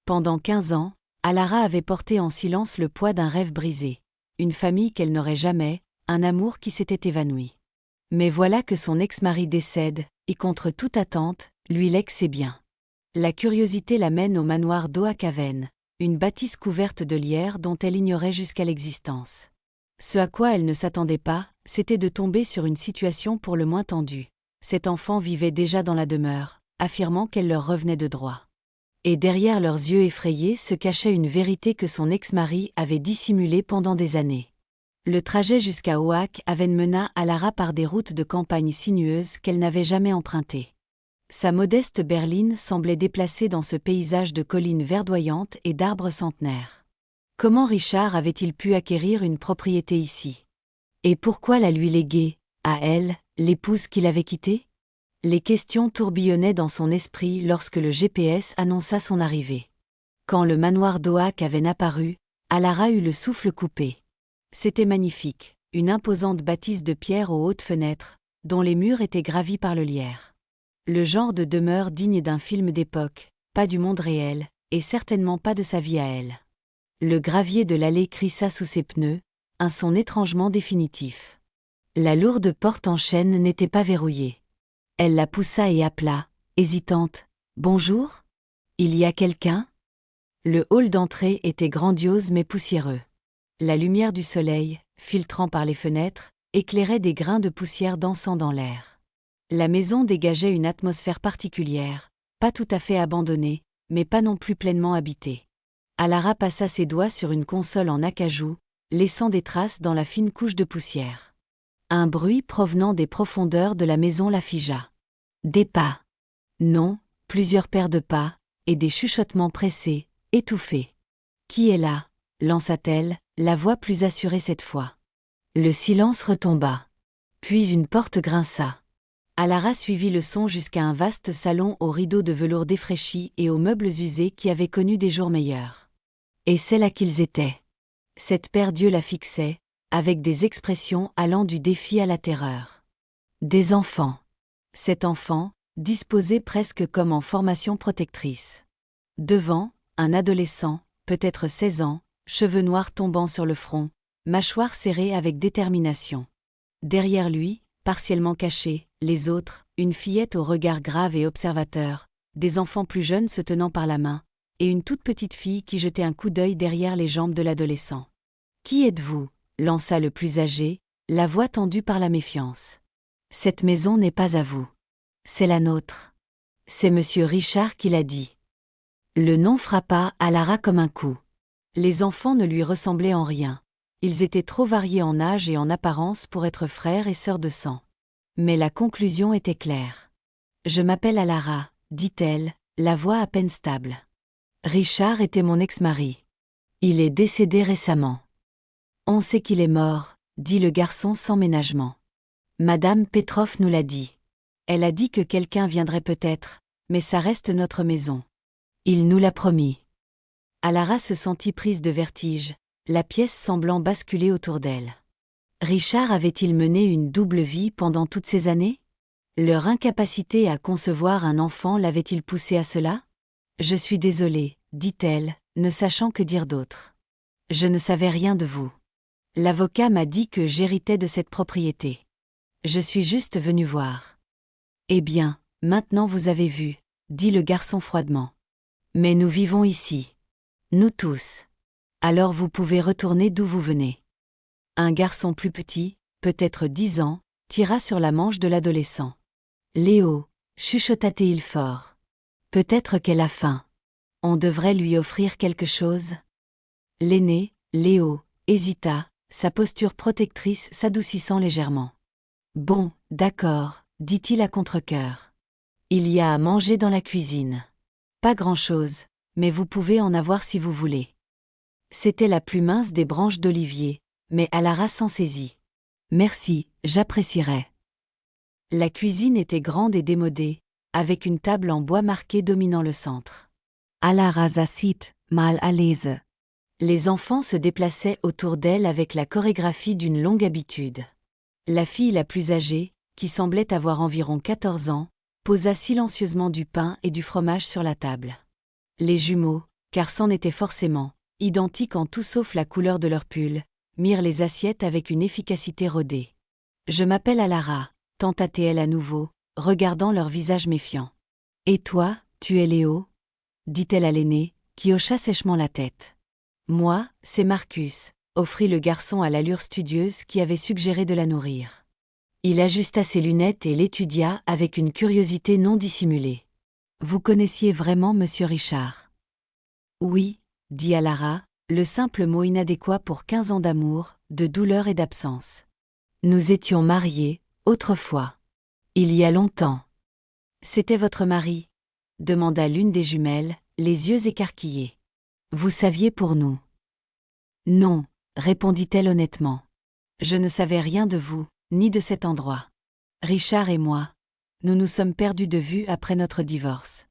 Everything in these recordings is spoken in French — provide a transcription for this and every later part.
Pendant 15 ans, Alara avait porté en silence le poids d'un rêve brisé. Une famille qu'elle n'aurait jamais, un amour qui s'était évanoui. Mais voilà que son ex-mari décède, et contre toute attente, lui lègue ses biens. La curiosité l'amène au manoir d'Oakaven, une bâtisse couverte de lierre dont elle ignorait jusqu'à l'existence. Ce à quoi elle ne s'attendait pas, c'était de tomber sur une situation pour le moins tendue. Cet enfant vivait déjà dans la demeure, affirmant qu'elle leur revenait de droit. Et derrière leurs yeux effrayés se cachait une vérité que son ex-mari avait dissimulée pendant des années. Le trajet jusqu'à Oakaven mena Alara par des routes de campagne sinueuses qu'elle n'avait jamais empruntées. Sa modeste berline semblait déplacée dans ce paysage de collines verdoyantes et d'arbres centenaires. Comment Richard avait-il pu acquérir une propriété ici? Et pourquoi la lui léguer, à elle, l'épouse qu'il avait quittée? Les questions tourbillonnaient dans son esprit lorsque le GPS annonça son arrivée. Quand le manoir d'Oakaven apparut, Alara eut le souffle coupé. C'était magnifique, une imposante bâtisse de pierre aux hautes fenêtres, dont les murs étaient gravis par le lierre. Le genre de demeure digne d'un film d'époque, pas du monde réel, et certainement pas de sa vie à elle. Le gravier de l'allée crissa sous ses pneus, un son étrangement définitif. La lourde porte en chêne n'était pas verrouillée. Elle la poussa et appela, hésitante. « Bonjour ? Il y a quelqu'un » Le hall d'entrée était grandiose mais poussiéreux. La lumière du soleil, filtrant par les fenêtres, éclairait des grains de poussière dansant dans l'air. La maison dégageait une atmosphère particulière, pas tout à fait abandonnée, mais pas non plus pleinement habitée. Alara passa ses doigts sur une console en acajou, laissant des traces dans la fine couche de poussière. Un bruit provenant des profondeurs de la maison la figea. Des pas. Non, plusieurs paires de pas, et des chuchotements pressés, étouffés. « Qui est là » lança-t-elle, la voix plus assurée cette fois. Le silence retomba. Puis une porte grinça. Alara suivit le son jusqu'à un vaste salon aux rideaux de velours défraîchis et aux meubles usés qui avaient connu des jours meilleurs. Et c'est là qu'ils étaient. Cette paire d'yeux la fixait, avec des expressions allant du défi à la terreur. Des enfants. Cet enfant, disposé presque comme en formation protectrice. Devant, un adolescent, peut-être 16 ans, cheveux noirs tombant sur le front, mâchoire serrée avec détermination. Derrière lui, partiellement cachés, les autres, une fillette au regard grave et observateur, des enfants plus jeunes se tenant par la main, et une toute petite fille qui jetait un coup d'œil derrière les jambes de l'adolescent. « Qui êtes-vous » lança le plus âgé, la voix tendue par la méfiance. « Cette maison n'est pas à vous. C'est la nôtre. » C'est monsieur Richard qui l'a dit. Le nom frappa Alara comme un coup. Les enfants ne lui ressemblaient en rien. Ils étaient trop variés en âge et en apparence pour être frères et sœurs de sang. Mais la conclusion était claire. « Je m'appelle Alara » dit-elle, la voix à peine stable. « Richard était mon ex-mari. Il est décédé récemment. »« On sait qu'il est mort » dit le garçon sans ménagement. « Madame Petrov nous l'a dit. Elle a dit que quelqu'un viendrait peut-être, mais ça reste notre maison. Il nous l'a promis. » Alara se sentit prise de vertige, la pièce semblant basculer autour d'elle. Richard avait-il mené une double vie pendant toutes ces années? Leur incapacité à concevoir un enfant l'avait-il poussé à cela? « Je suis désolée, » dit-elle, ne sachant que dire d'autre. « Je ne savais rien de vous. L'avocat m'a dit que j'héritais de cette propriété. Je suis juste venue voir. »« Eh bien, maintenant vous avez vu, » dit le garçon froidement. « Mais nous vivons ici. Nous tous. Alors vous pouvez retourner d'où vous venez. » Un garçon plus petit, peut-être 10 ans, tira sur la manche de l'adolescent. « Léo, » chuchota-t-il fort. « Peut-être qu'elle a faim. On devrait lui offrir quelque chose. » L'aîné, Léo, hésita, sa posture protectrice s'adoucissant légèrement. « Bon, d'accord, » dit-il à contre-cœur. « Il y a à manger dans la cuisine. Pas grand-chose, mais vous pouvez en avoir si vous voulez. » C'était la plus mince des branches d'olivier, mais Alara s'en saisit. « Merci, j'apprécierais. » La cuisine était grande et démodée, avec une table en bois marqué dominant le centre. Alara saß mal à l'aise. Les enfants se déplaçaient autour d'elle avec la chorégraphie d'une longue habitude. La fille la plus âgée, qui semblait avoir environ 14 ans, posa silencieusement du pain et du fromage sur la table. Les jumeaux, car c'en était forcément, identiques en tout sauf la couleur de leur pull, mirent les assiettes avec une efficacité rodée. Je m'appelle Alara, tenta-t-elle à nouveau, regardant leur visage méfiant. Et toi, tu es Léo? Dit-elle à l'aîné, qui hocha sèchement la tête. Moi, c'est Marcus, offrit le garçon à l'allure studieuse qui avait suggéré de la nourrir. Il ajusta ses lunettes et l'étudia avec une curiosité non dissimulée. Vous connaissiez vraiment Monsieur Richard? Oui, dit Alara, le simple mot inadéquat pour 15 ans d'amour, de douleur et d'absence. Nous étions mariés, autrefois. Il y a longtemps. C'était votre mari? Demanda l'une des jumelles, les yeux écarquillés. Vous saviez pour nous? Non, répondit-elle honnêtement. Je ne savais rien de vous, ni de cet endroit. Richard et moi, nous nous sommes perdus de vue après notre divorce.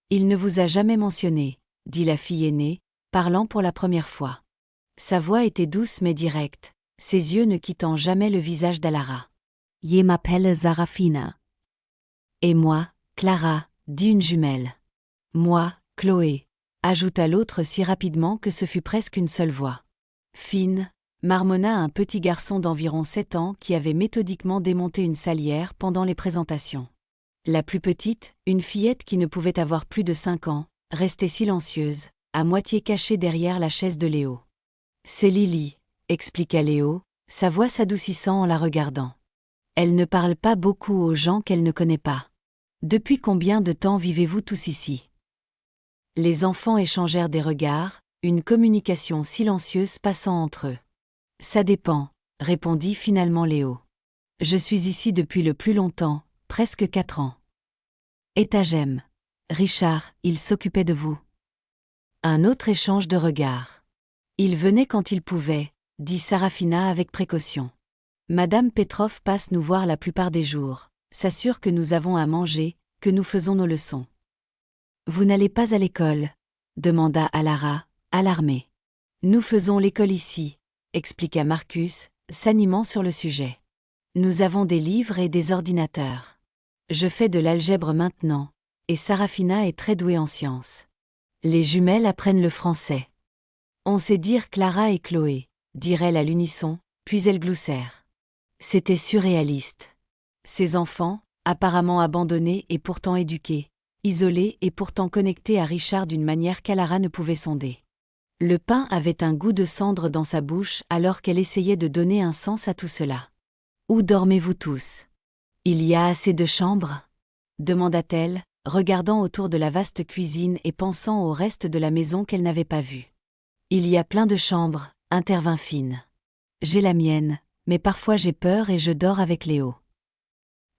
Il ne vous a jamais mentionné, dit la fille aînée, parlant pour la première fois. Sa voix était douce mais directe, ses yeux ne quittant jamais le visage d'Alara. Je m'appelle Sarafina. Et moi, Clara, dit une jumelle. Moi, Chloé, ajouta l'autre si rapidement que ce fut presque une seule voix. Fine, marmonna un petit garçon d'environ 7 ans qui avait méthodiquement démonté une salière pendant les présentations. La plus petite, une fillette qui ne pouvait avoir plus de 5 ans, restait silencieuse, à moitié cachée derrière la chaise de Léo. C'est Lily, expliqua Léo, sa voix s'adoucissant en la regardant. Elle ne parle pas beaucoup aux gens qu'elle ne connaît pas. Depuis combien de temps vivez-vous tous ici? Les enfants échangèrent des regards, une communication silencieuse passant entre eux. Ça dépend, répondit finalement Léo. Je suis ici depuis le plus longtemps, presque 4 ans. Étagem. Richard, il s'occupait de vous. Un autre échange de regards. Il venait quand il pouvait, dit Sarafina avec précaution. Madame Petrov passe nous voir la plupart des jours, s'assure que nous avons à manger, que nous faisons nos leçons. Vous n'allez pas à l'école? Demanda Alara, alarmée. Nous faisons l'école ici, expliqua Marcus, s'animant sur le sujet. Nous avons des livres et des ordinateurs. Je fais de l'algèbre maintenant, et Sarafina est très douée en sciences. Les jumelles apprennent le français. On sait dire Clara et Chloé, dirent-elles à l'unisson, puis elles gloussèrent. C'était surréaliste. Ces enfants, apparemment abandonnés et pourtant éduqués, isolés et pourtant connectés à Richard d'une manière qu'Alara ne pouvait sonder. Le pain avait un goût de cendre dans sa bouche alors qu'elle essayait de donner un sens à tout cela. Où dormez-vous tous? Il y a assez de chambres? Demanda-t-elle, regardant autour de la vaste cuisine et pensant au reste de la maison qu'elle n'avait pas vu. Il y a plein de chambres, intervint Fine. J'ai la mienne, mais parfois j'ai peur et je dors avec Léo.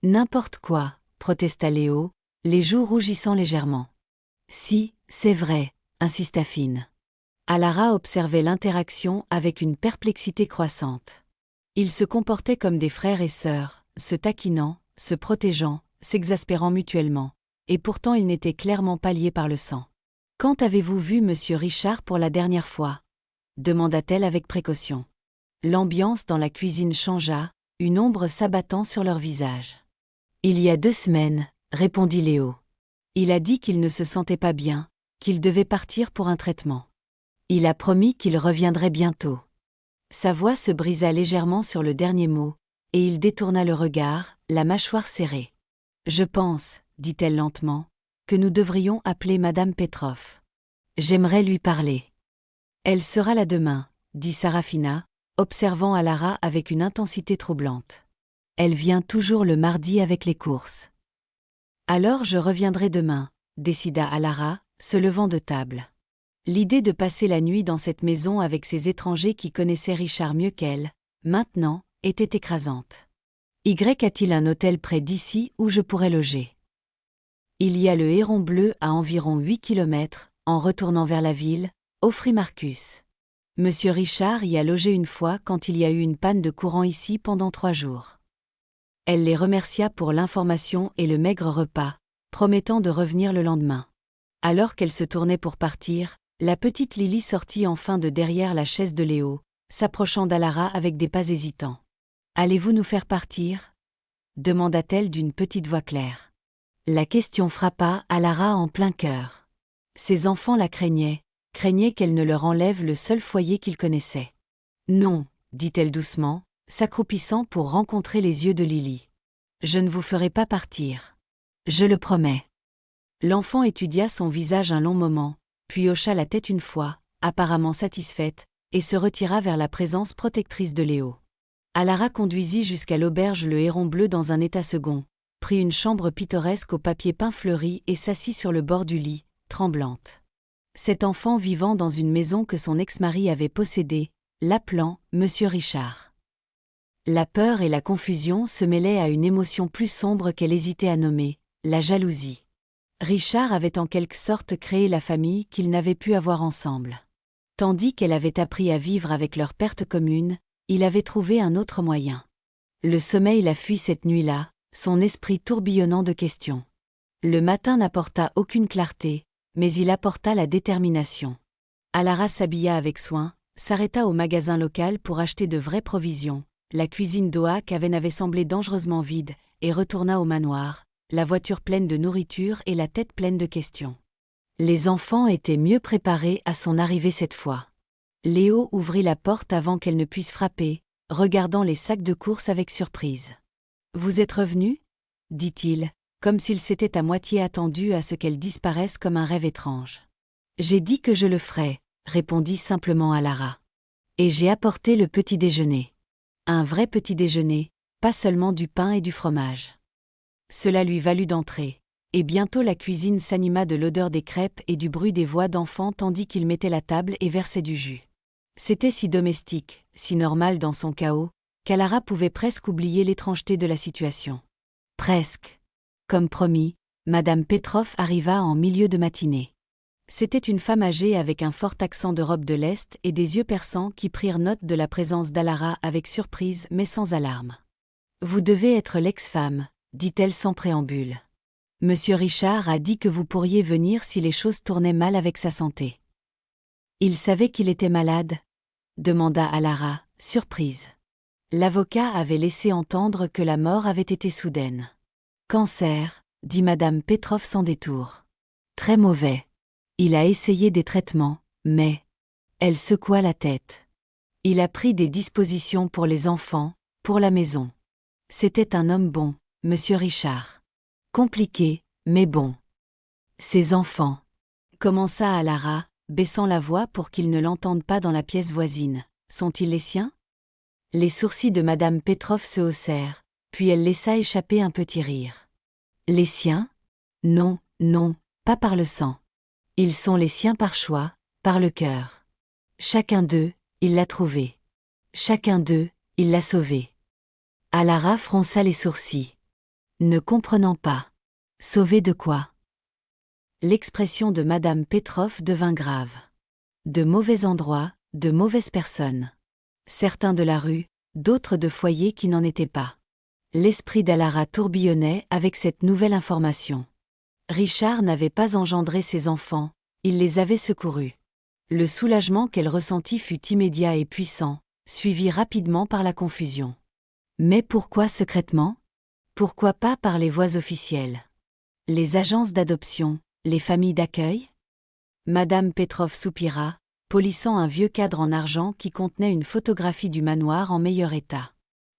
N'importe quoi, protesta Léo, les joues rougissant légèrement. Si, c'est vrai, insista Fine. Alara observait l'interaction avec une perplexité croissante. Ils se comportaient comme des frères et sœurs, se taquinant, se protégeant, s'exaspérant mutuellement, et pourtant ils n'étaient clairement pas liés par le sang. « Quand avez-vous vu Monsieur Richard pour la dernière fois » demanda-t-elle avec précaution. L'ambiance dans la cuisine changea, une ombre s'abattant sur leur visage. « Il y a 2 semaines, répondit Léo. Il a dit qu'il ne se sentait pas bien, qu'il devait partir pour un traitement. Il a promis qu'il reviendrait bientôt. » Sa voix se brisa légèrement sur le dernier mot, et il détourna le regard, la mâchoire serrée. « Je pense, dit-elle lentement, que nous devrions appeler Madame Petrov. J'aimerais lui parler. »« Elle sera là demain, dit Sarafina, observant Alara avec une intensité troublante. Elle vient toujours le mardi avec les courses. »« Alors je reviendrai demain, décida Alara, se levant de table. L'idée de passer la nuit dans cette maison avec ces étrangers qui connaissaient Richard mieux qu'elle, maintenant, était écrasante. Y a-t-il un hôtel près d'ici où je pourrais loger? Il y a le Héron Bleu à environ 8 kilomètres, en retournant vers la ville, offrit Marcus. Monsieur Richard y a logé une fois quand il y a eu une panne de courant ici pendant 3 jours. Elle les remercia pour l'information et le maigre repas, promettant de revenir le lendemain. Alors qu'elle se tournait pour partir, la petite Lily sortit enfin de derrière la chaise de Léo, s'approchant d'Alara avec des pas hésitants. « Allez-vous nous faire partir » demanda-t-elle d'une petite voix claire. La question frappa Alara en plein cœur. Ses enfants la craignaient, craignait qu'elle ne leur enlève le seul foyer qu'ils connaissaient. Non, dit-elle doucement, s'accroupissant pour rencontrer les yeux de Lily. Je ne vous ferai pas partir. Je le promets. L'enfant étudia son visage un long moment, puis hocha la tête une fois, apparemment satisfaite, et se retira vers la présence protectrice de Léo. Alara conduisit jusqu'à l'auberge le Héron Bleu dans un état second, prit une chambre pittoresque au papier peint fleuri et s'assit sur le bord du lit, tremblante. Cet enfant vivant dans une maison que son ex-mari avait possédée, l'appelant Monsieur Richard. La peur et la confusion se mêlaient à une émotion plus sombre qu'elle hésitait à nommer, la jalousie. Richard avait en quelque sorte créé la famille qu'ils n'avaient pu avoir ensemble. Tandis qu'elle avait appris à vivre avec leur perte commune, il avait trouvé un autre moyen. Le sommeil la fuit cette nuit-là, son esprit tourbillonnant de questions. Le matin n'apporta aucune clarté, mais il apporta la détermination. Alara s'habilla avec soin, s'arrêta au magasin local pour acheter de vraies provisions. La cuisine d'Oak avait semblé dangereusement vide, et retourna au manoir, la voiture pleine de nourriture et la tête pleine de questions. Les enfants étaient mieux préparés à son arrivée cette fois. Léo ouvrit la porte avant qu'elle ne puisse frapper, regardant les sacs de courses avec surprise. « Vous êtes revenu ?» dit-il, comme s'il s'était à moitié attendu à ce qu'elle disparaisse comme un rêve étrange. « J'ai dit que je le ferais, » répondit simplement Alara. « Et j'ai apporté le petit déjeuner. Un vrai petit déjeuner, pas seulement du pain et du fromage. » Cela lui valut d'entrer, et bientôt la cuisine s'anima de l'odeur des crêpes et du bruit des voix d'enfants tandis qu'il mettait la table et versait du jus. C'était si domestique, si normal dans son chaos, qu'Alara pouvait presque oublier l'étrangeté de la situation. Presque. Comme promis, Madame Petroff arriva en milieu de matinée. C'était une femme âgée avec un fort accent d'Europe de l'Est et des yeux perçants qui prirent note de la présence d'Alara avec surprise mais sans alarme. « Vous devez être l'ex-femme, » dit-elle sans préambule. « Monsieur Richard a dit que vous pourriez venir si les choses tournaient mal avec sa santé. » « Il savait qu'il était malade ?» demanda Alara, surprise. L'avocat avait laissé entendre que la mort avait été soudaine. « Cancer, » dit Madame Petroff sans détour. « Très mauvais. Il a essayé des traitements, mais... » Elle secoua la tête. « Il a pris des dispositions pour les enfants, pour la maison. C'était un homme bon, Monsieur Richard. Compliqué, mais bon. Ses enfants. » commença Alara, baissant la voix pour qu'ils ne l'entendent pas dans la pièce voisine. Sont-ils les siens? Les sourcils de Madame Petroff se haussèrent, puis elle laissa échapper un petit rire. Les siens? Non, non, pas par le sang. Ils sont les siens par choix, par le cœur. Chacun d'eux, il l'a trouvé. Chacun d'eux, il l'a sauvé. Alara fronça les sourcils. Ne comprenant pas. Sauvé de quoi? L'expression de Madame Petroff devint grave. De mauvais endroits, de mauvaises personnes. Certains de la rue, d'autres de foyers qui n'en étaient pas. L'esprit d'Alara tourbillonnait avec cette nouvelle information. Richard n'avait pas engendré ses enfants, il les avait secourus. Le soulagement qu'elle ressentit fut immédiat et puissant, suivi rapidement par la confusion. Mais pourquoi secrètement? Pourquoi pas par les voies officielles? Les agences d'adoption, les familles d'accueil? Madame Petroff soupira, polissant un vieux cadre en argent qui contenait une photographie du manoir en meilleur état.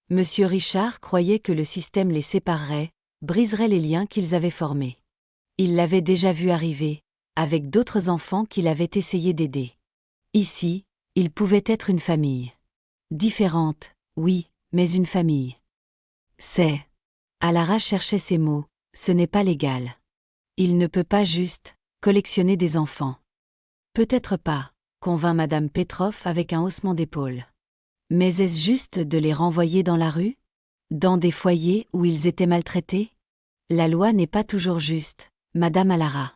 Monsieur Richard croyait que le système les séparerait, briserait les liens qu'ils avaient formés. Il l'avait déjà vu arriver, avec d'autres enfants qu'il avait essayé d'aider. Ici, il pouvait être une famille. Différente, oui, mais une famille. C'est... Alara cherchait ses mots, ce n'est pas légal. Il ne peut pas juste collectionner des enfants. Peut-être pas, convint Madame Petroff avec un haussement d'épaules. Mais est-ce juste de les renvoyer dans la rue? Dans des foyers où ils étaient maltraités? La loi n'est pas toujours juste, Madame Alara.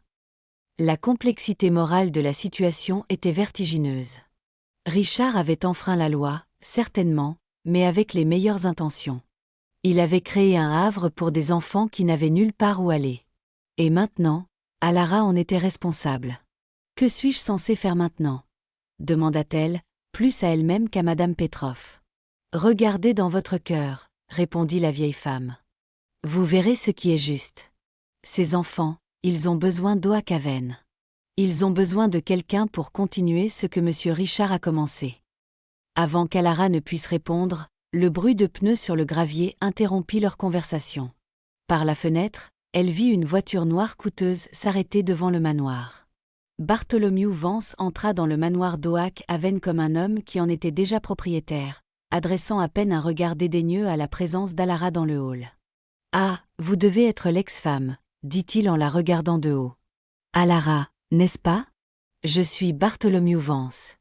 La complexité morale de la situation était vertigineuse. Richard avait enfreint la loi, certainement, mais avec les meilleures intentions. Il avait créé un havre pour des enfants qui n'avaient nulle part où aller. Et maintenant, Alara en était responsable. « Que suis-je censée faire maintenant ?» demanda-t-elle, plus à elle-même qu'à Madame Petroff. « Regardez dans votre cœur, » répondit la vieille femme. « Vous verrez ce qui est juste. Ces enfants, ils ont besoin d'eau à caverne. Ils ont besoin de quelqu'un pour continuer ce que Monsieur Richard a commencé. Avant qu'Alara ne puisse répondre, le bruit de pneus sur le gravier interrompit leur conversation. Par la fenêtre, elle vit une voiture noire coûteuse s'arrêter devant le manoir. Bartholomew Vance entra dans le manoir d'Oak Haven comme un homme qui en était déjà propriétaire, adressant à peine un regard dédaigneux à la présence d'Alara dans le hall. « Ah, vous devez être l'ex-femme, » dit-il en la regardant de haut. « Alara, n'est-ce pas ? Je suis Bartholomew Vance,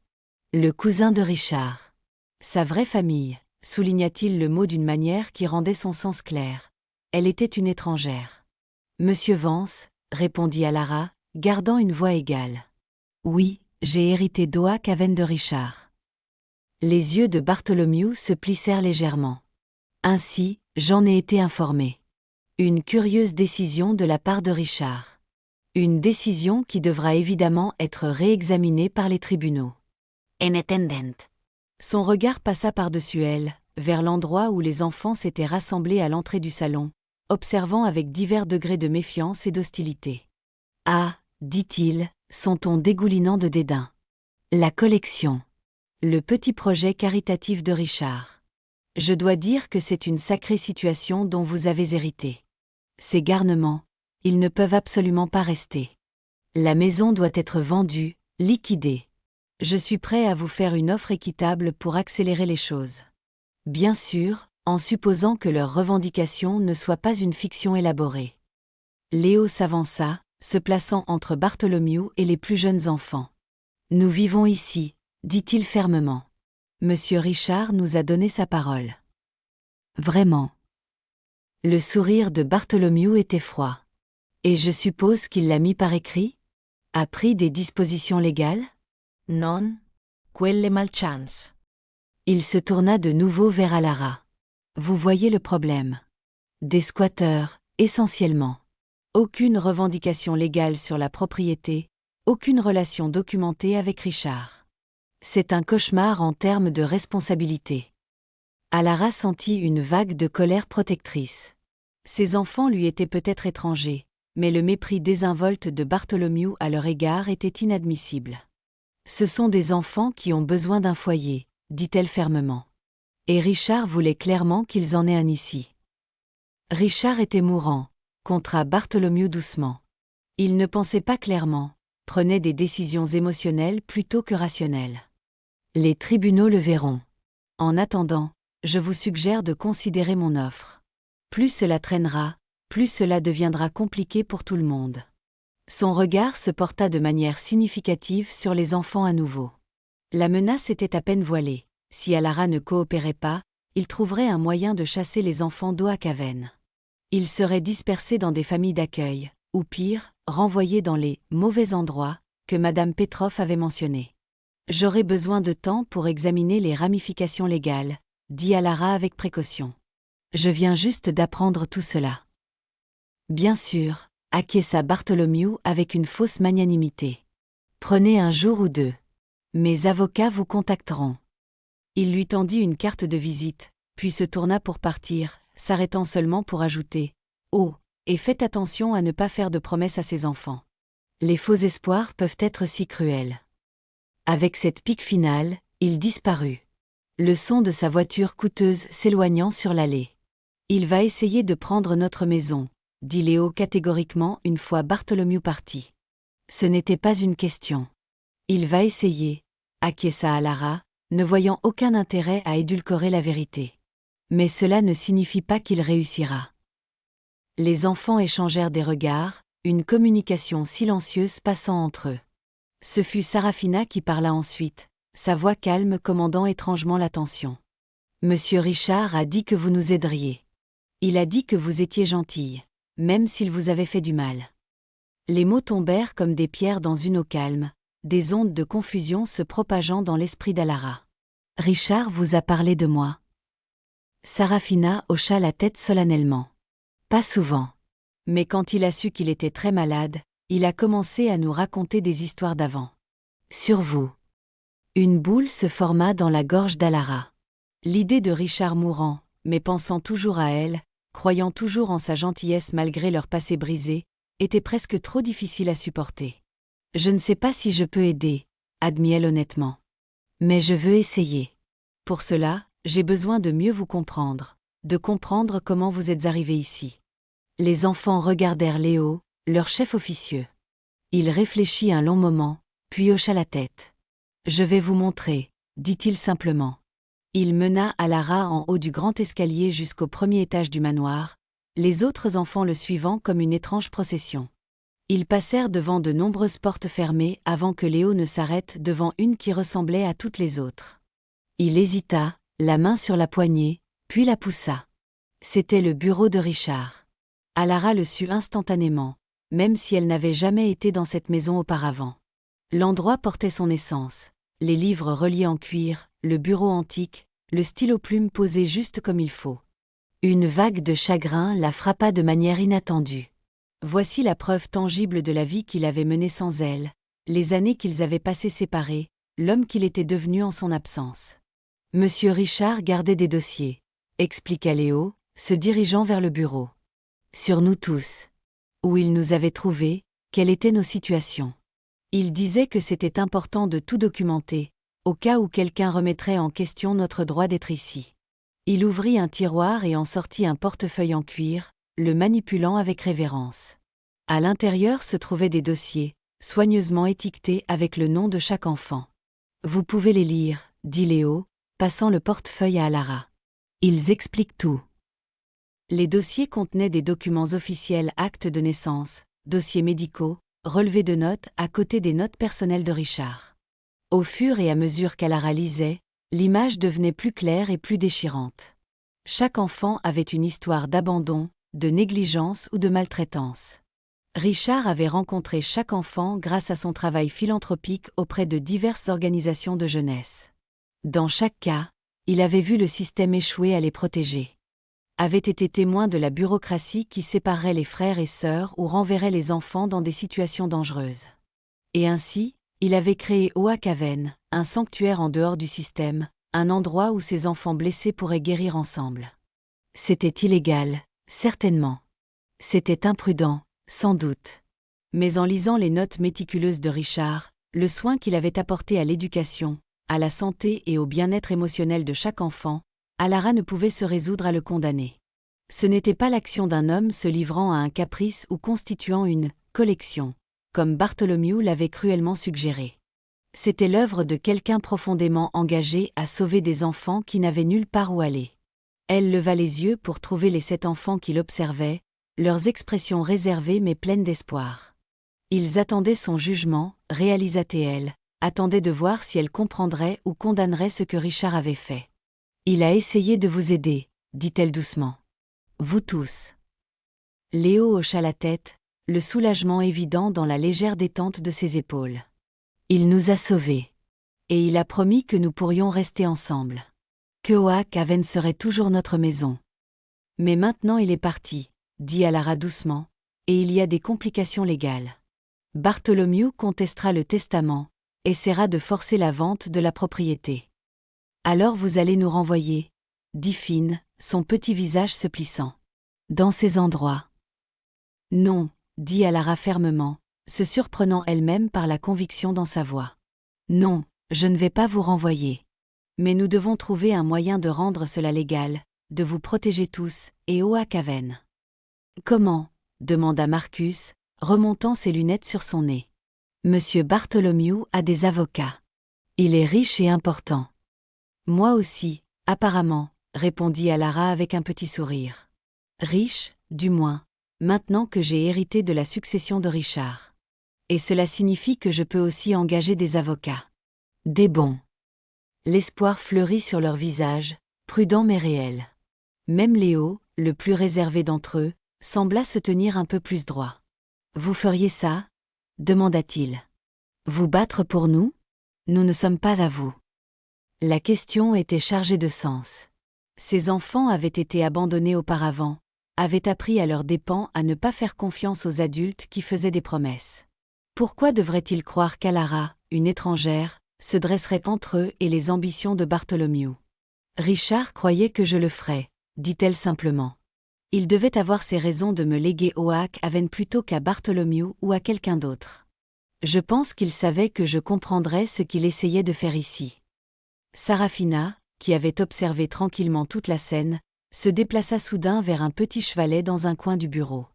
le cousin de Richard. » Sa vraie famille, souligna-t-il le mot d'une manière qui rendait son sens clair. Elle était une étrangère. « Monsieur Vance, » répondit Alara, gardant une voix égale. « Oui, j'ai hérité d'Oak Haven de Richard. » Les yeux de Bartholomew se plissèrent légèrement. « Ainsi, j'en ai été informé. Une curieuse décision de la part de Richard. Une décision qui devra évidemment être réexaminée par les tribunaux. » En attendant. Son regard passa par-dessus elle, vers l'endroit où les enfants s'étaient rassemblés à l'entrée du salon, observant avec divers degrés de méfiance et d'hostilité. « Ah, dit-il, son ton dégoulinant de dédain. La collection. Le petit projet caritatif de Richard. Je dois dire que c'est une sacrée situation dont vous avez hérité. Ces garnements, ils ne peuvent absolument pas rester. La maison doit être vendue, liquidée. Je suis prêt à vous faire une offre équitable pour accélérer les choses. Bien sûr, en supposant que leur revendication ne soit pas une fiction élaborée. » Léo s'avança, se plaçant entre Bartholomew et les plus jeunes enfants. « Nous vivons ici, » dit-il fermement. « Monsieur Richard nous a donné sa parole. » Vraiment. Le sourire de Bartholomew était froid. « Et je suppose qu'il l'a mis par écrit ? A pris des dispositions légales ? » Non, quelle malchance. Il se tourna de nouveau vers Alara. « Vous voyez le problème. Des squatteurs, essentiellement. Aucune revendication légale sur la propriété, aucune relation documentée avec Richard. C'est un cauchemar en termes de responsabilité. » Alara sentit une vague de colère protectrice. Ses enfants lui étaient peut-être étrangers, mais le mépris désinvolte de Bartholomew à leur égard était inadmissible. « Ce sont des enfants qui ont besoin d'un foyer, » dit-elle fermement. Et Richard voulait clairement qu'ils en aient un ici. Richard était mourant, contra Bartholomew doucement. Il ne pensait pas clairement, prenait des décisions émotionnelles plutôt que rationnelles. Les tribunaux le verront. En attendant, je vous suggère de considérer mon offre. Plus cela traînera, plus cela deviendra compliqué pour tout le monde. Son regard se porta de manière significative sur les enfants à nouveau. La menace était à peine voilée. Si Alara ne coopérait pas, il trouverait un moyen de chasser les enfants d'Oak Haven. Ils seraient dispersés dans des familles d'accueil, ou pire, renvoyés dans les « mauvais endroits » que Madame Petroff avait mentionnés. « J'aurai besoin de temps pour examiner les ramifications légales », dit Alara avec précaution. « Je viens juste d'apprendre tout cela. » Bien sûr, acquiesça Bartholomew avec une fausse magnanimité. « Prenez un jour ou deux. Mes avocats vous contacteront. » Il lui tendit une carte de visite, puis se tourna pour partir, s'arrêtant seulement pour ajouter « Oh, et faites attention à ne pas faire de promesses à ses enfants. Les faux espoirs peuvent être si cruels. » Avec cette pique finale, il disparut. Le son de sa voiture coûteuse s'éloignant sur l'allée. « Il va essayer de prendre notre maison, » dit Léo catégoriquement une fois Bartholomew parti. Ce n'était pas une question. « Il va essayer, » acquiesça Alara, ne voyant aucun intérêt à édulcorer la vérité. Mais cela ne signifie pas qu'il réussira. Les enfants échangèrent des regards, une communication silencieuse passant entre eux. Ce fut Sarafina qui parla ensuite, sa voix calme commandant étrangement l'attention. « Monsieur Richard a dit que vous nous aideriez. Il a dit que vous étiez gentille, même s'il vous avait fait du mal. » Les mots tombèrent comme des pierres dans une eau calme, des ondes de confusion se propageant dans l'esprit d'Alara. « Richard vous a parlé de moi ?» Sarafina hocha la tête solennellement. « Pas souvent. Mais quand il a su qu'il était très malade, il a commencé à nous raconter des histoires d'avant. Sur vous. » Une boule se forma dans la gorge d'Alara. L'idée de Richard mourant, mais pensant toujours à elle, croyant toujours en sa gentillesse malgré leur passé brisé, était presque trop difficile à supporter. Je ne sais pas si je peux aider, admit-elle honnêtement. Mais je veux essayer. Pour cela, j'ai besoin de mieux vous comprendre, de comprendre comment vous êtes arrivé ici. Les enfants regardèrent Léo, leur chef officieux. Il réfléchit un long moment, puis hocha la tête. Je vais vous montrer, dit-il simplement. Il mena Alara en haut du grand escalier jusqu'au premier étage du manoir, les autres enfants le suivant comme une étrange procession. Ils passèrent devant de nombreuses portes fermées avant que Léo ne s'arrête devant une qui ressemblait à toutes les autres. Il hésita, la main sur la poignée, puis la poussa. C'était le bureau de Richard. Alara le sut instantanément, même si elle n'avait jamais été dans cette maison auparavant. L'endroit portait son essence. Les livres reliés en cuir, le bureau antique, le stylo-plume posé juste comme il faut. Une vague de chagrin la frappa de manière inattendue. Voici la preuve tangible de la vie qu'il avait menée sans elle, les années qu'ils avaient passées séparés, l'homme qu'il était devenu en son absence. Monsieur Richard gardait des dossiers, expliqua Léo, se dirigeant vers le bureau. Sur nous tous. Où il nous avait trouvés, quelles étaient nos situations. Il disait que c'était important de tout documenter, au cas où quelqu'un remettrait en question notre droit d'être ici. Il ouvrit un tiroir et en sortit un portefeuille en cuir, le manipulant avec révérence. À l'intérieur se trouvaient des dossiers, soigneusement étiquetés avec le nom de chaque enfant. Vous pouvez les lire, dit Léo, passant le portefeuille à Alara. Ils expliquent tout. Les dossiers contenaient des documents officiels, actes de naissance, dossiers médicaux, relevés de notes à côté des notes personnelles de Richard. Au fur et à mesure qu'Alara lisait, l'image devenait plus claire et plus déchirante. Chaque enfant avait une histoire d'abandon, de négligence ou de maltraitance. Richard avait rencontré chaque enfant grâce à son travail philanthropique auprès de diverses organisations de jeunesse. Dans chaque cas, il avait vu le système échouer à les protéger. Avait été témoin de la bureaucratie qui séparerait les frères et sœurs ou renverrait les enfants dans des situations dangereuses. Et ainsi, il avait créé Oak Haven, un sanctuaire en dehors du système, un endroit où ces enfants blessés pourraient guérir ensemble. C'était illégal, certainement. C'était imprudent, sans doute. Mais en lisant les notes méticuleuses de Richard, le soin qu'il avait apporté à l'éducation, à la santé et au bien-être émotionnel de chaque enfant, Alara ne pouvait se résoudre à le condamner. Ce n'était pas l'action d'un homme se livrant à un caprice ou constituant une « collection », comme Bartholomew l'avait cruellement suggéré. C'était l'œuvre de quelqu'un profondément engagé à sauver des enfants qui n'avaient nulle part où aller. Elle leva les yeux pour trouver les 7 enfants qui l'observaient, leurs expressions réservées mais pleines d'espoir. Ils attendaient son jugement, réalisait-elle, attendaient de voir si elle comprendrait ou condamnerait ce que Richard avait fait. Il a essayé de vous aider, dit-elle doucement. Vous tous. Léo hocha la tête, le soulagement évident dans la légère détente de ses épaules. Il nous a sauvés. Et il a promis que nous pourrions rester ensemble. Que Oak Haven serait toujours notre maison. Mais maintenant il est parti, dit Alara doucement, et il y a des complications légales. Bartholomew contestera le testament, essaiera de forcer la vente de la propriété. Alors vous allez nous renvoyer, dit Finn, son petit visage se plissant. Dans ces endroits. Non, dit Alara fermement, se surprenant elle-même par la conviction dans sa voix. Non, je ne vais pas vous renvoyer. Mais nous devons trouver un moyen de rendre cela légal, de vous protéger tous, et Oak Haven. Comment ? Demanda Marcus, remontant ses lunettes sur son nez. Monsieur Bartholomew a des avocats. Il est riche et important. Moi aussi, apparemment, répondit Alara avec un petit sourire. Riche, du moins, maintenant que j'ai hérité de la succession de Richard. Et cela signifie que je peux aussi engager des avocats. Des bons. L'espoir fleurit sur leurs visages, prudent mais réel. Même Léo, le plus réservé d'entre eux, sembla se tenir un peu plus droit. Vous feriez ça ? Demanda-t-il. Vous battre pour nous ? Nous ne sommes pas à vous. La question était chargée de sens. Ces enfants avaient été abandonnés auparavant, avaient appris à leurs dépens à ne pas faire confiance aux adultes qui faisaient des promesses. Pourquoi devraient-ils croire qu'Alara, une étrangère, se dresserait entre eux et les ambitions de Bartholomew ? Richard croyait que je le ferais, dit-elle simplement. Il devait avoir ses raisons de me léguer Oak Haven plutôt qu'à Bartholomew ou à quelqu'un d'autre. Je pense qu'il savait que je comprendrais ce qu'il essayait de faire ici. Sarafina, qui avait observé tranquillement toute la scène, se déplaça soudain vers un petit chevalet dans un coin du bureau.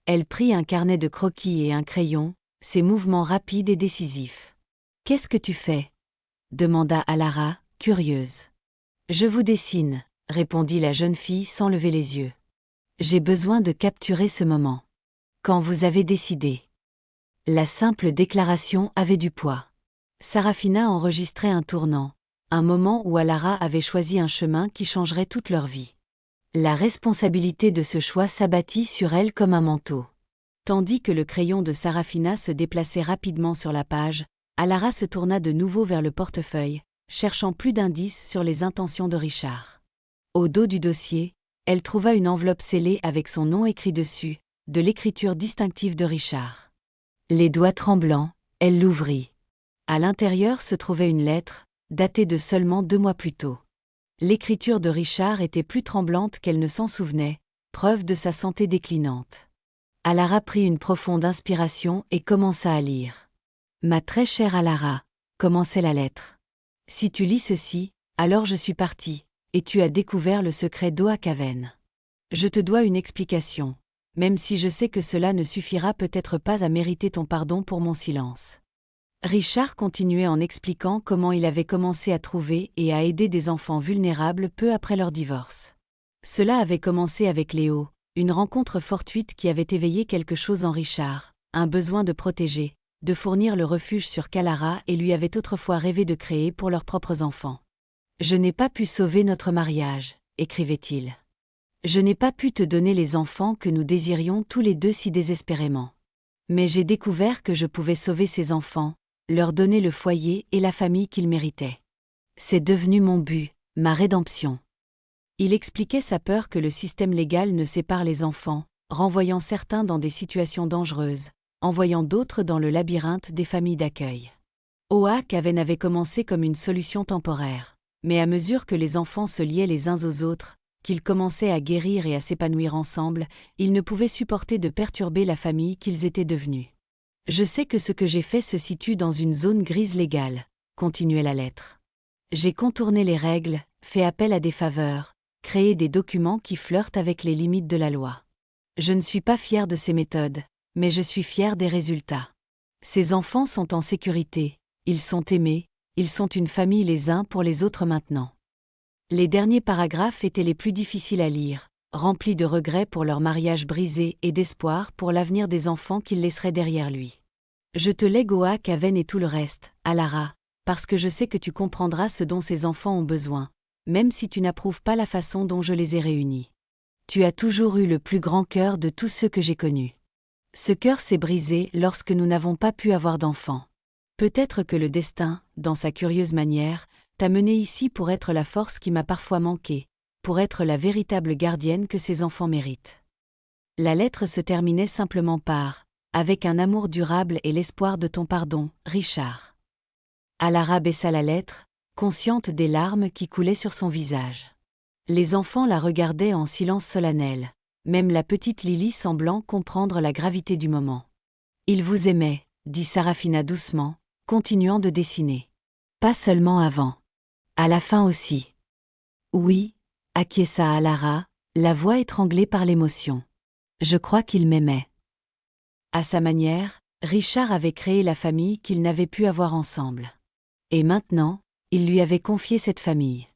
Elle prit un carnet de croquis et un crayon, ses mouvements rapides et décisifs. « Qu'est-ce que tu fais » demanda Alara, curieuse. « Je vous dessine » répondit la jeune fille sans lever les yeux. « J'ai besoin de capturer ce moment. Quand vous avez décidé. » La simple déclaration avait du poids. Sarafina enregistrait un tournant, un moment où Alara avait choisi un chemin qui changerait toute leur vie. La responsabilité de ce choix s'abattit sur elle comme un manteau. Tandis que le crayon de Sarafina se déplaçait rapidement sur la page, Alara se tourna de nouveau vers le portefeuille, cherchant plus d'indices sur les intentions de Richard. Au dos du dossier, elle trouva une enveloppe scellée avec son nom écrit dessus, de l'écriture distinctive de Richard. Les doigts tremblants, elle l'ouvrit. À l'intérieur se trouvait une lettre, datée de seulement 2 mois plus tôt. L'écriture de Richard était plus tremblante qu'elle ne s'en souvenait, preuve de sa santé déclinante. Alara prit une profonde inspiration et commença à lire. « Ma très chère Alara », commençait la lettre. « Si tu lis ceci, alors je suis partie, et tu as découvert le secret d'Oakaven. Je te dois une explication, même si je sais que cela ne suffira peut-être pas à mériter ton pardon pour mon silence. » Richard continuait en expliquant comment il avait commencé à trouver et à aider des enfants vulnérables peu après leur divorce. Cela avait commencé avec Léo, une rencontre fortuite qui avait éveillé quelque chose en Richard, un besoin de protéger, de fournir le refuge sur Kalara et lui avait autrefois rêvé de créer pour leurs propres enfants. « Je n'ai pas pu sauver notre mariage », écrivait-il. « Je n'ai pas pu te donner les enfants que nous désirions tous les deux si désespérément. Mais j'ai découvert que je pouvais sauver ces enfants, leur donner le foyer et la famille qu'ils méritaient. C'est devenu mon but, ma rédemption. » Il expliquait sa peur que le système légal ne sépare les enfants, renvoyant certains dans des situations dangereuses, envoyant d'autres dans le labyrinthe des familles d'accueil. Oakaven avait commencé comme une solution temporaire, mais à mesure que les enfants se liaient les uns aux autres, qu'ils commençaient à guérir et à s'épanouir ensemble, ils ne pouvaient supporter de perturber la famille qu'ils étaient devenus. « Je sais que ce que j'ai fait se situe dans une zone grise légale, » continuait la lettre. « J'ai contourné les règles, fait appel à des faveurs, créé des documents qui flirtent avec les limites de la loi. Je ne suis pas fier de ces méthodes, mais je suis fier des résultats. Ces enfants sont en sécurité, ils sont aimés, ils sont une famille les uns pour les autres maintenant. » Les derniers paragraphes étaient les plus difficiles à lire, remplis de regrets pour leur mariage brisé et d'espoir pour l'avenir des enfants qu'il laisserait derrière lui. « Je te lègue Oakaven et tout le reste, Alara, parce que je sais que tu comprendras ce dont ces enfants ont besoin, même si tu n'approuves pas la façon dont je les ai réunis. Tu as toujours eu le plus grand cœur de tous ceux que j'ai connus. Ce cœur s'est brisé lorsque nous n'avons pas pu avoir d'enfants. Peut-être que le destin, dans sa curieuse manière, t'a mené ici pour être la force qui m'a parfois manqué, pour être la véritable gardienne que ces enfants méritent. » La lettre se terminait simplement par « Avec un amour durable et l'espoir de ton pardon, Richard. » Alara baissa la lettre, consciente des larmes qui coulaient sur son visage. Les enfants la regardaient en silence solennel, même la petite Lily semblant comprendre la gravité du moment. « Il vous aimait, » dit Sarafina doucement, continuant de dessiner. « Pas seulement avant. À la fin aussi. »« Oui, » acquiesça Alara, la voix étranglée par l'émotion. « Je crois qu'il m'aimait. » À sa manière, Richard avait créé la famille qu'ils n'avaient pu avoir ensemble. Et maintenant, il lui avait confié cette famille.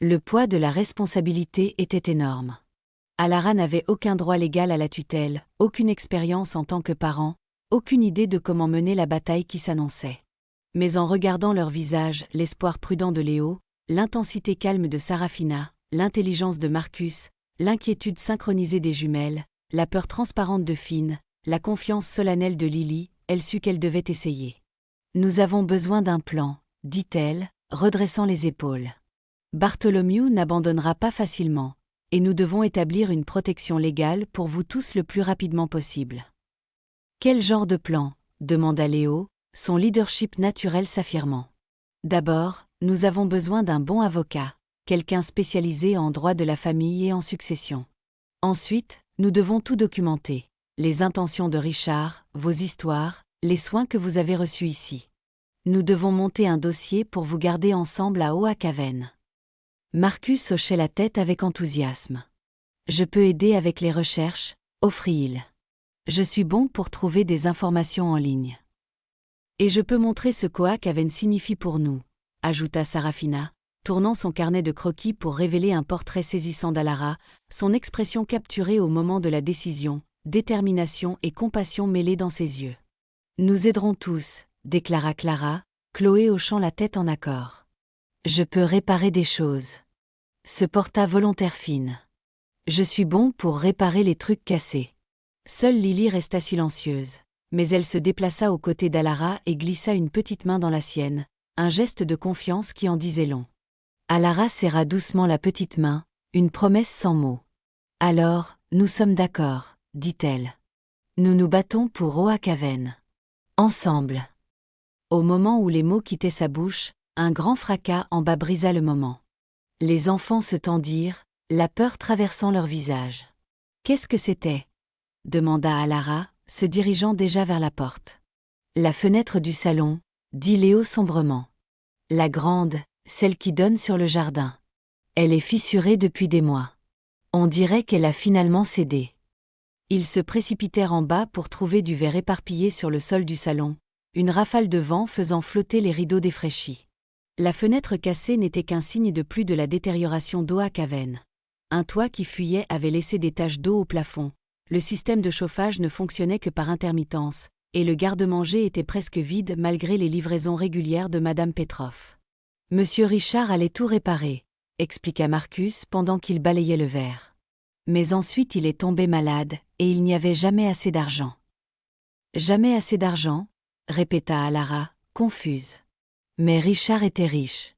Le poids de la responsabilité était énorme. Alara n'avait aucun droit légal à la tutelle, aucune expérience en tant que parent, aucune idée de comment mener la bataille qui s'annonçait. Mais en regardant leur visage, l'espoir prudent de Léo, l'intensité calme de Sarafina, l'intelligence de Marcus, l'inquiétude synchronisée des jumelles, la peur transparente de Finn, la confiance solennelle de Lily, elle sut qu'elle devait essayer. « Nous avons besoin d'un plan, » dit-elle, redressant les épaules. « Bartholomew n'abandonnera pas facilement, et nous devons établir une protection légale pour vous tous le plus rapidement possible. » « Quel genre de plan ?» demanda Léo, son leadership naturel s'affirmant. « D'abord, nous avons besoin d'un bon avocat, quelqu'un spécialisé en droit de la famille et en succession. Ensuite, nous devons tout documenter, les intentions de Richard, vos histoires, les soins que vous avez reçus ici. Nous devons monter un dossier pour vous garder ensemble à Oakaven. Marcus hochait la tête avec enthousiasme. Je peux aider avec les recherches, offrit-il. Je suis bon pour trouver des informations en ligne. Et je peux montrer ce qu'Oakaven signifie pour nous, ajouta Sarafina, tournant son carnet de croquis pour révéler un portrait saisissant d'Alara, son expression capturée au moment de la décision, détermination et compassion mêlées dans ses yeux. Nous aiderons tous, déclara Clara, Chloé hochant la tête en accord. Je peux réparer des choses. Se porta volontaire fine. Je suis bon pour réparer les trucs cassés. Seule Lily resta silencieuse, mais elle se déplaça aux côtés d'Alara et glissa une petite main dans la sienne, un geste de confiance qui en disait long. Alara serra doucement la petite main, une promesse sans mots. Alors, nous sommes d'accord, dit-elle. Nous nous battons pour Oakaven. Ensemble. Au moment où les mots quittaient sa bouche, un grand fracas en bas brisa le moment. Les enfants se tendirent, la peur traversant leur visage. Qu'est-ce que c'était ? Demanda Alara, se dirigeant déjà vers la porte. La fenêtre du salon, dit Léo sombrement. La grande, celle qui donne sur le jardin. Elle est fissurée depuis des mois. On dirait qu'elle a finalement cédé. Ils se précipitèrent en bas pour trouver du verre éparpillé sur le sol du salon, une rafale de vent faisant flotter les rideaux défraîchis. La fenêtre cassée n'était qu'un signe de plus de la détérioration d'Oakaven. Un toit qui fuyait avait laissé des taches d'eau au plafond, le système de chauffage ne fonctionnait que par intermittence, et le garde-manger était presque vide malgré les livraisons régulières de Madame Petroff. Monsieur Richard allait tout réparer, expliqua Marcus pendant qu'il balayait le verre. Mais ensuite il est tombé malade, et il n'y avait jamais assez d'argent. Jamais assez d'argent ? Répéta Alara, confuse. Mais Richard était riche.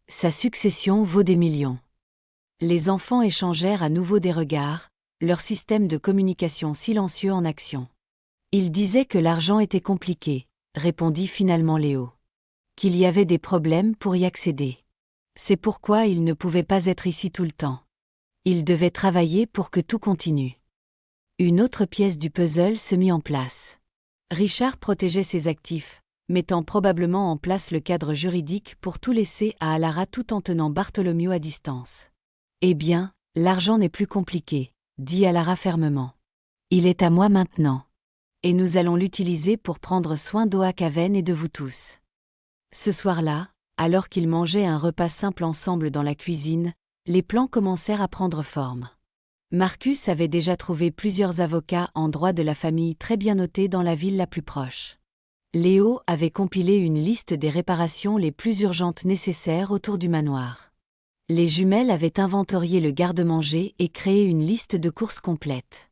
Sa succession vaut des millions. Les enfants échangèrent à nouveau des regards, leur système de communication silencieux en action. Il disait que l'argent était compliqué, répondit finalement Léo. Qu'il y avait des problèmes pour y accéder. C'est pourquoi il ne pouvait pas être ici tout le temps. Il devait travailler pour que tout continue. Une autre pièce du puzzle se mit en place. Richard protégeait ses actifs, mettant probablement en place le cadre juridique pour tout laisser à Alara tout en tenant Bartholomew à distance. Eh bien, l'argent n'est plus compliqué, dit Alara fermement. Il est à moi maintenant. Et nous allons l'utiliser pour prendre soin d'Oakaven et de vous tous. Ce soir-là, alors qu'ils mangeaient un repas simple ensemble dans la cuisine, les plans commencèrent à prendre forme. Marcus avait déjà trouvé plusieurs avocats en droit de la famille très bien notés dans la ville la plus proche. Léo avait compilé une liste des réparations les plus urgentes nécessaires autour du manoir. Les jumelles avaient inventorié le garde-manger et créé une liste de courses complète.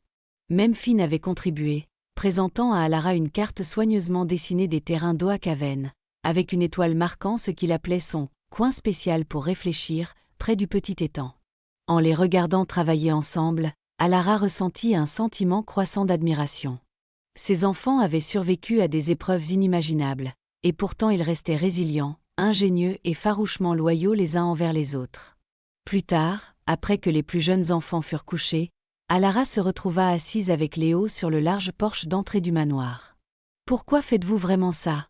Même Finn avait contribué, présentant à Alara une carte soigneusement dessinée des terrains d'Oakaven, avec une étoile marquant ce qu'il appelait son « coin spécial pour réfléchir » près du petit étang. En les regardant travailler ensemble, Alara ressentit un sentiment croissant d'admiration. Ses enfants avaient survécu à des épreuves inimaginables, et pourtant ils restaient résilients, ingénieux et farouchement loyaux les uns envers les autres. Plus tard, après que les plus jeunes enfants furent couchés, Alara se retrouva assise avec Léo sur le large porche d'entrée du manoir. « Pourquoi faites-vous vraiment ça ?»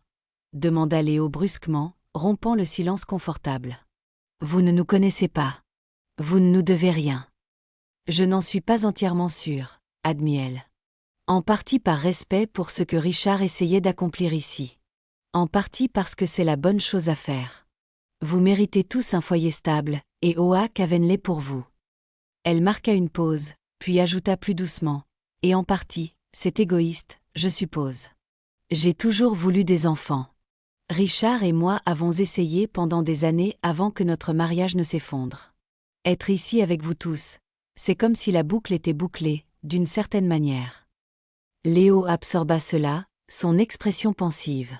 demanda Léo brusquement, rompant le silence confortable. « Vous ne nous connaissez pas. Vous ne nous devez rien. » « Je n'en suis pas entièrement sûre, » admit elle. « En partie par respect pour ce que Richard essayait d'accomplir ici. En partie parce que c'est la bonne chose à faire. Vous méritez tous un foyer stable, et Oakaven l'est pour vous. » Elle marqua une pause, puis ajouta plus doucement. « Et en partie, c'est égoïste, je suppose. J'ai toujours voulu des enfants. Richard et moi avons essayé pendant des années avant que notre mariage ne s'effondre. Être ici avec vous tous, c'est comme si la boucle était bouclée, d'une certaine manière. » Léo absorba cela, son expression pensive.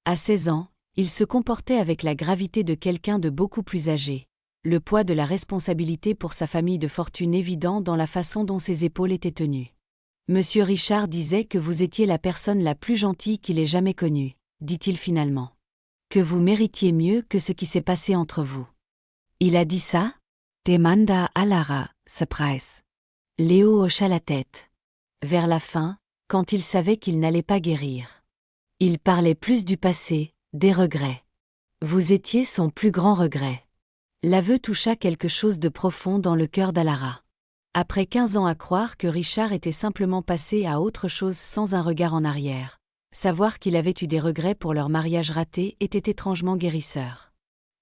À 16 ans, il se comportait avec la gravité de quelqu'un de beaucoup plus âgé, le poids de la responsabilité pour sa famille de fortune évident dans la façon dont ses épaules étaient tenues. « Monsieur Richard disait que vous étiez la personne la plus gentille qu'il ait jamais connue, dit-il finalement. Que vous méritiez mieux que ce qui s'est passé entre vous. » « Il a dit ça ?» demanda Alara, surprise. Léo hocha la tête. Vers la fin, quand il savait qu'il n'allait pas guérir. Il parlait plus du passé, des regrets. Vous étiez son plus grand regret. L'aveu toucha quelque chose de profond dans le cœur d'Alara. Après 15 ans à croire que Richard était simplement passé à autre chose sans un regard en arrière, savoir qu'il avait eu des regrets pour leur mariage raté était étrangement guérisseur.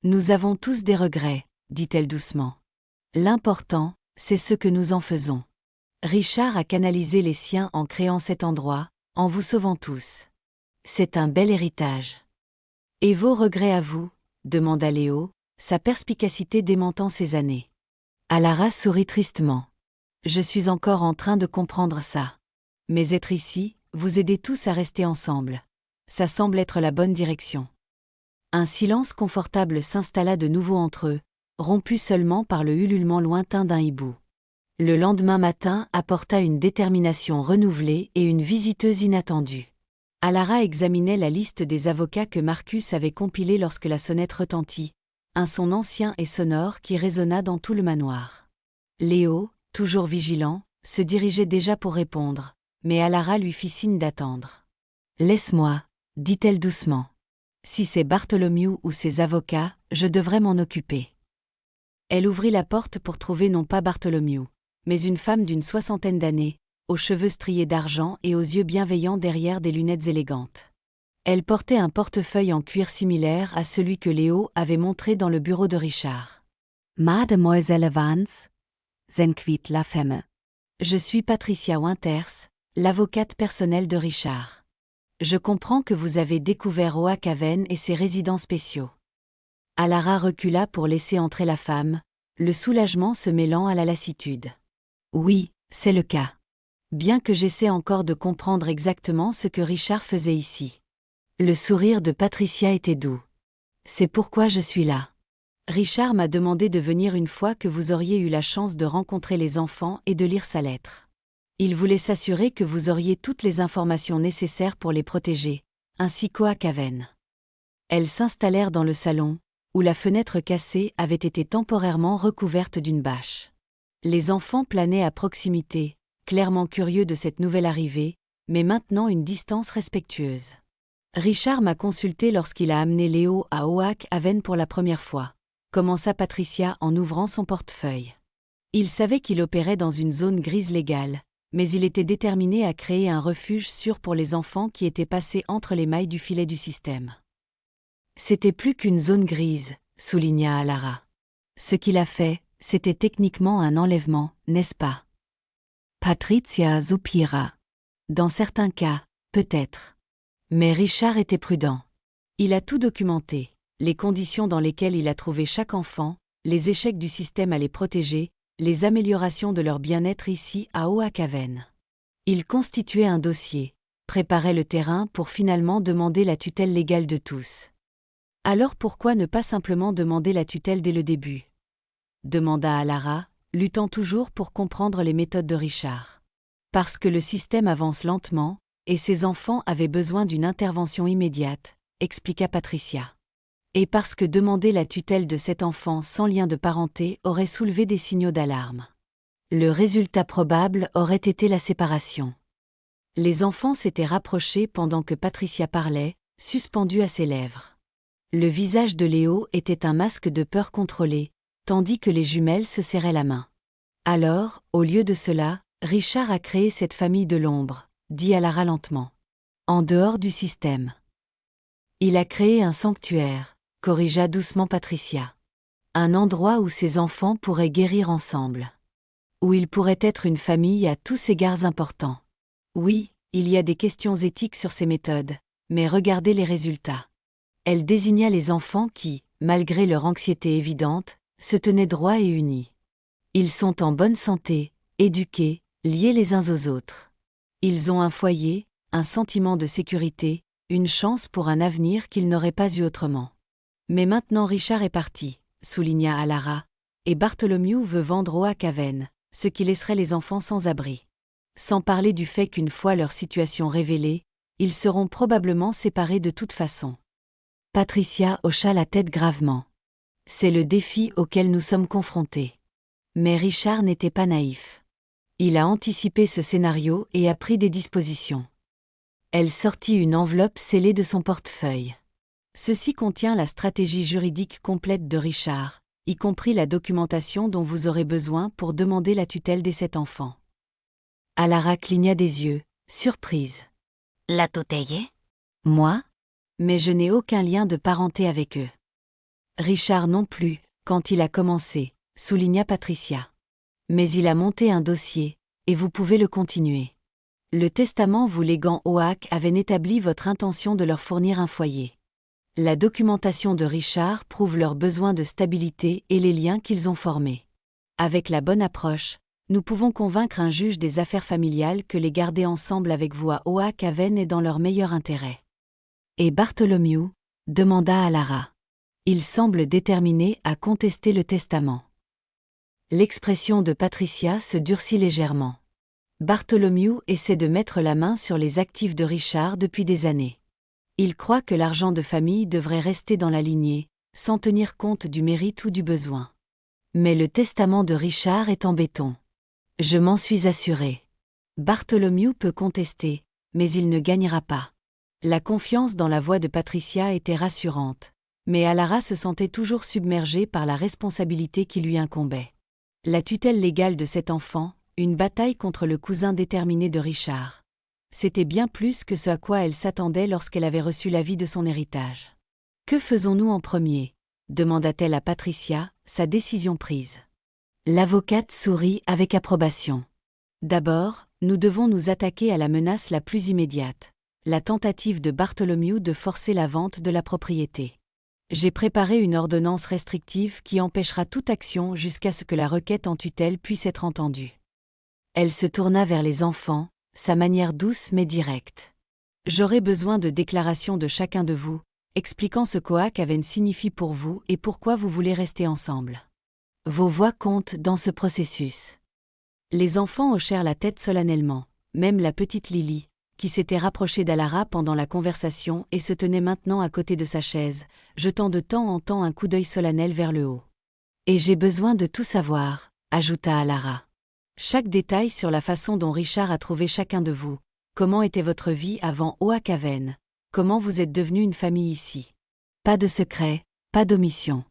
Nous avons tous des regrets, dit-elle doucement. L'important, c'est ce que nous en faisons. Richard a canalisé les siens en créant cet endroit, en vous sauvant tous. C'est un bel héritage. Et vos regrets à vous ? Demanda Léo, sa perspicacité démentant ses années. Alara sourit tristement. Je suis encore en train de comprendre ça. Mais être ici, vous aider tous à rester ensemble. Ça semble être la bonne direction. Un silence confortable s'installa de nouveau entre eux, rompu seulement par le ululement lointain d'un hibou. Le lendemain matin apporta une détermination renouvelée et une visiteuse inattendue. Alara examinait la liste des avocats que Marcus avait compilée lorsque la sonnette retentit, un son ancien et sonore qui résonna dans tout le manoir. Léo, toujours vigilant, se dirigeait déjà pour répondre, mais Alara lui fit signe d'attendre. « Laisse-moi, dit-elle doucement. Si c'est Bartholomew ou ses avocats, je devrais m'en occuper. » Elle ouvrit la porte pour trouver non pas Bartholomew, mais une femme d'une 60aine d'années, aux cheveux striés d'argent et aux yeux bienveillants derrière des lunettes élégantes. Elle portait un portefeuille en cuir similaire à celui que Léo avait montré dans le bureau de Richard. « Mademoiselle Vance, s'enquit la femme. Je suis Patricia Winters, l'avocate personnelle de Richard. Je comprends que vous avez découvert Oak Haven et ses résidents spéciaux. » Alara recula pour laisser entrer la femme, le soulagement se mêlant à la lassitude. « Oui, c'est le cas. Bien que j'essaie encore de comprendre exactement ce que Richard faisait ici. » Le sourire de Patricia était doux. « C'est pourquoi je suis là. Richard m'a demandé de venir une fois que vous auriez eu la chance de rencontrer les enfants et de lire sa lettre. Il voulait s'assurer que vous auriez toutes les informations nécessaires pour les protéger, ainsi qu'Oak Haven. » Elles s'installèrent dans le salon, où la fenêtre cassée avait été temporairement recouverte d'une bâche. Les enfants planaient à proximité, clairement curieux de cette nouvelle arrivée, mais maintenant une distance respectueuse. Richard m'a consulté lorsqu'il a amené Léo à Oak Haven pour la première fois, commença Patricia en ouvrant son portefeuille. Il savait qu'il opérait dans une zone grise légale, mais il était déterminé à créer un refuge sûr pour les enfants qui étaient passés entre les mailles du filet du système. C'était plus qu'une zone grise, souligna Alara. Ce qu'il a fait, c'était techniquement un enlèvement, n'est-ce pas? Patricia soupira. Dans certains cas, peut-être. Mais Richard était prudent. Il a tout documenté, les conditions dans lesquelles il a trouvé chaque enfant, les échecs du système à les protéger, les améliorations de leur bien-être ici à Oak Haven. Il constituait un dossier, préparait le terrain pour finalement demander la tutelle légale de tous. Alors pourquoi ne pas simplement demander la tutelle dès le début? Demanda Alara, luttant toujours pour comprendre les méthodes de Richard. Parce que le système avance lentement, et ses enfants avaient besoin d'une intervention immédiate, expliqua Patricia. Et parce que demander la tutelle de cet enfant sans lien de parenté aurait soulevé des signaux d'alarme. Le résultat probable aurait été la séparation. Les enfants s'étaient rapprochés pendant que Patricia parlait, suspendue à ses lèvres. Le visage de Léo était un masque de peur contrôlée, tandis que les jumelles se serraient la main. Alors, au lieu de cela, Richard a créé cette famille de l'ombre, dit Alara lentement. En dehors du système. Il a créé un sanctuaire, corrigea doucement Patricia. Un endroit où ses enfants pourraient guérir ensemble. Où ils pourraient être une famille à tous égards importants. Oui, il y a des questions éthiques sur ces méthodes, mais regardez les résultats. Elle désigna les enfants qui, malgré leur anxiété évidente, se tenaient droits et unis. Ils sont en bonne santé, éduqués, liés les uns aux autres. Ils ont un foyer, un sentiment de sécurité, une chance pour un avenir qu'ils n'auraient pas eu autrement. Mais maintenant Richard est parti, souligna Alara, et Bartholomew veut vendre Oak Haven, ce qui laisserait les enfants sans abri. Sans parler du fait qu'une fois leur situation révélée, ils seront probablement séparés de toute façon. Patricia hocha la tête gravement. C'est le défi auquel nous sommes confrontés. Mais Richard n'était pas naïf. Il a anticipé ce scénario et a pris des dispositions. Elle sortit une enveloppe scellée de son portefeuille. Ceci contient la stratégie juridique complète de Richard, y compris la documentation dont vous aurez besoin pour demander la tutelle des 7 enfants. Alara cligna des yeux, surprise. La tutelle? Moi? Mais je n'ai aucun lien de parenté avec eux. Richard non plus, quand il a commencé, souligna Patricia. Mais il a monté un dossier, et vous pouvez le continuer. Le testament vous léguant Oak avait établi votre intention de leur fournir un foyer. La documentation de Richard prouve leur besoin de stabilité et les liens qu'ils ont formés. Avec la bonne approche, nous pouvons convaincre un juge des affaires familiales que les garder ensemble avec vous à Oak Haven est dans leur meilleur intérêt. Et Bartholomew? Demanda Alara. Il semble déterminé à contester le testament. L'expression de Patricia se durcit légèrement. Bartholomew essaie de mettre la main sur les actifs de Richard depuis des années. Il croit que l'argent de famille devrait rester dans la lignée, sans tenir compte du mérite ou du besoin. Mais le testament de Richard est en béton. Je m'en suis assuré. Bartholomew peut contester, mais il ne gagnera pas. La confiance dans la voix de Patricia était rassurante, mais Alara se sentait toujours submergée par la responsabilité qui lui incombait. La tutelle légale de cet enfant, une bataille contre le cousin déterminé de Richard. C'était bien plus que ce à quoi elle s'attendait lorsqu'elle avait reçu l'avis de son héritage. « Que faisons-nous en premier » demanda-t-elle à Patricia, sa décision prise. L'avocate sourit avec approbation. « D'abord, nous devons nous attaquer à la menace la plus immédiate, la tentative de Bartholomew de forcer la vente de la propriété. J'ai préparé une ordonnance restrictive qui empêchera toute action jusqu'à ce que la requête en tutelle puisse être entendue. » Elle se tourna vers les enfants, sa manière douce mais directe. « J'aurai besoin de déclarations de chacun de vous, expliquant ce qu'Oak Haven signifie pour vous et pourquoi vous voulez rester ensemble. Vos voix comptent dans ce processus. » Les enfants hochèrent la tête solennellement, même la petite Lily, qui s'était rapprochée d'Alara pendant la conversation et se tenait maintenant à côté de sa chaise, jetant de temps en temps un coup d'œil solennel vers le haut. « Et j'ai besoin de tout savoir, » ajouta Alara. Chaque détail sur la façon dont Richard a trouvé chacun de vous, comment était votre vie avant Oak Haven, comment vous êtes devenue une famille ici. Pas de secret, pas d'omission.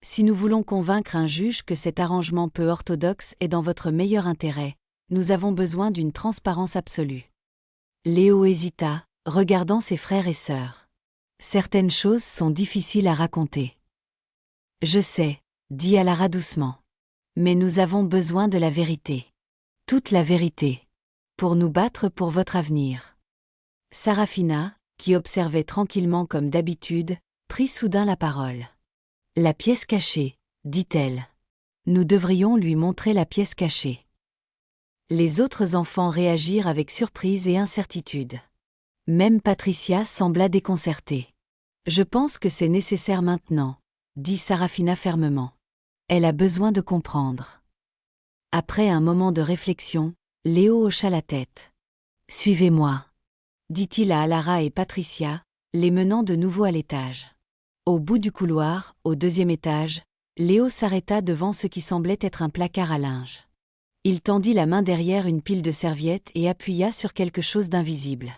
Si nous voulons convaincre un juge que cet arrangement peu orthodoxe est dans votre meilleur intérêt, nous avons besoin d'une transparence absolue. Léo hésita, regardant ses frères et sœurs. Certaines choses sont difficiles à raconter. Je sais, dit Alara doucement. Mais nous avons besoin de la vérité. Toute la vérité. Pour nous battre pour votre avenir. Sarafina, qui observait tranquillement comme d'habitude, prit soudain la parole. La pièce cachée, dit-elle. Nous devrions lui montrer la pièce cachée. Les autres enfants réagirent avec surprise et incertitude. Même Patricia sembla déconcertée. Je pense que c'est nécessaire maintenant, dit Sarafina fermement. Elle a besoin de comprendre. Après un moment de réflexion, Léo hocha la tête. Suivez-moi, dit-il à Alara et Patricia, les menant de nouveau à l'étage. Au bout du couloir, au 2e étage, Léo s'arrêta devant ce qui semblait être un placard à linge. Il tendit la main derrière une pile de serviettes et appuya sur quelque chose d'invisible.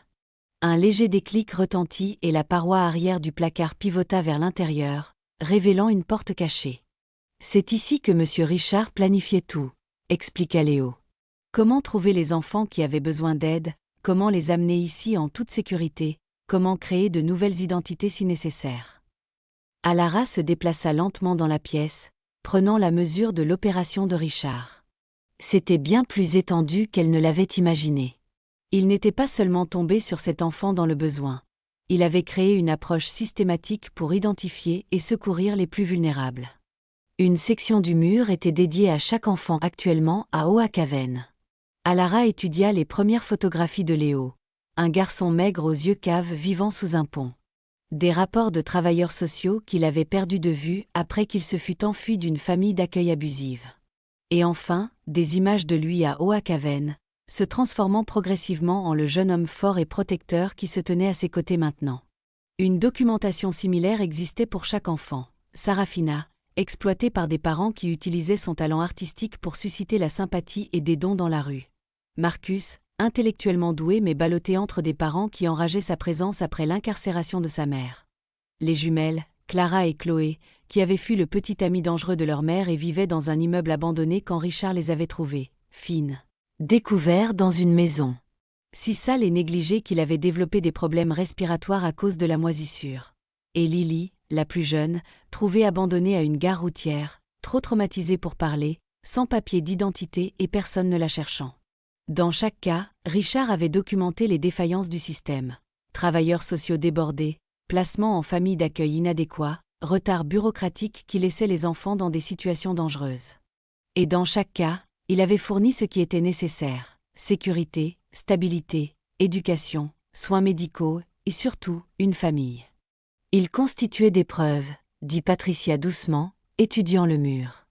Un léger déclic retentit et la paroi arrière du placard pivota vers l'intérieur, révélant une porte cachée. C'est ici que M. Richard planifiait tout, expliqua Léo. Comment trouver les enfants qui avaient besoin d'aide, comment les amener ici en toute sécurité, comment créer de nouvelles identités si nécessaire. Alara se déplaça lentement dans la pièce, prenant la mesure de l'opération de Richard. C'était bien plus étendu qu'elle ne l'avait imaginé. Il n'était pas seulement tombé sur cet enfant dans le besoin. Il avait créé une approche systématique pour identifier et secourir les plus vulnérables. Une section du mur était dédiée à chaque enfant actuellement à Oak Haven. Alara étudia les premières photographies de Léo, un garçon maigre aux yeux caves vivant sous un pont. Des rapports de travailleurs sociaux qu'il avait perdus de vue après qu'il se fût enfui d'une famille d'accueil abusive. Et enfin, des images de lui à Oak Haven, se transformant progressivement en le jeune homme fort et protecteur qui se tenait à ses côtés maintenant. Une documentation similaire existait pour chaque enfant. Sarafina, exploitée par des parents qui utilisaient son talent artistique pour susciter la sympathie et des dons dans la rue. Marcus, intellectuellement douée mais ballottée entre des parents qui enrageaient sa présence après l'incarcération de sa mère. Les jumelles, Clara et Chloé, qui avaient fui le petit ami dangereux de leur mère et vivaient dans un immeuble abandonné quand Richard les avait trouvées, fines, découverts dans une maison si sale et négligée qu'il avait développé des problèmes respiratoires à cause de la moisissure. Et Lily, la plus jeune, trouvée abandonnée à une gare routière, trop traumatisée pour parler, sans papier d'identité et personne ne la cherchant. Dans chaque cas, Richard avait documenté les défaillances du système. Travailleurs sociaux débordés, placement en famille d'accueil inadéquat, retard bureaucratique qui laissait les enfants dans des situations dangereuses. Et dans chaque cas, il avait fourni ce qui était nécessaire: sécurité, stabilité, éducation, soins médicaux et surtout, une famille. Il constituait des preuves, dit Patricia doucement, étudiant le mur.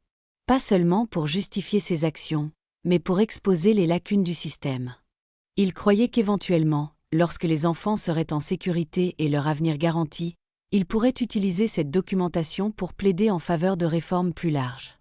Pas seulement pour justifier ses actions, mais pour exposer les lacunes du système. Il croyait qu'éventuellement, lorsque les enfants seraient en sécurité et leur avenir garanti, il pourrait utiliser cette documentation pour plaider en faveur de réformes plus larges.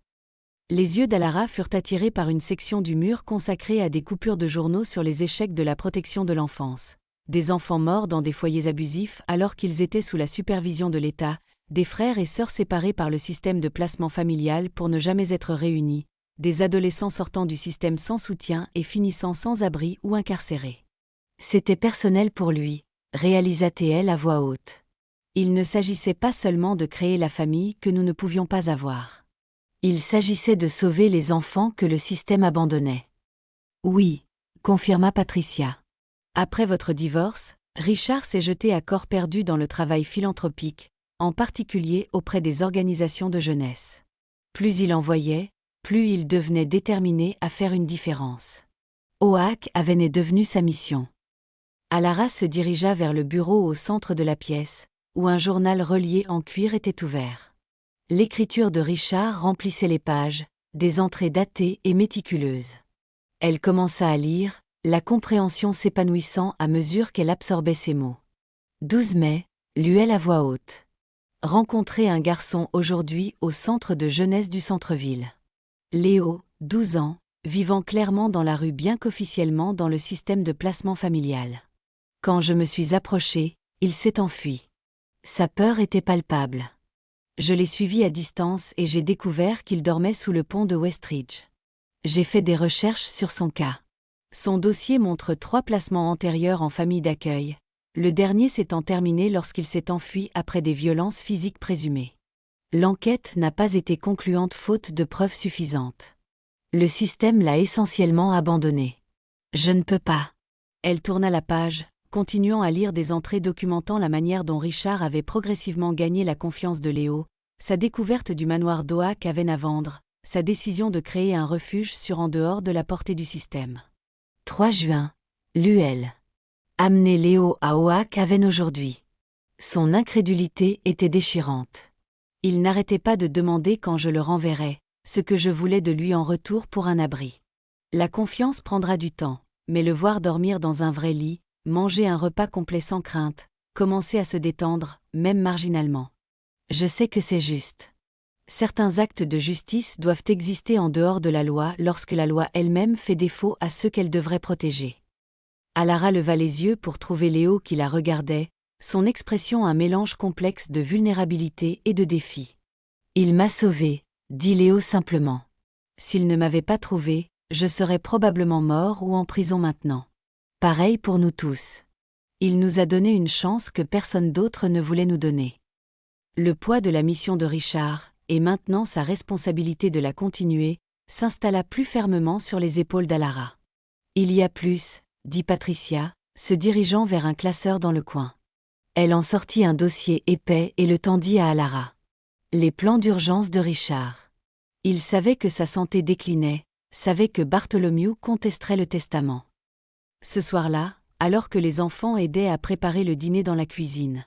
Les yeux d'Alara furent attirés par une section du mur consacrée à des coupures de journaux sur les échecs de la protection de l'enfance. Des enfants morts dans des foyers abusifs alors qu'ils étaient sous la supervision de l'État, des frères et sœurs séparés par le système de placement familial pour ne jamais être réunis, des adolescents sortant du système sans soutien et finissant sans abri ou incarcérés. C'était personnel pour lui, réalisa-t-elle à voix haute. Il ne s'agissait pas seulement de créer la famille que nous ne pouvions pas avoir. Il s'agissait de sauver les enfants que le système abandonnait. Oui, confirma Patricia. Après votre divorce, Richard s'est jeté à corps perdu dans le travail philanthropique, en particulier auprès des organisations de jeunesse. Plus il en voyait, plus il devenait déterminé à faire une différence. Oak avait devenu sa mission. Alara se dirigea vers le bureau au centre de la pièce, où un journal relié en cuir était ouvert. L'écriture de Richard remplissait les pages, des entrées datées et méticuleuses. Elle commença à lire, la compréhension s'épanouissant à mesure qu'elle absorbait ses mots. 12 mai, lut-elle à voix haute. Rencontrer un garçon aujourd'hui au centre de jeunesse du centre-ville. Léo, 12 ans, vivant clairement dans la rue bien qu'officiellement dans le système de placement familial. Quand je me suis approchée, il s'est enfui. Sa peur était palpable. Je l'ai suivi à distance et j'ai découvert qu'il dormait sous le pont de Westridge. J'ai fait des recherches sur son cas. Son dossier montre 3 placements antérieurs en famille d'accueil, le dernier s'étant terminé lorsqu'il s'est enfui après des violences physiques présumées. L'enquête n'a pas été concluante faute de preuves suffisantes. Le système l'a essentiellement abandonné. Je ne peux pas. Elle tourna la page, continuant à lire des entrées documentant la manière dont Richard avait progressivement gagné la confiance de Léo, sa découverte du manoir d'Oak Haven à vendre, sa décision de créer un refuge sur en dehors de la portée du système. 3 juin, lut-elle. Amener Léo à Oak Haven aujourd'hui. Son incrédulité était déchirante. Il n'arrêtait pas de demander quand je le renverrais, ce que je voulais de lui en retour pour un abri. La confiance prendra du temps, mais le voir dormir dans un vrai lit, manger un repas complet sans crainte, commencer à se détendre, même marginalement. Je sais que c'est juste. Certains actes de justice doivent exister en dehors de la loi lorsque la loi elle-même fait défaut à ceux qu'elle devrait protéger. Alara leva les yeux pour trouver Léo qui la regardait, son expression un mélange complexe de vulnérabilité et de défi. « Il m'a sauvée », dit Léo simplement. « S'il ne m'avait pas trouvée, je serais probablement mort ou en prison maintenant. Pareil pour nous tous. Il nous a donné une chance que personne d'autre ne voulait nous donner. » Le poids de la mission de Richard, et maintenant sa responsabilité de la continuer, s'installa plus fermement sur les épaules d'Alara. « Il y a plus », dit Patricia, se dirigeant vers un classeur dans le coin. Elle en sortit un dossier épais et le tendit à Alara. Les plans d'urgence de Richard. Il savait que sa santé déclinait, savait que Bartholomew contesterait le testament. Ce soir-là, alors que les enfants aidaient à préparer le dîner dans la cuisine,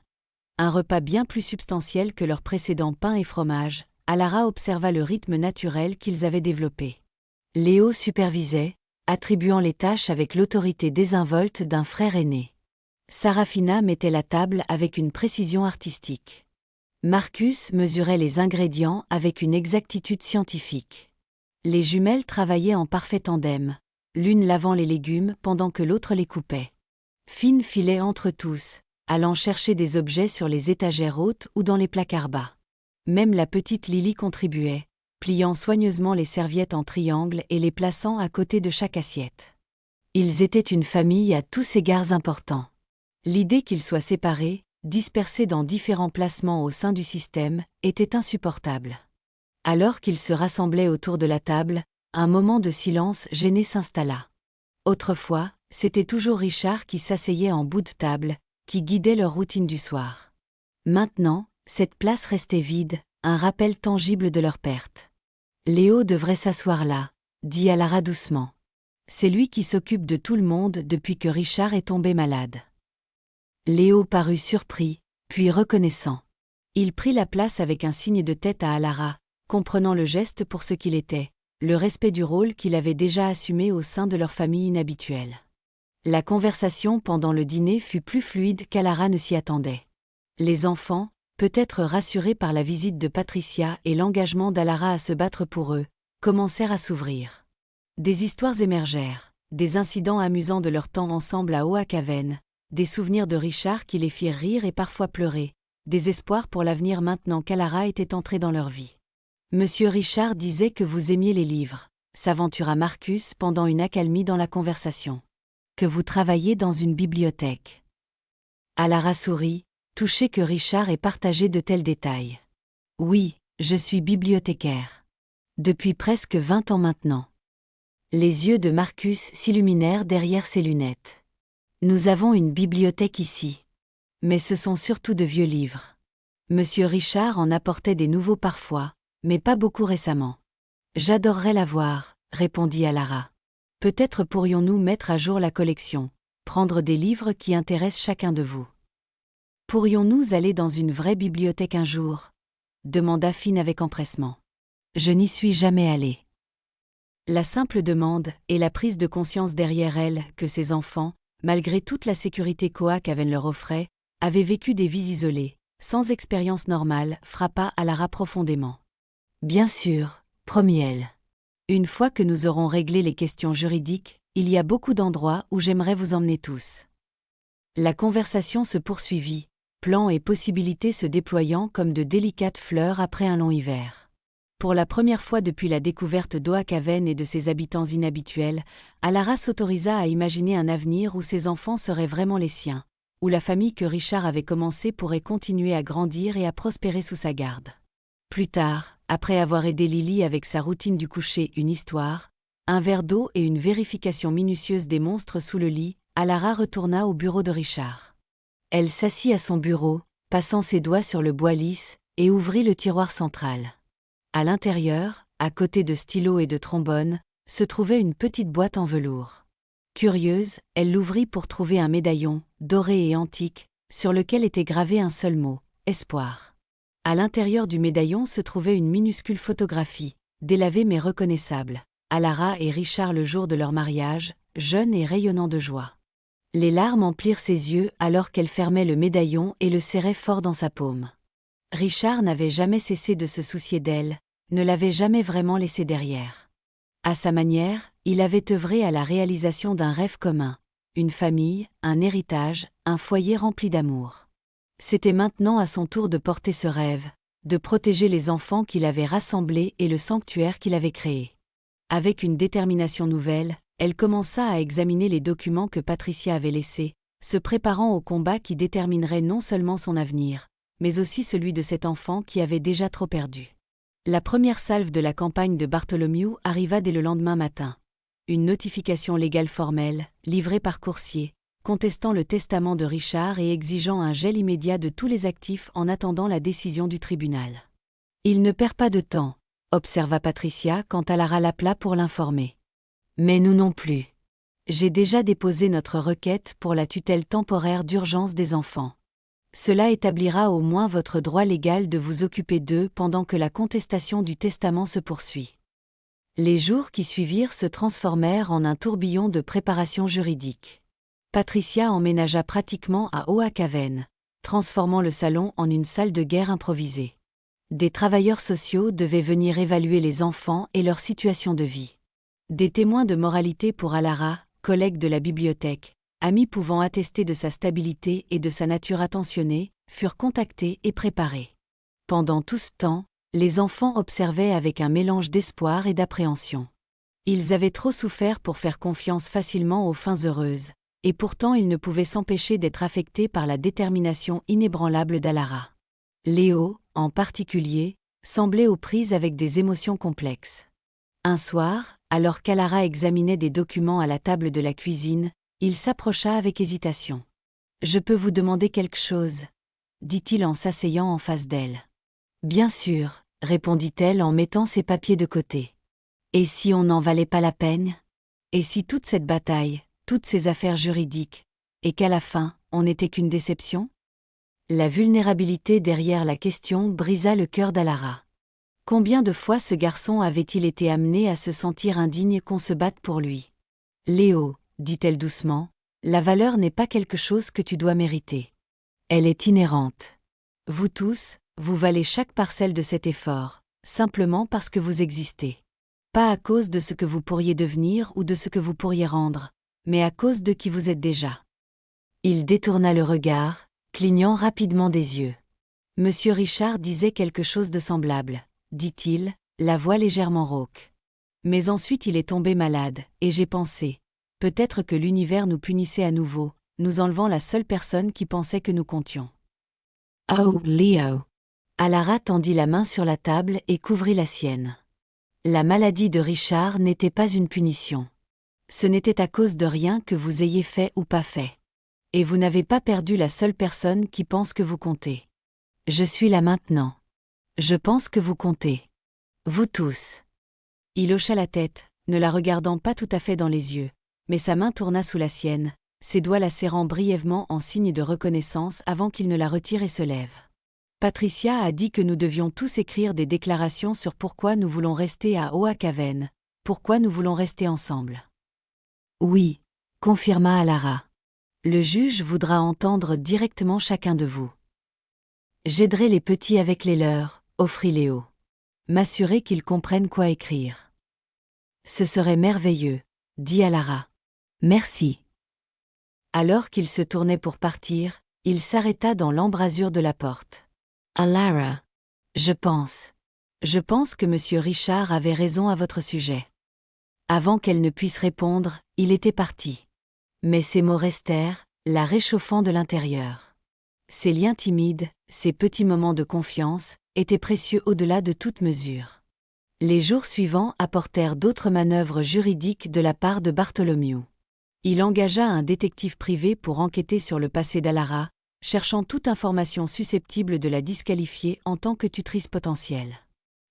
un repas bien plus substantiel que leur précédent pain et fromage, Alara observa le rythme naturel qu'ils avaient développé. Léo supervisait, attribuant les tâches avec l'autorité désinvolte d'un frère aîné. Sarafina mettait la table avec une précision artistique. Marcus mesurait les ingrédients avec une exactitude scientifique. Les jumelles travaillaient en parfait tandem, l'une lavant les légumes pendant que l'autre les coupait. Finn filait entre tous, allant chercher des objets sur les étagères hautes ou dans les placards bas. Même la petite Lily contribuait, pliant soigneusement les serviettes en triangle et les plaçant à côté de chaque assiette. Ils étaient une famille à tous égards importants. L'idée qu'ils soient séparés, dispersés dans différents placements au sein du système, était insupportable. Alors qu'ils se rassemblaient autour de la table, un moment de silence gêné s'installa. Autrefois, c'était toujours Richard qui s'asseyait en bout de table, qui guidait leur routine du soir. Maintenant, cette place restait vide, un rappel tangible de leur perte. Léo devrait s'asseoir là, dit Alara doucement. C'est lui qui s'occupe de tout le monde depuis que Richard est tombé malade. Léo parut surpris, puis reconnaissant. Il prit la place avec un signe de tête à Alara, comprenant le geste pour ce qu'il était, le respect du rôle qu'il avait déjà assumé au sein de leur famille inhabituelle. La conversation pendant le dîner fut plus fluide qu'Alara ne s'y attendait. Les enfants, peut-être rassurés par la visite de Patricia et l'engagement d'Alara à se battre pour eux, commencèrent à s'ouvrir. Des histoires émergèrent, des incidents amusants de leur temps ensemble à Oakaven, des souvenirs de Richard qui les firent rire et parfois pleurer, des espoirs pour l'avenir maintenant qu'Alara était entrée dans leur vie. Monsieur Richard disait que vous aimiez les livres, s'aventura Marcus pendant une accalmie dans la conversation. Que vous travaillez dans une bibliothèque. Alara sourit, touchée que Richard ait partagé de tels détails. Oui, je suis bibliothécaire. Depuis presque 20 ans maintenant. Les yeux de Marcus s'illuminèrent derrière ses lunettes. Nous avons une bibliothèque ici. Mais ce sont surtout de vieux livres. Monsieur Richard en apportait des nouveaux parfois, mais pas beaucoup récemment. J'adorerais la voir, répondit Alara. Peut-être pourrions-nous mettre à jour la collection, prendre des livres qui intéressent chacun de vous. Pourrions-nous aller dans une vraie bibliothèque un jour ? Demanda Finn avec empressement. Je n'y suis jamais allée. La simple demande et la prise de conscience derrière elle que ses enfants, malgré toute la sécurité qu'Oakaven leur offrait, avaient vécu des vies isolées, sans expérience normale, frappa Alara profondément. Bien sûr, promit-elle. Une fois que nous aurons réglé les questions juridiques, il y a beaucoup d'endroits où j'aimerais vous emmener tous. La conversation se poursuivit, plans et possibilités se déployant comme de délicates fleurs après un long hiver. Pour la première fois depuis la découverte d'Oakaven et de ses habitants inhabituels, Alara s'autorisa à imaginer un avenir où ses enfants seraient vraiment les siens, où la famille que Richard avait commencée pourrait continuer à grandir et à prospérer sous sa garde. Plus tard, après avoir aidé Lily avec sa routine du coucher, une histoire, un verre d'eau et une vérification minutieuse des monstres sous le lit, Alara retourna au bureau de Richard. Elle s'assit à son bureau, passant ses doigts sur le bois lisse, et ouvrit le tiroir central. À l'intérieur, à côté de stylos et de trombones, se trouvait une petite boîte en velours. Curieuse, elle l'ouvrit pour trouver un médaillon, doré et antique, sur lequel était gravé un seul mot, espoir. À l'intérieur du médaillon se trouvait une minuscule photographie, délavée mais reconnaissable, Alara et Richard le jour de leur mariage, jeunes et rayonnants de joie. Les larmes emplirent ses yeux alors qu'elle fermait le médaillon et le serrait fort dans sa paume. Richard n'avait jamais cessé de se soucier d'elle, ne l'avait jamais vraiment laissée derrière. À sa manière, il avait œuvré à la réalisation d'un rêve commun, une famille, un héritage, un foyer rempli d'amour. C'était maintenant à son tour de porter ce rêve, de protéger les enfants qu'il avait rassemblés et le sanctuaire qu'il avait créé. Avec une détermination nouvelle, elle commença à examiner les documents que Patricia avait laissés, se préparant au combat qui déterminerait non seulement son avenir, mais aussi celui de cet enfant qui avait déjà trop perdu. La première salve de la campagne de Bartholomew arriva dès le lendemain matin. Une notification légale formelle, livrée par coursier, contestant le testament de Richard et exigeant un gel immédiat de tous les actifs en attendant la décision du tribunal. « Il ne perd pas de temps », observa Patricia quand Alara l'appela pour l'informer. « Mais nous non plus. J'ai déjà déposé notre requête pour la tutelle temporaire d'urgence des enfants. Cela établira au moins votre droit légal de vous occuper d'eux pendant que la contestation du testament se poursuit. » Les jours qui suivirent se transformèrent en un tourbillon de préparation juridique. Patricia emménagea pratiquement à Oakaven, transformant le salon en une salle de guerre improvisée. Des travailleurs sociaux devaient venir évaluer les enfants et leur situation de vie. Des témoins de moralité pour Alara, collègues de la bibliothèque, amis pouvant attester de sa stabilité et de sa nature attentionnée, furent contactés et préparés. Pendant tout ce temps, les enfants observaient avec un mélange d'espoir et d'appréhension. Ils avaient trop souffert pour faire confiance facilement aux fins heureuses, et pourtant ils ne pouvaient s'empêcher d'être affectés par la détermination inébranlable d'Alara. Léo, en particulier, semblait aux prises avec des émotions complexes. Un soir, alors qu'Alara examinait des documents à la table de la cuisine, il s'approcha avec hésitation. « Je peux vous demander quelque chose ?» dit-il en s'asseyant en face d'elle. « Bien sûr », répondit-elle en mettant ses papiers de côté. « Et si on n'en valait pas la peine ? Et si toute cette bataille, toutes ces affaires juridiques, et qu'à la fin, on n'était qu'une déception ?» La vulnérabilité derrière la question brisa le cœur d'Alara. Combien de fois ce garçon avait-il été amené à se sentir indigne qu'on se batte pour lui ? « Léo, dit-elle doucement, la valeur n'est pas quelque chose que tu dois mériter. Elle est inhérente. Vous tous, vous valez chaque parcelle de cet effort, simplement parce que vous existez. Pas à cause de ce que vous pourriez devenir ou de ce que vous pourriez rendre, mais à cause de qui vous êtes déjà. » Il détourna le regard, clignant rapidement des yeux. « Monsieur Richard disait quelque chose de semblable, dit-il, la voix légèrement rauque. Mais ensuite il est tombé malade, et j'ai pensé, peut-être que l'univers nous punissait à nouveau, nous enlevant la seule personne qui pensait que nous comptions. » Oh, Léo ! Alara tendit la main sur la table et couvrit la sienne. La maladie de Richard n'était pas une punition. Ce n'était à cause de rien que vous ayez fait ou pas fait. Et vous n'avez pas perdu la seule personne qui pense que vous comptez. Je suis là maintenant. Je pense que vous comptez. Vous tous. Il hocha la tête, ne la regardant pas tout à fait dans les yeux, mais sa main tourna sous la sienne, ses doigts la serrant brièvement en signe de reconnaissance avant qu'il ne la retire et se lève. Patricia a dit que nous devions tous écrire des déclarations sur pourquoi nous voulons rester à Oak-Haven, pourquoi nous voulons rester ensemble. Oui, confirma Alara. Le juge voudra entendre directement chacun de vous. J'aiderai les petits avec les leurs, offrit Léo. M'assurer qu'ils comprennent quoi écrire. Ce serait merveilleux, dit Alara. Merci. Alors qu'il se tournait pour partir, il s'arrêta dans l'embrasure de la porte. Alara, je pense que monsieur Richard avait raison à votre sujet. Avant qu'elle ne puisse répondre, il était parti. Mais ces mots restèrent, la réchauffant de l'intérieur. Ces liens timides, ces petits moments de confiance, étaient précieux au-delà de toute mesure. Les jours suivants apportèrent d'autres manœuvres juridiques de la part de Bartholomew. Il engagea un détective privé pour enquêter sur le passé d'Alara, cherchant toute information susceptible de la disqualifier en tant que tutrice potentielle.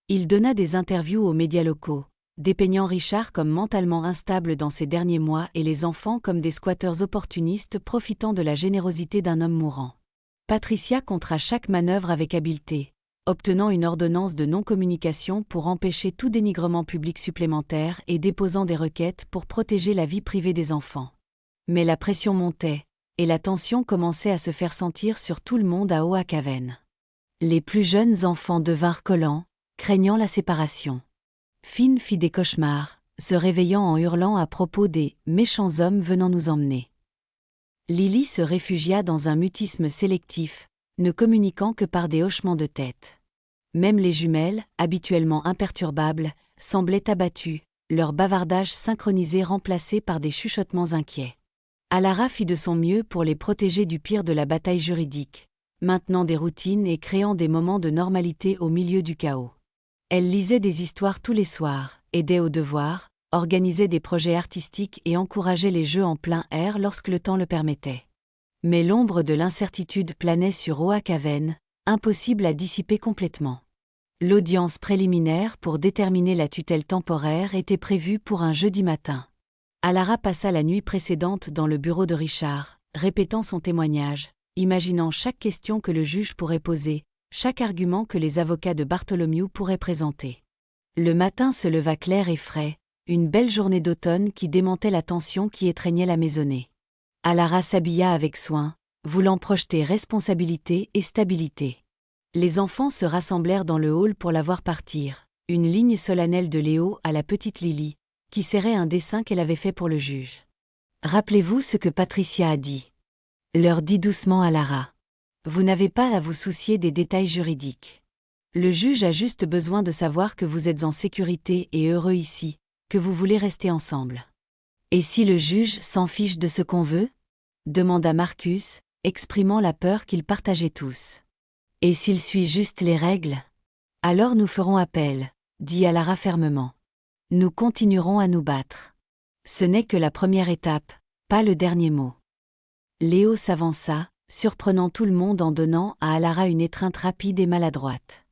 Il donna des interviews aux médias locaux, dépeignant Richard comme mentalement instable dans ses derniers mois et les enfants comme des squatteurs opportunistes profitant de la générosité d'un homme mourant. Patricia contra chaque manœuvre avec habileté, obtenant une ordonnance de non-communication pour empêcher tout dénigrement public supplémentaire et déposant des requêtes pour protéger la vie privée des enfants. Mais la pression montait, et la tension commençait à se faire sentir sur tout le monde à Oak-Haven. Les plus jeunes enfants devinrent collants, craignant la séparation. Finn fit des cauchemars, se réveillant en hurlant à propos des « méchants hommes venant nous emmener ». Lily se réfugia dans un mutisme sélectif, ne communiquant que par des hochements de tête. Même les jumelles, habituellement imperturbables, semblaient abattues, leur bavardage synchronisé remplacé par des chuchotements inquiets. Alara fit de son mieux pour les protéger du pire de la bataille juridique, maintenant des routines et créant des moments de normalité au milieu du chaos. Elle lisait des histoires tous les soirs, aidait aux devoirs, organisait des projets artistiques et encourageait les jeux en plein air lorsque le temps le permettait. Mais l'ombre de l'incertitude planait sur Oak-Haven, impossible à dissiper complètement. L'audience préliminaire pour déterminer la tutelle temporaire était prévue pour un jeudi matin. Alara passa la nuit précédente dans le bureau de Richard, répétant son témoignage, imaginant chaque question que le juge pourrait poser, chaque argument que les avocats de Bartholomew pourraient présenter. Le matin se leva clair et frais, une belle journée d'automne qui démentait la tension qui étreignait la maisonnée. Alara s'habilla avec soin, voulant projeter responsabilité et stabilité. Les enfants se rassemblèrent dans le hall pour la voir partir, une ligne solennelle de Léo à la petite Lily, qui serrait un dessin qu'elle avait fait pour le juge. Rappelez-vous ce que Patricia a dit. Leur dit doucement Alara. Vous n'avez pas à vous soucier des détails juridiques. Le juge a juste besoin de savoir que vous êtes en sécurité et heureux ici, que vous voulez rester ensemble. Et si le juge s'en fiche de ce qu'on veut ? Demanda Marcus, exprimant la peur qu'ils partageaient tous. Et s'il suit juste les règles ? Alors nous ferons appel, dit Alara fermement. Nous continuerons à nous battre. Ce n'est que la première étape, pas le dernier mot. Léo s'avança, surprenant tout le monde en donnant à Alara une étreinte rapide et maladroite.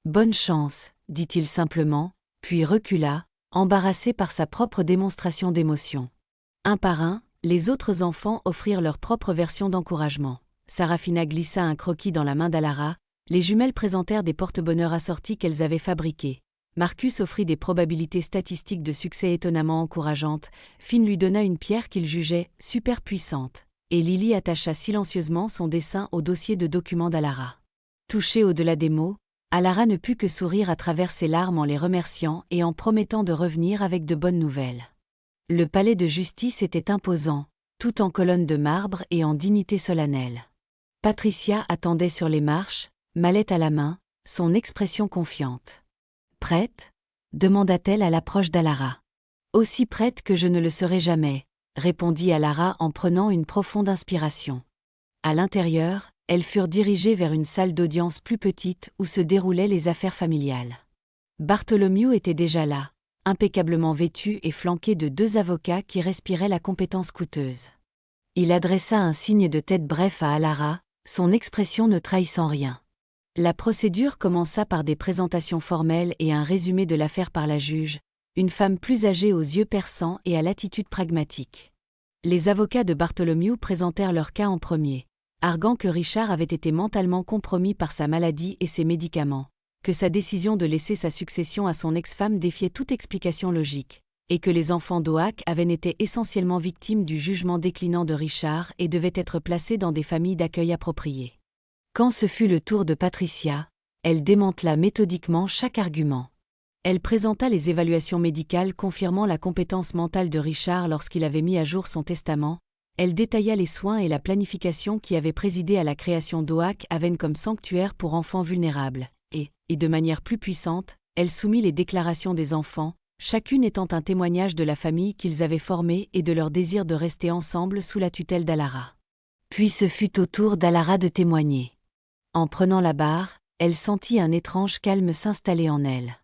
Bonne chance, dit-il simplement, puis recula, embarrassé par sa propre démonstration d'émotion. Un par un, les autres enfants offrirent leur propre version d'encouragement. Sarafina glissa un croquis dans la main d'Alara, les jumelles présentèrent des porte-bonheur assortis qu'elles avaient fabriqués. Marcus offrit des probabilités statistiques de succès étonnamment encourageantes, Finn lui donna une pierre qu'il jugeait super puissante, et Lily attacha silencieusement son dessin au dossier de documents d'Alara. Touchée au-delà des mots, Alara ne put que sourire à travers ses larmes en les remerciant et en promettant de revenir avec de bonnes nouvelles. Le palais de justice était imposant, tout en colonnes de marbre et en dignité solennelle. Patricia attendait sur les marches, mallette à la main, son expression confiante. « Prête ?» demanda-t-elle à l'approche d'Alara. « Aussi prête que je ne le serai jamais », répondit Alara en prenant une profonde inspiration. À l'intérieur, elles furent dirigées vers une salle d'audience plus petite où se déroulaient les affaires familiales. Bartholomew était déjà là, impeccablement vêtu et flanqué de 2 avocats qui respiraient la compétence coûteuse. Il adressa un signe de tête bref à Alara, son expression ne trahissant rien. La procédure commença par des présentations formelles et un résumé de l'affaire par la juge, une femme plus âgée aux yeux perçants et à l'attitude pragmatique. Les avocats de Bartholomew présentèrent leur cas en premier, arguant que Richard avait été mentalement compromis par sa maladie et ses médicaments, que sa décision de laisser sa succession à son ex-femme défiait toute explication logique, et que les enfants d'Oak avaient été essentiellement victimes du jugement déclinant de Richard et devaient être placés dans des familles d'accueil appropriées. Quand ce fut le tour de Patricia, elle démantela méthodiquement chaque argument. Elle présenta les évaluations médicales confirmant la compétence mentale de Richard lorsqu'il avait mis à jour son testament. Elle détailla les soins et la planification qui avaient présidé à la création d'Oak Haven comme sanctuaire pour enfants vulnérables, et de manière plus puissante, elle soumit les déclarations des enfants, chacune étant un témoignage de la famille qu'ils avaient formée et de leur désir de rester ensemble sous la tutelle d'Alara. Puis ce fut au tour d'Alara de témoigner. En prenant la barre, elle sentit un étrange calme s'installer en elle.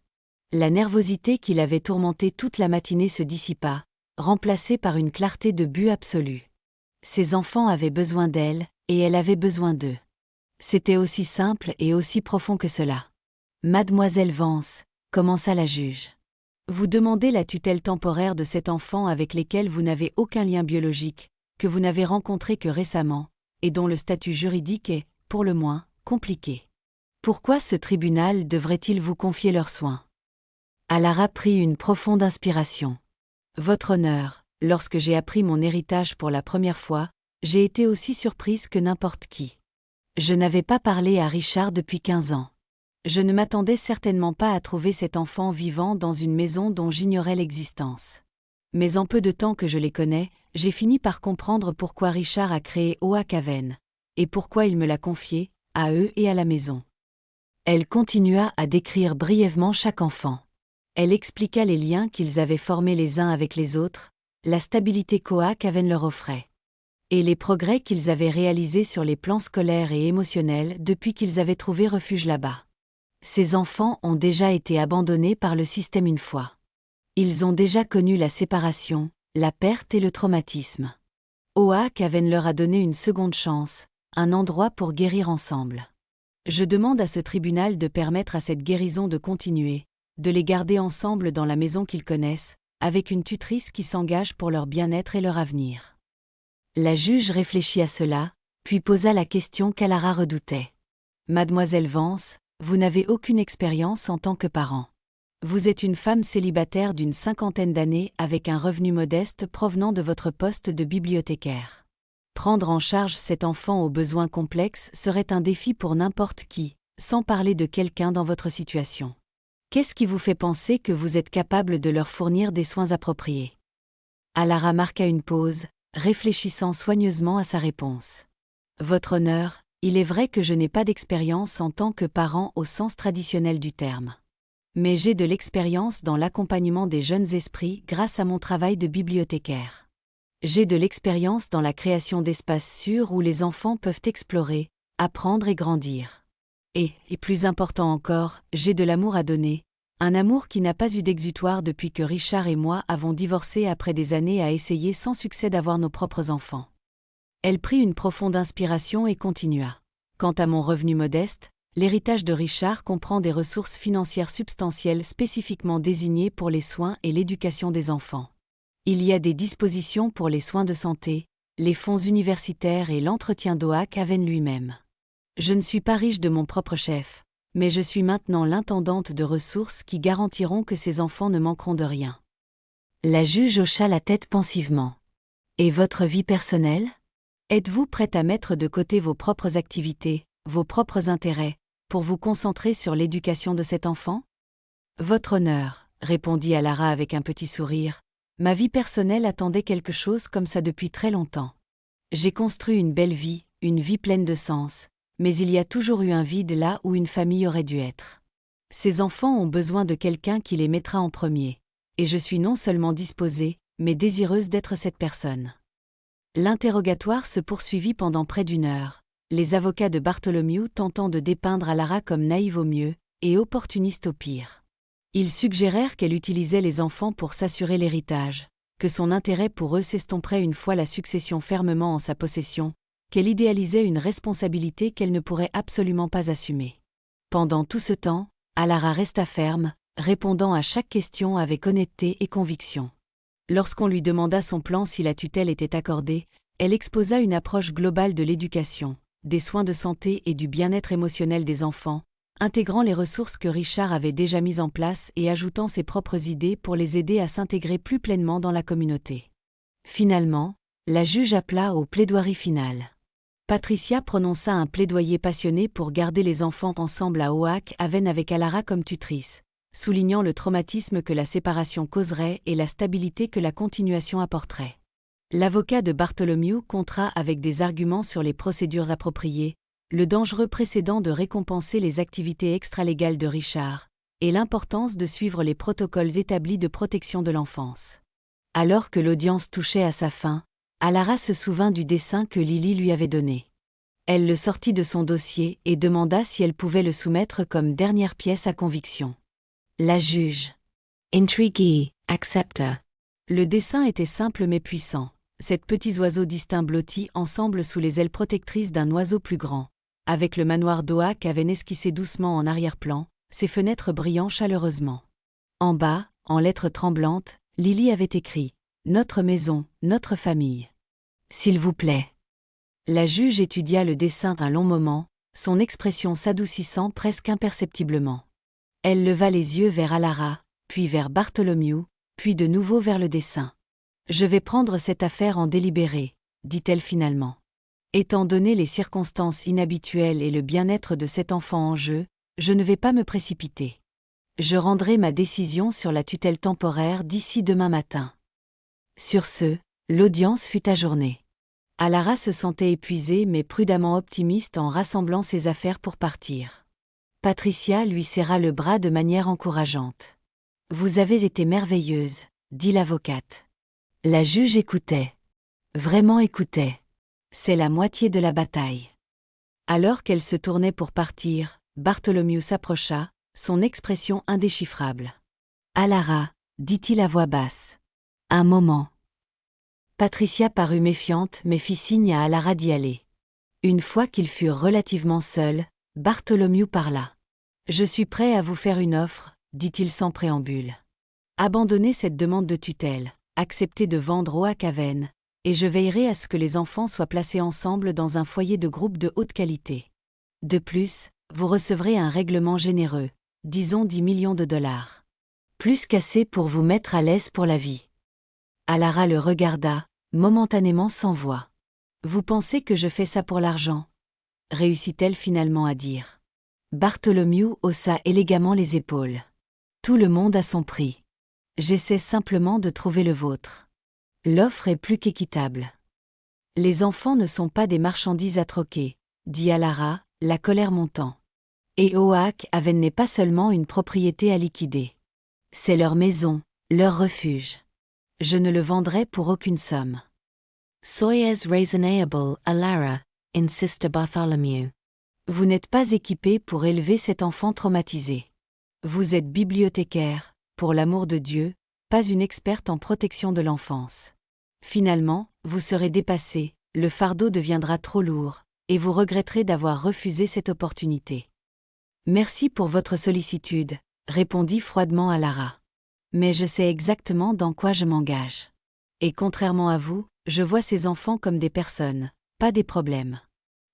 La nervosité qui l'avait tourmentée toute la matinée se dissipa, remplacée par une clarté de but absolue. Ses enfants avaient besoin d'elle, et elle avait besoin d'eux. C'était aussi simple et aussi profond que cela. « Mademoiselle Vance », commença la juge. « Vous demandez la tutelle temporaire de cet enfant avec lequel vous n'avez aucun lien biologique, que vous n'avez rencontré que récemment, et dont le statut juridique est, pour le moins, compliqué. Pourquoi ce tribunal devrait-il vous confier leurs soins ? » Alara prit une profonde inspiration. « Votre honneur, lorsque j'ai appris mon héritage pour la première fois, j'ai été aussi surprise que n'importe qui. Je n'avais pas parlé à Richard depuis 15 ans. Je ne m'attendais certainement pas à trouver cet enfant vivant dans une maison dont j'ignorais l'existence. Mais en peu de temps que je les connais, j'ai fini par comprendre pourquoi Richard a créé Oak Haven, et pourquoi il me l'a confié, à eux et à la maison. » Elle continua à décrire brièvement chaque enfant. Elle expliqua les liens qu'ils avaient formés les uns avec les autres, la stabilité qu'Oak Haven leur offrait, et les progrès qu'ils avaient réalisés sur les plans scolaires et émotionnels depuis qu'ils avaient trouvé refuge là-bas. Ces enfants ont déjà été abandonnés par le système une fois. Ils ont déjà connu la séparation, la perte et le traumatisme. Oak Haven leur a donné une seconde chance, un endroit pour guérir ensemble. Je demande à ce tribunal de permettre à cette guérison de continuer, de les garder ensemble dans la maison qu'ils connaissent, avec une tutrice qui s'engage pour leur bien-être et leur avenir. La juge réfléchit à cela, puis posa la question qu'Alara redoutait. « Mademoiselle Vance, vous n'avez aucune expérience en tant que parent. Vous êtes une femme célibataire d'une 50aine d'années avec un revenu modeste provenant de votre poste de bibliothécaire. Prendre en charge cet enfant aux besoins complexes serait un défi pour n'importe qui, sans parler de quelqu'un dans votre situation. Qu'est-ce qui vous fait penser que vous êtes capable de leur fournir des soins appropriés? Alara marqua une pause, réfléchissant soigneusement à sa réponse. Votre honneur, il est vrai que je n'ai pas d'expérience en tant que parent au sens traditionnel du terme. Mais j'ai de l'expérience dans l'accompagnement des jeunes esprits grâce à mon travail de bibliothécaire. J'ai de l'expérience dans la création d'espaces sûrs où les enfants peuvent explorer, apprendre et grandir. Et plus important encore, j'ai de l'amour à donner, un amour qui n'a pas eu d'exutoire depuis que Richard et moi avons divorcé après des années à essayer sans succès d'avoir nos propres enfants. Elle prit une profonde inspiration et continua. Quant à mon revenu modeste, l'héritage de Richard comprend des ressources financières substantielles spécifiquement désignées pour les soins et l'éducation des enfants. Il y a des dispositions pour les soins de santé, les fonds universitaires et l'entretien d'Oak Haven lui-même. Je ne suis pas riche de mon propre chef, mais je suis maintenant l'intendante de ressources qui garantiront que ces enfants ne manqueront de rien. La juge hocha la tête pensivement. Et votre vie personnelle? Êtes-vous prête à mettre de côté vos propres activités, vos propres intérêts, pour vous concentrer sur l'éducation de cet enfant? Votre honneur, répondit Alara avec un petit sourire, ma vie personnelle attendait quelque chose comme ça depuis très longtemps. J'ai construit une belle vie, une vie pleine de sens, mais il y a toujours eu un vide là où une famille aurait dû être. Ces enfants ont besoin de quelqu'un qui les mettra en premier, et je suis non seulement disposée, mais désireuse d'être cette personne. L'interrogatoire se poursuivit pendant près d'1 heure, les avocats de Bartholomew tentant de dépeindre Alara comme naïve au mieux, et opportuniste au pire. Ils suggérèrent qu'elle utilisait les enfants pour s'assurer l'héritage, que son intérêt pour eux s'estomperait une fois la succession fermement en sa possession, qu'elle idéalisait une responsabilité qu'elle ne pourrait absolument pas assumer. Pendant tout ce temps, Alara resta ferme, répondant à chaque question avec honnêteté et conviction. Lorsqu'on lui demanda son plan si la tutelle était accordée, elle exposa une approche globale de l'éducation, des soins de santé et du bien-être émotionnel des enfants, intégrant les ressources que Richard avait déjà mises en place et ajoutant ses propres idées pour les aider à s'intégrer plus pleinement dans la communauté. Finalement, la juge appela au plaidoirie final. Patricia prononça un plaidoyer passionné pour garder les enfants ensemble à Oak Haven avec Alara comme tutrice, soulignant le traumatisme que la séparation causerait et la stabilité que la continuation apporterait. L'avocat de Bartholomew comptera avec des arguments sur les procédures appropriées, le dangereux précédent de récompenser les activités extralégales de Richard, et l'importance de suivre les protocoles établis de protection de l'enfance. Alors que l'audience touchait à sa fin, Alara se souvint du dessin que Lily lui avait donné. Elle le sortit de son dossier et demanda si elle pouvait le soumettre comme dernière pièce à conviction. La juge. Intriguée, accepta. Le dessin était simple mais puissant. Sept petits oiseaux distincts blottis ensemble sous les ailes protectrices d'un oiseau plus grand, avec le manoir d'Oak Haven esquissé doucement en arrière-plan, ses fenêtres brillant chaleureusement. En bas, en lettres tremblantes, Lily avait écrit « Notre maison, notre famille. S'il vous plaît ». La juge étudia le dessin un long moment, son expression s'adoucissant presque imperceptiblement. Elle leva les yeux vers Alara, puis vers Bartholomew, puis de nouveau vers le dessin. « Je vais prendre cette affaire en délibéré », dit-elle finalement. Étant donné les circonstances inhabituelles et le bien-être de cet enfant en jeu, je ne vais pas me précipiter. Je rendrai ma décision sur la tutelle temporaire d'ici demain matin. Sur ce, l'audience fut ajournée. Alara se sentait épuisée mais prudemment optimiste en rassemblant ses affaires pour partir. Patricia lui serra le bras de manière encourageante. « Vous avez été merveilleuse », dit l'avocate. La juge écoutait. Vraiment écoutait. C'est la moitié de la bataille. Alors qu'elle se tournait pour partir, Bartholomew s'approcha, son expression indéchiffrable. « Alara », dit-il à voix basse. « Un moment. » Patricia parut méfiante mais fit signe à Alara d'y aller. Une fois qu'ils furent relativement seuls, Bartholomew parla. « Je suis prêt à vous faire une offre, » dit-il sans préambule. « Abandonnez cette demande de tutelle, acceptez de vendre Oak Haven, et je veillerai à ce que les enfants soient placés ensemble dans un foyer de groupe de haute qualité. De plus, vous recevrez un règlement généreux, disons 10 millions de dollars. Plus qu'assez pour vous mettre à l'aise pour la vie. » Alara le regarda, momentanément sans voix. « Vous pensez que je fais ça pour l'argent ?» réussit-elle finalement à dire. Bartholomew haussa élégamment les épaules. Tout le monde a son prix. J'essaie simplement de trouver le vôtre. L'offre est plus qu'équitable. Les enfants ne sont pas des marchandises à troquer, dit Alara, la colère montant. Et Oak Haven n'est pas seulement une propriété à liquider. C'est leur maison, leur refuge. Je ne le vendrai pour aucune somme. Soyez reasonable, Alara, insiste Bartholomew. Vous n'êtes pas équipé pour élever cet enfant traumatisé. Vous êtes bibliothécaire, pour l'amour de Dieu, pas une experte en protection de l'enfance. Finalement, vous serez dépassé, le fardeau deviendra trop lourd, et vous regretterez d'avoir refusé cette opportunité. Merci pour votre sollicitude, répondit froidement Alara. Mais je sais exactement dans quoi je m'engage. Et contrairement à vous, je vois ces enfants comme des personnes, pas des problèmes.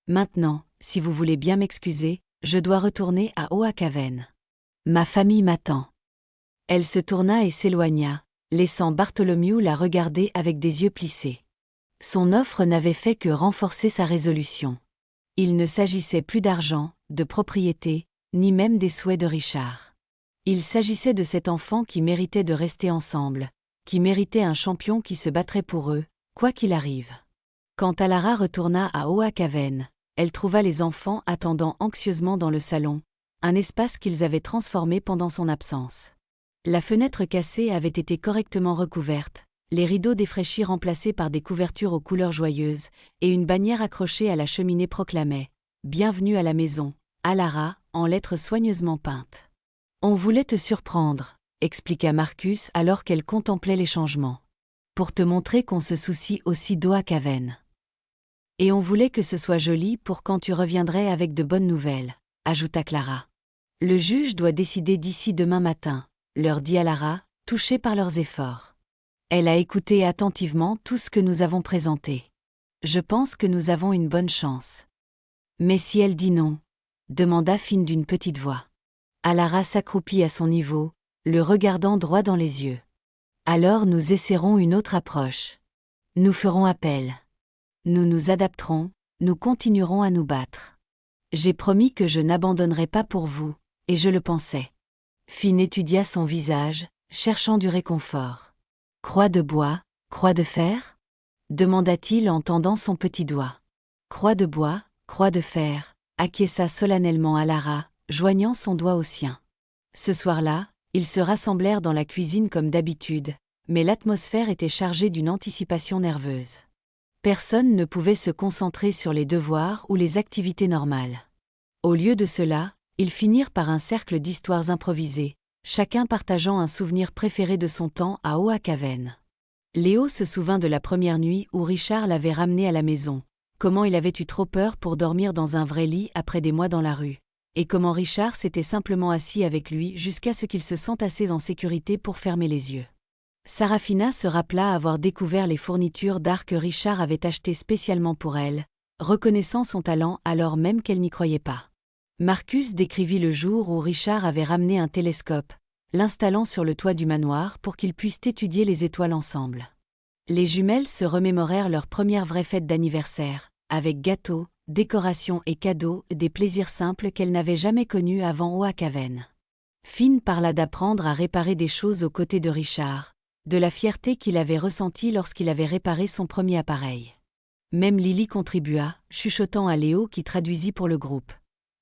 Maintenant, si vous voulez bien m'excuser, je dois retourner à Oak Haven. Ma famille m'attend. Elle se tourna et s'éloigna, laissant Bartholomew la regarder avec des yeux plissés. Son offre n'avait fait que renforcer sa résolution. Il ne s'agissait plus d'argent, de propriété, ni même des souhaits de Richard. Il s'agissait de cet enfant qui méritait de rester ensemble, qui méritait un champion qui se battrait pour eux, quoi qu'il arrive. Quand Alara retourna à Oak Haven, elle trouva les enfants attendant anxieusement dans le salon, un espace qu'ils avaient transformé pendant son absence. La fenêtre cassée avait été correctement recouverte, les rideaux défraîchis remplacés par des couvertures aux couleurs joyeuses, et une bannière accrochée à la cheminée proclamait « Bienvenue à la maison, Alara », en lettres soigneusement peintes. « On voulait te surprendre », expliqua Marcus alors qu'elle contemplait les changements. « Pour te montrer qu'on se soucie aussi d'Oak Haven. Et on voulait que ce soit joli pour quand tu reviendrais avec de bonnes nouvelles », ajouta Clara. « Le juge doit décider d'ici demain matin », leur dit Alara, touchée par leurs efforts. Elle a écouté attentivement tout ce que nous avons présenté. Je pense que nous avons une bonne chance. Mais si elle dit non, demanda Finn d'une petite voix. Alara s'accroupit à son niveau, le regardant droit dans les yeux. Alors nous essaierons une autre approche. Nous ferons appel. Nous nous adapterons, nous continuerons à nous battre. J'ai promis que je n'abandonnerai pas pour vous, et je le pensais. Finn étudia son visage, cherchant du réconfort. « Croix de bois, croix de fer » demanda-t-il en tendant son petit doigt. « Croix de bois, croix de fer » acquiesça solennellement Alara, joignant son doigt au sien. Ce soir-là, ils se rassemblèrent dans la cuisine comme d'habitude, mais l'atmosphère était chargée d'une anticipation nerveuse. Personne ne pouvait se concentrer sur les devoirs ou les activités normales. Au lieu de cela, ils finirent par un cercle d'histoires improvisées, chacun partageant un souvenir préféré de son temps à Oak Haven. Léo se souvint de la première nuit où Richard l'avait ramené à la maison, comment il avait eu trop peur pour dormir dans un vrai lit après des mois dans la rue, et comment Richard s'était simplement assis avec lui jusqu'à ce qu'il se sente assez en sécurité pour fermer les yeux. Sarafina se rappela avoir découvert les fournitures d'art que Richard avait achetées spécialement pour elle, reconnaissant son talent alors même qu'elle n'y croyait pas. Marcus décrivit le jour où Richard avait ramené un télescope, l'installant sur le toit du manoir pour qu'ils puissent étudier les étoiles ensemble. Les jumelles se remémorèrent leur première vraie fête d'anniversaire, avec gâteaux, décorations et cadeaux, des plaisirs simples qu'elles n'avaient jamais connus avant Oak Haven. Finn parla d'apprendre à réparer des choses aux côtés de Richard, de la fierté qu'il avait ressentie lorsqu'il avait réparé son premier appareil. Même Lily contribua, chuchotant à Léo qui traduisit pour le groupe.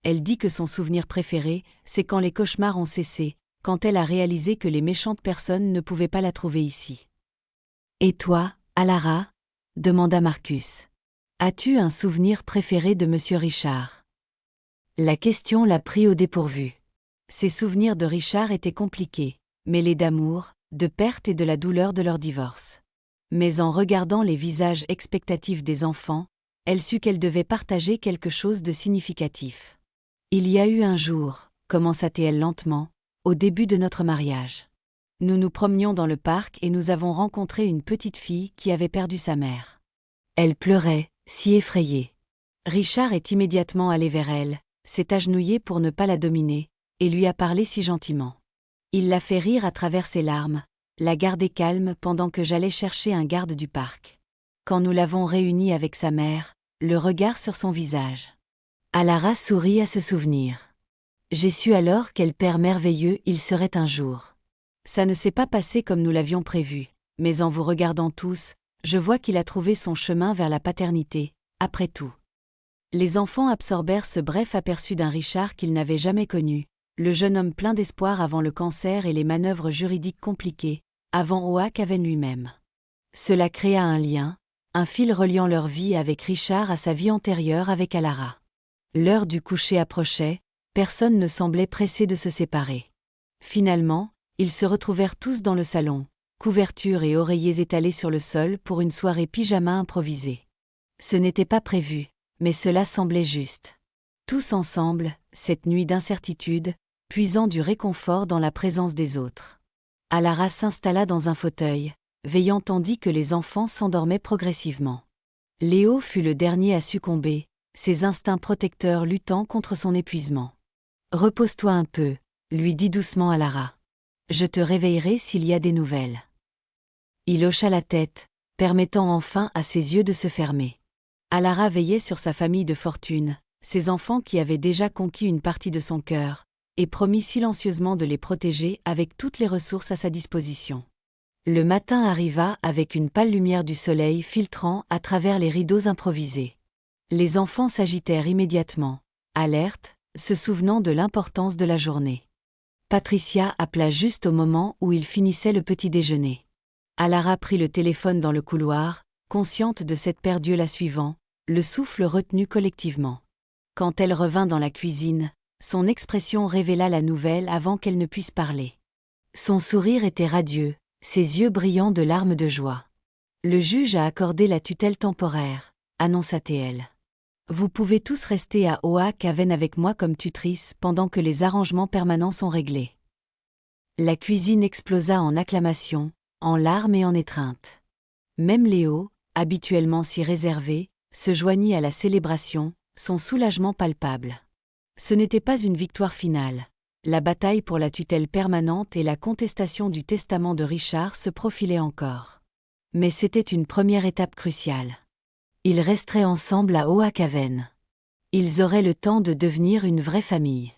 Elle dit que son souvenir préféré, c'est quand les cauchemars ont cessé, quand elle a réalisé que les méchantes personnes ne pouvaient pas la trouver ici. « Et toi, Alara » demanda Marcus. « As-tu un souvenir préféré de Monsieur Richard » La question l'a pris au dépourvu. Ses souvenirs de Richard étaient compliqués, mêlés d'amour, de perte et de la douleur de leur divorce. Mais en regardant les visages expectatifs des enfants, elle sut qu'elle devait partager quelque chose de significatif. « Il y a eu un jour, » commença-t-elle lentement, « au début de notre mariage. Nous nous promenions dans le parc et nous avons rencontré une petite fille qui avait perdu sa mère. Elle pleurait, si effrayée. Richard est immédiatement allé vers elle, s'est agenouillé pour ne pas la dominer, et lui a parlé si gentiment. Il l'a fait rire à travers ses larmes, l'a gardée calme pendant que j'allais chercher un garde du parc. Quand nous l'avons réunie avec sa mère, le regard sur son visage. Alara sourit à ce souvenir. J'ai su alors quel père merveilleux il serait un jour. Ça ne s'est pas passé comme nous l'avions prévu, mais en vous regardant tous, je vois qu'il a trouvé son chemin vers la paternité, après tout. Les enfants absorbèrent ce bref aperçu d'un Richard qu'ils n'avaient jamais connu, le jeune homme plein d'espoir avant le cancer et les manœuvres juridiques compliquées, avant Oak-Haven lui-même. Cela créa un lien, un fil reliant leur vie avec Richard à sa vie antérieure avec Alara. L'heure du coucher approchait, personne ne semblait pressé de se séparer. Finalement, ils se retrouvèrent tous dans le salon, couvertures et oreillers étalés sur le sol pour une soirée pyjama improvisée. Ce n'était pas prévu, mais cela semblait juste. Tous ensemble, cette nuit d'incertitude, puisant du réconfort dans la présence des autres. Alara s'installa dans un fauteuil, veillant tandis que les enfants s'endormaient progressivement. Léo fut le dernier à succomber, ses instincts protecteurs luttant contre son épuisement. « Repose-toi un peu », lui dit doucement Alara. « Je te réveillerai s'il y a des nouvelles. » Il hocha la tête, permettant enfin à ses yeux de se fermer. Alara veillait sur sa famille de fortune, ses enfants qui avaient déjà conquis une partie de son cœur, et promit silencieusement de les protéger avec toutes les ressources à sa disposition. Le matin arriva avec une pâle lumière du soleil filtrant à travers les rideaux improvisés. Les enfants s'agitèrent immédiatement, alertes, se souvenant de l'importance de la journée. Patricia appela juste au moment où il finissait le petit déjeuner. Alara prit le téléphone dans le couloir, consciente de s'être perdue la suivant, le souffle retenu collectivement. Quand elle revint dans la cuisine, son expression révéla la nouvelle avant qu'elle ne puisse parler. Son sourire était radieux, ses yeux brillants de larmes de joie. « Le juge a accordé la tutelle temporaire », annonça-t-elle. « Vous pouvez tous rester à Oak-Haven avec moi comme tutrice pendant que les arrangements permanents sont réglés. » La cuisine explosa en acclamations, en larmes et en étreintes. Même Léo, habituellement si réservé, se joignit à la célébration, son soulagement palpable. Ce n'était pas une victoire finale. La bataille pour la tutelle permanente et la contestation du testament de Richard se profilaient encore. Mais c'était une première étape cruciale. Ils resteraient ensemble à Oak-Haven. Ils auraient le temps de devenir une vraie famille.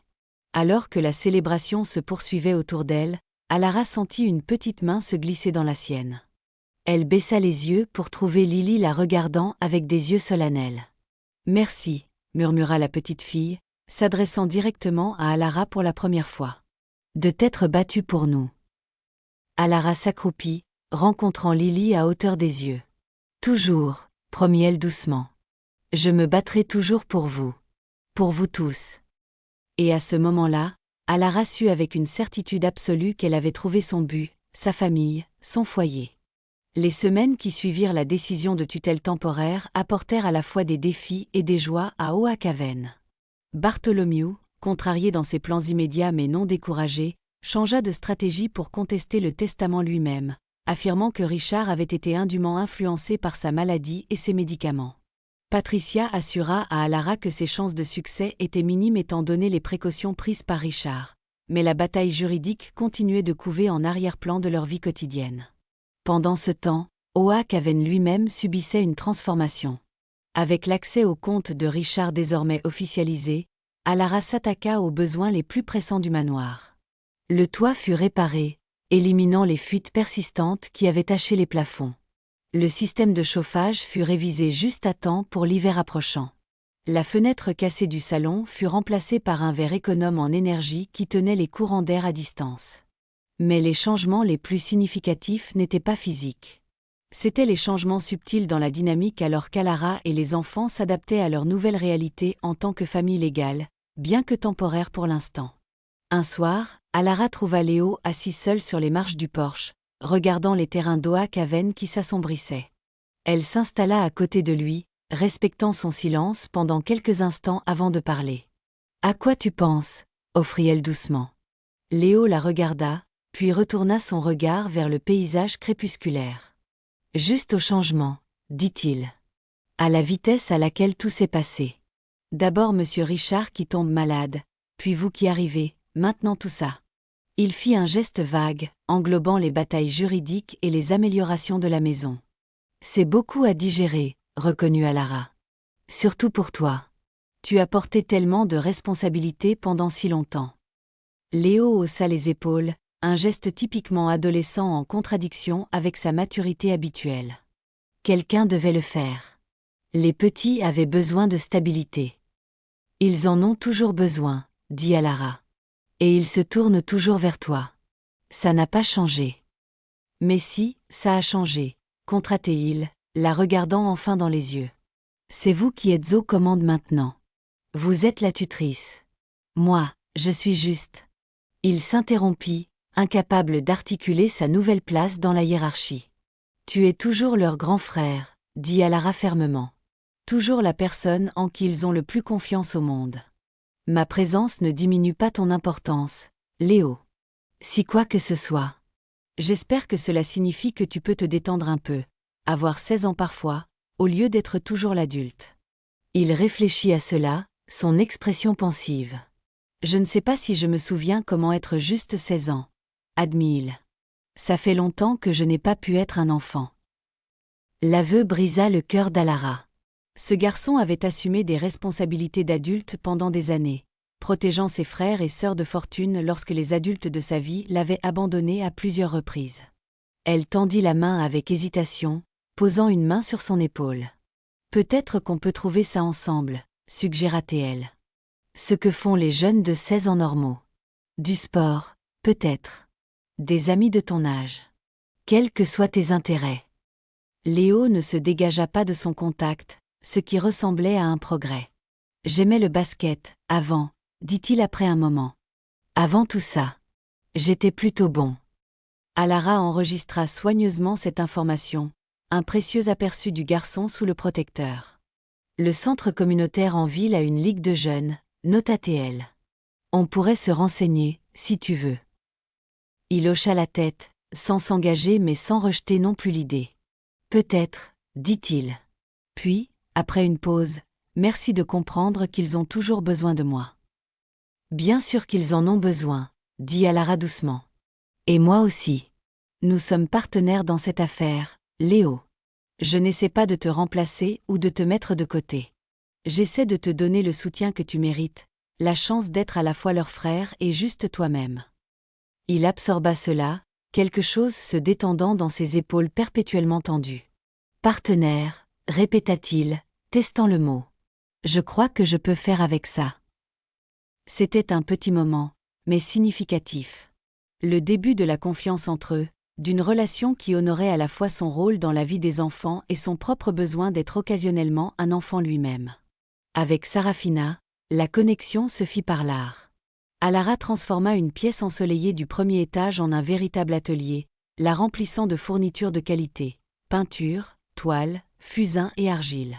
Alors que la célébration se poursuivait autour d'elle, Alara sentit une petite main se glisser dans la sienne. Elle baissa les yeux pour trouver Lily la regardant avec des yeux solennels. « Merci », murmura la petite fille, s'adressant directement à Alara pour la première fois. « De t'être battue pour nous. » Alara s'accroupit, rencontrant Lily à hauteur des yeux. « Toujours », promit-elle doucement. « Je me battrai toujours pour vous. Pour vous tous. » Et à ce moment-là, Alara sut avec une certitude absolue qu'elle avait trouvé son but, sa famille, son foyer. Les semaines qui suivirent la décision de tutelle temporaire apportèrent à la fois des défis et des joies à Oak-Haven. Bartholomew, contrarié dans ses plans immédiats mais non découragé, changea de stratégie pour contester le testament lui-même, affirmant que Richard avait été indûment influencé par sa maladie et ses médicaments. Patricia assura à Alara que ses chances de succès étaient minimes étant donné les précautions prises par Richard, mais la bataille juridique continuait de couver en arrière-plan de leur vie quotidienne. Pendant ce temps, Oak-Haven lui-même subissait une transformation. Avec l'accès aux comptes de Richard désormais officialisé, Alara s'attaqua aux besoins les plus pressants du manoir. Le toit fut réparé, éliminant les fuites persistantes qui avaient taché les plafonds. Le système de chauffage fut révisé juste à temps pour l'hiver approchant. La fenêtre cassée du salon fut remplacée par un verre économe en énergie qui tenait les courants d'air à distance. Mais les changements les plus significatifs n'étaient pas physiques. C'étaient les changements subtils dans la dynamique alors qu'Alara et les enfants s'adaptaient à leur nouvelle réalité en tant que famille légale, bien que temporaire pour l'instant. Un soir, Alara trouva Léo assis seul sur les marches du porche, regardant les terrains d'Oak-Haven qui s'assombrissaient. Elle s'installa à côté de lui, respectant son silence pendant quelques instants avant de parler. « À quoi tu penses ?» offrit-elle doucement. Léo la regarda, puis retourna son regard vers le paysage crépusculaire. « Juste au changement, dit-il. À la vitesse à laquelle tout s'est passé. D'abord monsieur Richard qui tombe malade, puis vous qui arrivez, maintenant tout ça. » Il fit un geste vague, englobant les batailles juridiques et les améliorations de la maison. « C'est beaucoup à digérer, reconnut Alara. Surtout pour toi. Tu as porté tellement de responsabilités pendant si longtemps. Léo haussa les épaules, un geste typiquement adolescent en contradiction avec sa maturité habituelle. Quelqu'un devait le faire. Les petits avaient besoin de stabilité. Ils en ont toujours besoin, dit Alara. Et ils se tournent toujours vers toi. Ça n'a pas changé. Mais si, ça a changé, contra-t-il, la regardant enfin dans les yeux. C'est vous qui êtes aux commandes maintenant. Vous êtes la tutrice. Moi, je suis juste. Il s'interrompit, incapable d'articuler sa nouvelle place dans la hiérarchie. Tu es toujours leur grand frère, dit Alara fermement. Toujours la personne en qui ils ont le plus confiance au monde. Ma présence ne diminue pas ton importance, Léo. Si quoi que ce soit. J'espère que cela signifie que tu peux te détendre un peu, avoir 16 ans parfois, au lieu d'être toujours l'adulte. Il réfléchit à cela, son expression pensive. Je ne sais pas si je me souviens comment être juste 16 ans, admit-il. Ça fait longtemps que je n'ai pas pu être un enfant. L'aveu brisa le cœur d'Alara. Ce garçon avait assumé des responsabilités d'adulte pendant des années, protégeant ses frères et sœurs de fortune lorsque les adultes de sa vie l'avaient abandonné à plusieurs reprises. Elle tendit la main avec hésitation, posant une main sur son épaule. Peut-être qu'on peut trouver ça ensemble, suggéra-t-elle. Ce que font les jeunes de 16 ans normaux. Du sport, peut-être. Des amis de ton âge. Quels que soient tes intérêts. Léo ne se dégagea pas de son contact, ce qui ressemblait à un progrès. J'aimais le basket, avant, dit-il après un moment. Avant tout ça. J'étais plutôt bon. Alara enregistra soigneusement cette information, un précieux aperçu du garçon sous le protecteur. Le centre communautaire en ville a une ligue de jeunes, nota-t-elle. On pourrait se renseigner, si tu veux. Il hocha la tête, sans s'engager mais sans rejeter non plus l'idée. Peut-être, dit-il. Puis, après une pause, merci de comprendre qu'ils ont toujours besoin de moi. Bien sûr qu'ils en ont besoin, dit Alara doucement. Et moi aussi. Nous sommes partenaires dans cette affaire, Léo. Je n'essaie pas de te remplacer ou de te mettre de côté. J'essaie de te donner le soutien que tu mérites, la chance d'être à la fois leur frère et juste toi-même. Il absorba cela, quelque chose se détendant dans ses épaules perpétuellement tendues. Partenaire, répéta-t-il, testant le mot. Je crois que je peux faire avec ça. C'était un petit moment, mais significatif. Le début de la confiance entre eux, d'une relation qui honorait à la fois son rôle dans la vie des enfants et son propre besoin d'être occasionnellement un enfant lui-même. Avec Sarafina, la connexion se fit par l'art. Alara transforma une pièce ensoleillée du premier étage en un véritable atelier, la remplissant de fournitures de qualité, peinture, toile, fusain et argile.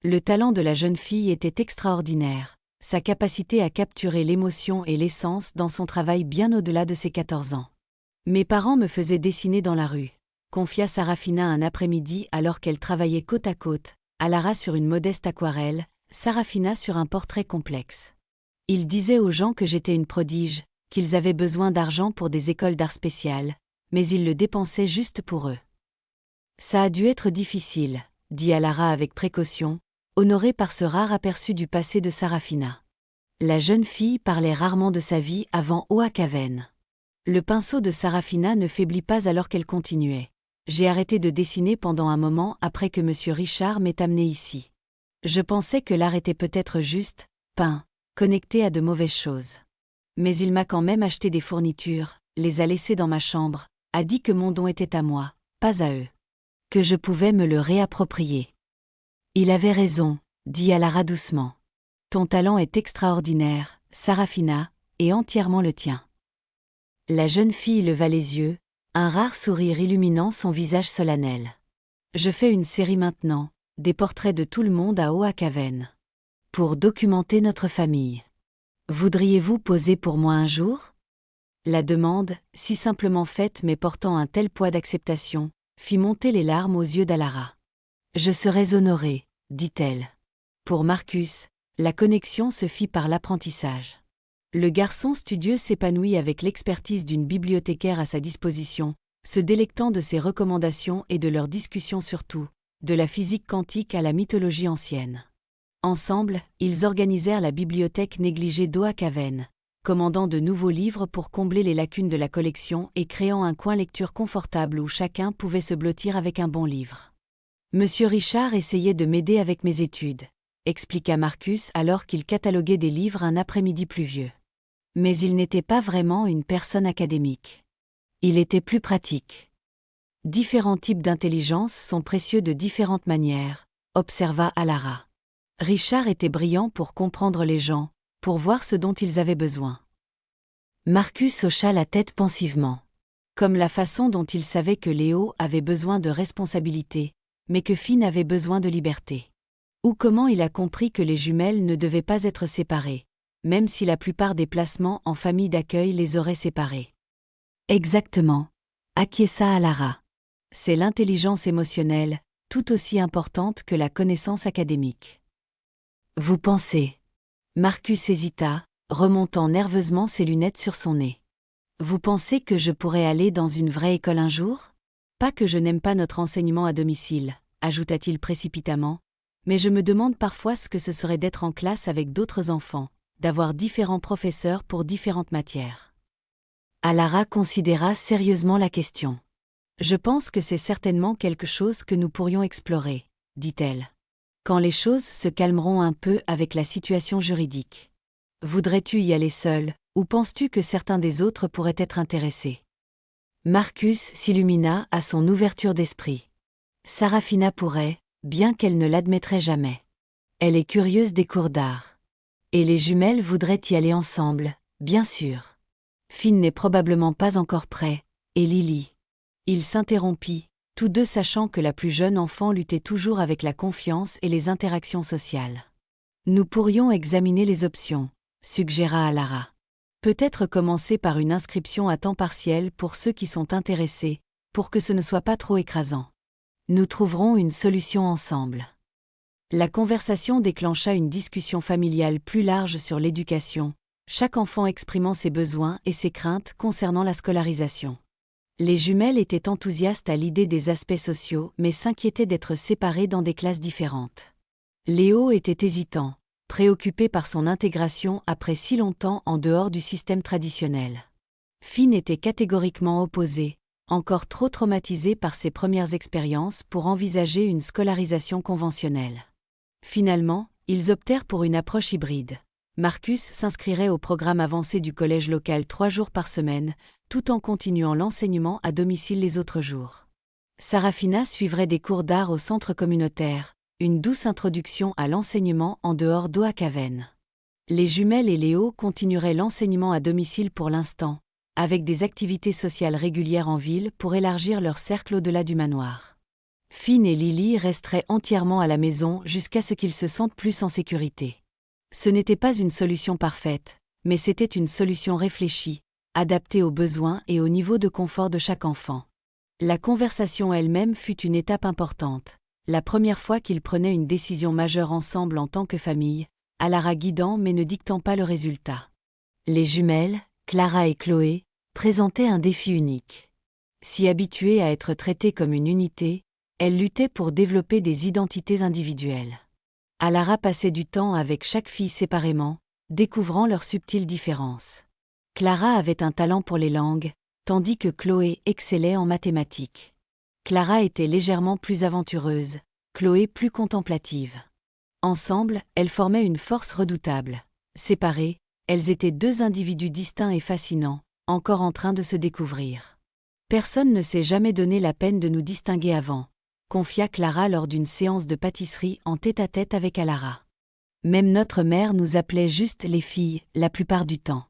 Le talent de la jeune fille était extraordinaire, sa capacité à capturer l'émotion et l'essence dans son travail bien au-delà de ses 14 ans. Mes parents me faisaient dessiner dans la rue, confia Sarafina un après-midi alors qu'elle travaillait côte à côte, Alara sur une modeste aquarelle, Sarafina sur un portrait complexe. Ils disaient aux gens que j'étais une prodige, qu'ils avaient besoin d'argent pour des écoles d'art spéciales, mais ils le dépensaient juste pour eux. Ça a dû être difficile, dit Alara avec précaution, honorée par ce rare aperçu du passé de Sarafina. La jeune fille parlait rarement de sa vie avant Oakaven. Le pinceau de Sarafina ne faiblit pas alors qu'elle continuait. J'ai arrêté de dessiner pendant un moment après que M. Richard m'ait amené ici. Je pensais que l'art était peut-être juste, peint, connecté à de mauvaises choses. Mais il m'a quand même acheté des fournitures, les a laissées dans ma chambre, a dit que mon don était à moi, pas à eux. Que je pouvais me le réapproprier. Il avait raison, dit Alara doucement. Ton talent est extraordinaire, Sarafina, et entièrement le tien. La jeune fille leva les yeux, un rare sourire illuminant son visage solennel. Je fais une série maintenant, des portraits de tout le monde à Oakaven. Pour documenter notre famille. Voudriez-vous poser pour moi un jour ? La demande, si simplement faite mais portant un tel poids d'acceptation, fit monter les larmes aux yeux d'Alara. Je serais honorée, dit-elle. Pour Marcus, la connexion se fit par l'apprentissage. Le garçon studieux s'épanouit avec l'expertise d'une bibliothécaire à sa disposition, se délectant de ses recommandations et de leurs discussions sur tout, de la physique quantique à la mythologie ancienne. Ensemble, ils organisèrent la bibliothèque négligée d'Oakaven, commandant de nouveaux livres pour combler les lacunes de la collection et créant un coin lecture confortable où chacun pouvait se blottir avec un bon livre. Monsieur Richard essayait de m'aider avec mes études, expliqua Marcus alors qu'il cataloguait des livres un après-midi pluvieux. Mais il n'était pas vraiment une personne académique. Il était plus pratique. Différents types d'intelligence sont précieux de différentes manières, observa Alara. Richard était brillant pour comprendre les gens, pour voir ce dont ils avaient besoin. Marcus hocha la tête pensivement. Comme la façon dont il savait que Léo avait besoin de responsabilité, mais que Finn avait besoin de liberté. Ou comment il a compris que les jumelles ne devaient pas être séparées, même si la plupart des placements en famille d'accueil les auraient séparées. Exactement, acquiesça Alara. C'est l'intelligence émotionnelle, tout aussi importante que la connaissance académique. Vous pensez? Marcus hésita, remontant nerveusement ses lunettes sur son nez. Vous pensez que je pourrais aller dans une vraie école un jour? Pas que je n'aime pas notre enseignement à domicile, ajouta-t-il précipitamment, mais je me demande parfois ce que ce serait d'être en classe avec d'autres enfants, d'avoir différents professeurs pour différentes matières. Alara considéra sérieusement la question. Je pense que c'est certainement quelque chose que nous pourrions explorer, dit-elle. Quand les choses se calmeront un peu avec la situation juridique. Voudrais-tu y aller seul, ou penses-tu que certains des autres pourraient être intéressés? Marcus s'illumina à son ouverture d'esprit. Sarafina pourrait, bien qu'elle ne l'admettrait jamais. Elle est curieuse des cours d'art. Et les jumelles voudraient y aller ensemble, bien sûr. Finn n'est probablement pas encore prêt, et Lily. Il s'interrompit, tous deux sachant que la plus jeune enfant luttait toujours avec la confiance et les interactions sociales. Nous pourrions examiner les options, suggéra Alara. Peut-être commencer par une inscription à temps partiel pour ceux qui sont intéressés, pour que ce ne soit pas trop écrasant. Nous trouverons une solution ensemble. La conversation déclencha une discussion familiale plus large sur l'éducation, chaque enfant exprimant ses besoins et ses craintes concernant la scolarisation. Les jumelles étaient enthousiastes à l'idée des aspects sociaux mais s'inquiétaient d'être séparées dans des classes différentes. Léo était hésitant, préoccupé par son intégration après si longtemps en dehors du système traditionnel. Finn était catégoriquement opposé, encore trop traumatisé par ses premières expériences pour envisager une scolarisation conventionnelle. Finalement, ils optèrent pour une approche hybride. Marcus s'inscrirait au programme avancé du collège local 3 jours par semaine, tout en continuant l'enseignement à domicile les autres jours. Sarafina suivrait des cours d'art au centre communautaire, une douce introduction à l'enseignement en dehors d'Oakaven. Les jumelles et Léo continueraient l'enseignement à domicile pour l'instant, avec des activités sociales régulières en ville pour élargir leur cercle au-delà du manoir. Finn et Lily resteraient entièrement à la maison jusqu'à ce qu'ils se sentent plus en sécurité. Ce n'était pas une solution parfaite, mais c'était une solution réfléchie, adaptée aux besoins et au niveau de confort de chaque enfant. La conversation elle-même fut une étape importante, la première fois qu'ils prenaient une décision majeure ensemble en tant que famille, Alara guidant mais ne dictant pas le résultat. Les jumelles, Clara et Chloé, présentaient un défi unique. Si habituées à être traitées comme une unité, elles luttaient pour développer des identités individuelles. Alara passait du temps avec chaque fille séparément, découvrant leurs subtiles différences. Clara avait un talent pour les langues, tandis que Chloé excellait en mathématiques. Clara était légèrement plus aventureuse, Chloé plus contemplative. Ensemble, elles formaient une force redoutable. Séparées, elles étaient deux individus distincts et fascinants, encore en train de se découvrir. Personne ne s'est jamais donné la peine de nous distinguer avant, confia Clara lors d'une séance de pâtisserie en tête-à-tête avec Alara. Même notre mère nous appelait juste les filles, la plupart du temps.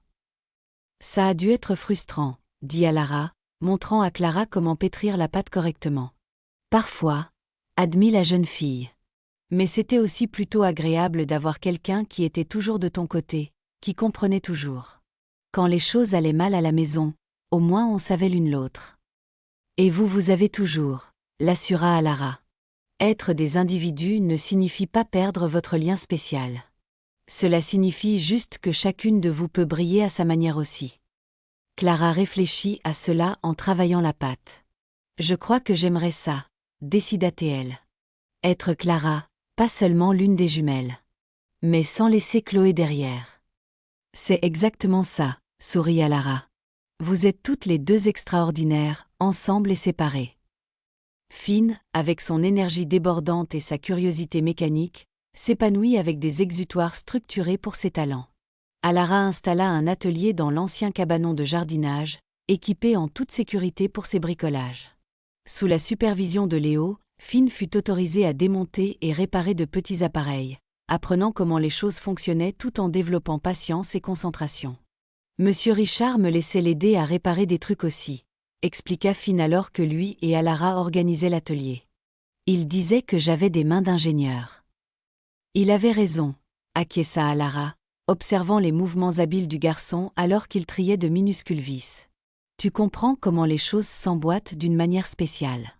Ça a dû être frustrant, dit Alara, montrant à Clara comment pétrir la pâte correctement. Parfois, admit la jeune fille. Mais c'était aussi plutôt agréable d'avoir quelqu'un qui était toujours de ton côté, qui comprenait toujours. Quand les choses allaient mal à la maison, au moins on savait l'une l'autre. Et vous avez toujours, l'assura Alara. Être des individus ne signifie pas perdre votre lien spécial. Cela signifie juste que chacune de vous peut briller à sa manière aussi. Clara réfléchit à cela en travaillant la pâte. Je crois que j'aimerais ça, décida-t-elle. Être Clara, pas seulement l'une des jumelles. mais sans laisser Chloé derrière. C'est exactement ça, sourit Alara. Vous êtes toutes les deux extraordinaires, ensemble et séparées. Finn, avec son énergie débordante et sa curiosité mécanique, s'épanouit avec des exutoires structurés pour ses talents. Alara installa un atelier dans l'ancien cabanon de jardinage, équipé en toute sécurité pour ses bricolages. Sous la supervision de Léo, Finn fut autorisé à démonter et réparer de petits appareils, apprenant comment les choses fonctionnaient tout en développant patience et concentration. Monsieur Richard me laissait l'aider à réparer des trucs aussi, expliqua Finn alors que lui et Alara organisaient l'atelier. Il disait que j'avais des mains d'ingénieur. Il avait raison, acquiesça Alara, observant les mouvements habiles du garçon alors qu'il triait de minuscules vis. Tu comprends comment les choses s'emboîtent d'une manière spéciale.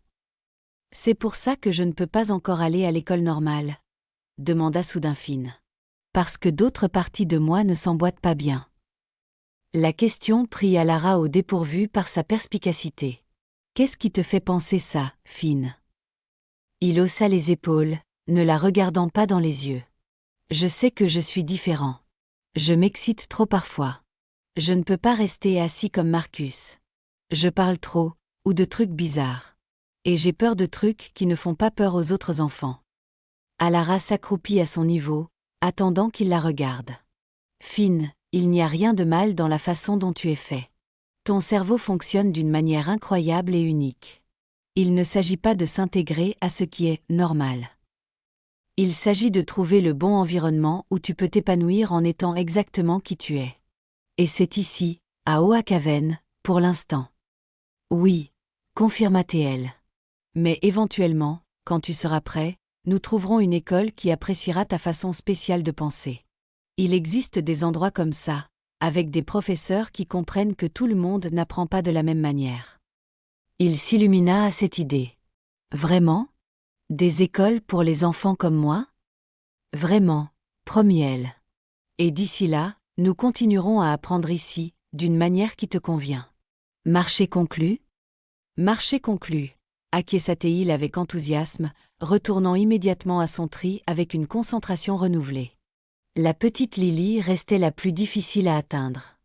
C'est pour ça que je ne peux pas encore aller à l'école normale, demanda soudain Finn. Parce que d'autres parties de moi ne s'emboîtent pas bien. La question prit Alara au dépourvu par sa perspicacité. Qu'est-ce qui te fait penser ça, Finn? Il haussa les épaules, ne la regardant pas dans les yeux. Je sais que je suis différent. Je m'excite trop parfois. Je ne peux pas rester assis comme Marcus. Je parle trop, ou de trucs bizarres. Et j'ai peur de trucs qui ne font pas peur aux autres enfants. Alara s'accroupit à son niveau, attendant qu'il la regarde. Finn, il n'y a rien de mal dans la façon dont tu es fait. Ton cerveau fonctionne d'une manière incroyable et unique. Il ne s'agit pas de s'intégrer à ce qui est normal. Il s'agit de trouver le bon environnement où tu peux t'épanouir en étant exactement qui tu es. Et c'est ici, à Oakaven, pour l'instant. Oui, confirma TL. Mais éventuellement, quand tu seras prêt, nous trouverons une école qui appréciera ta façon spéciale de penser. Il existe des endroits comme ça, avec des professeurs qui comprennent que tout le monde n'apprend pas de la même manière. Il s'illumina à cette idée. Vraiment? Des écoles pour les enfants comme moi? Vraiment, promit-elle. Et d'ici là, nous continuerons à apprendre ici, d'une manière qui te convient. Marché conclu? Marché conclu, acquiesça Théil avec enthousiasme, retournant immédiatement à son tri avec une concentration renouvelée. La petite Lily restait la plus difficile à atteindre.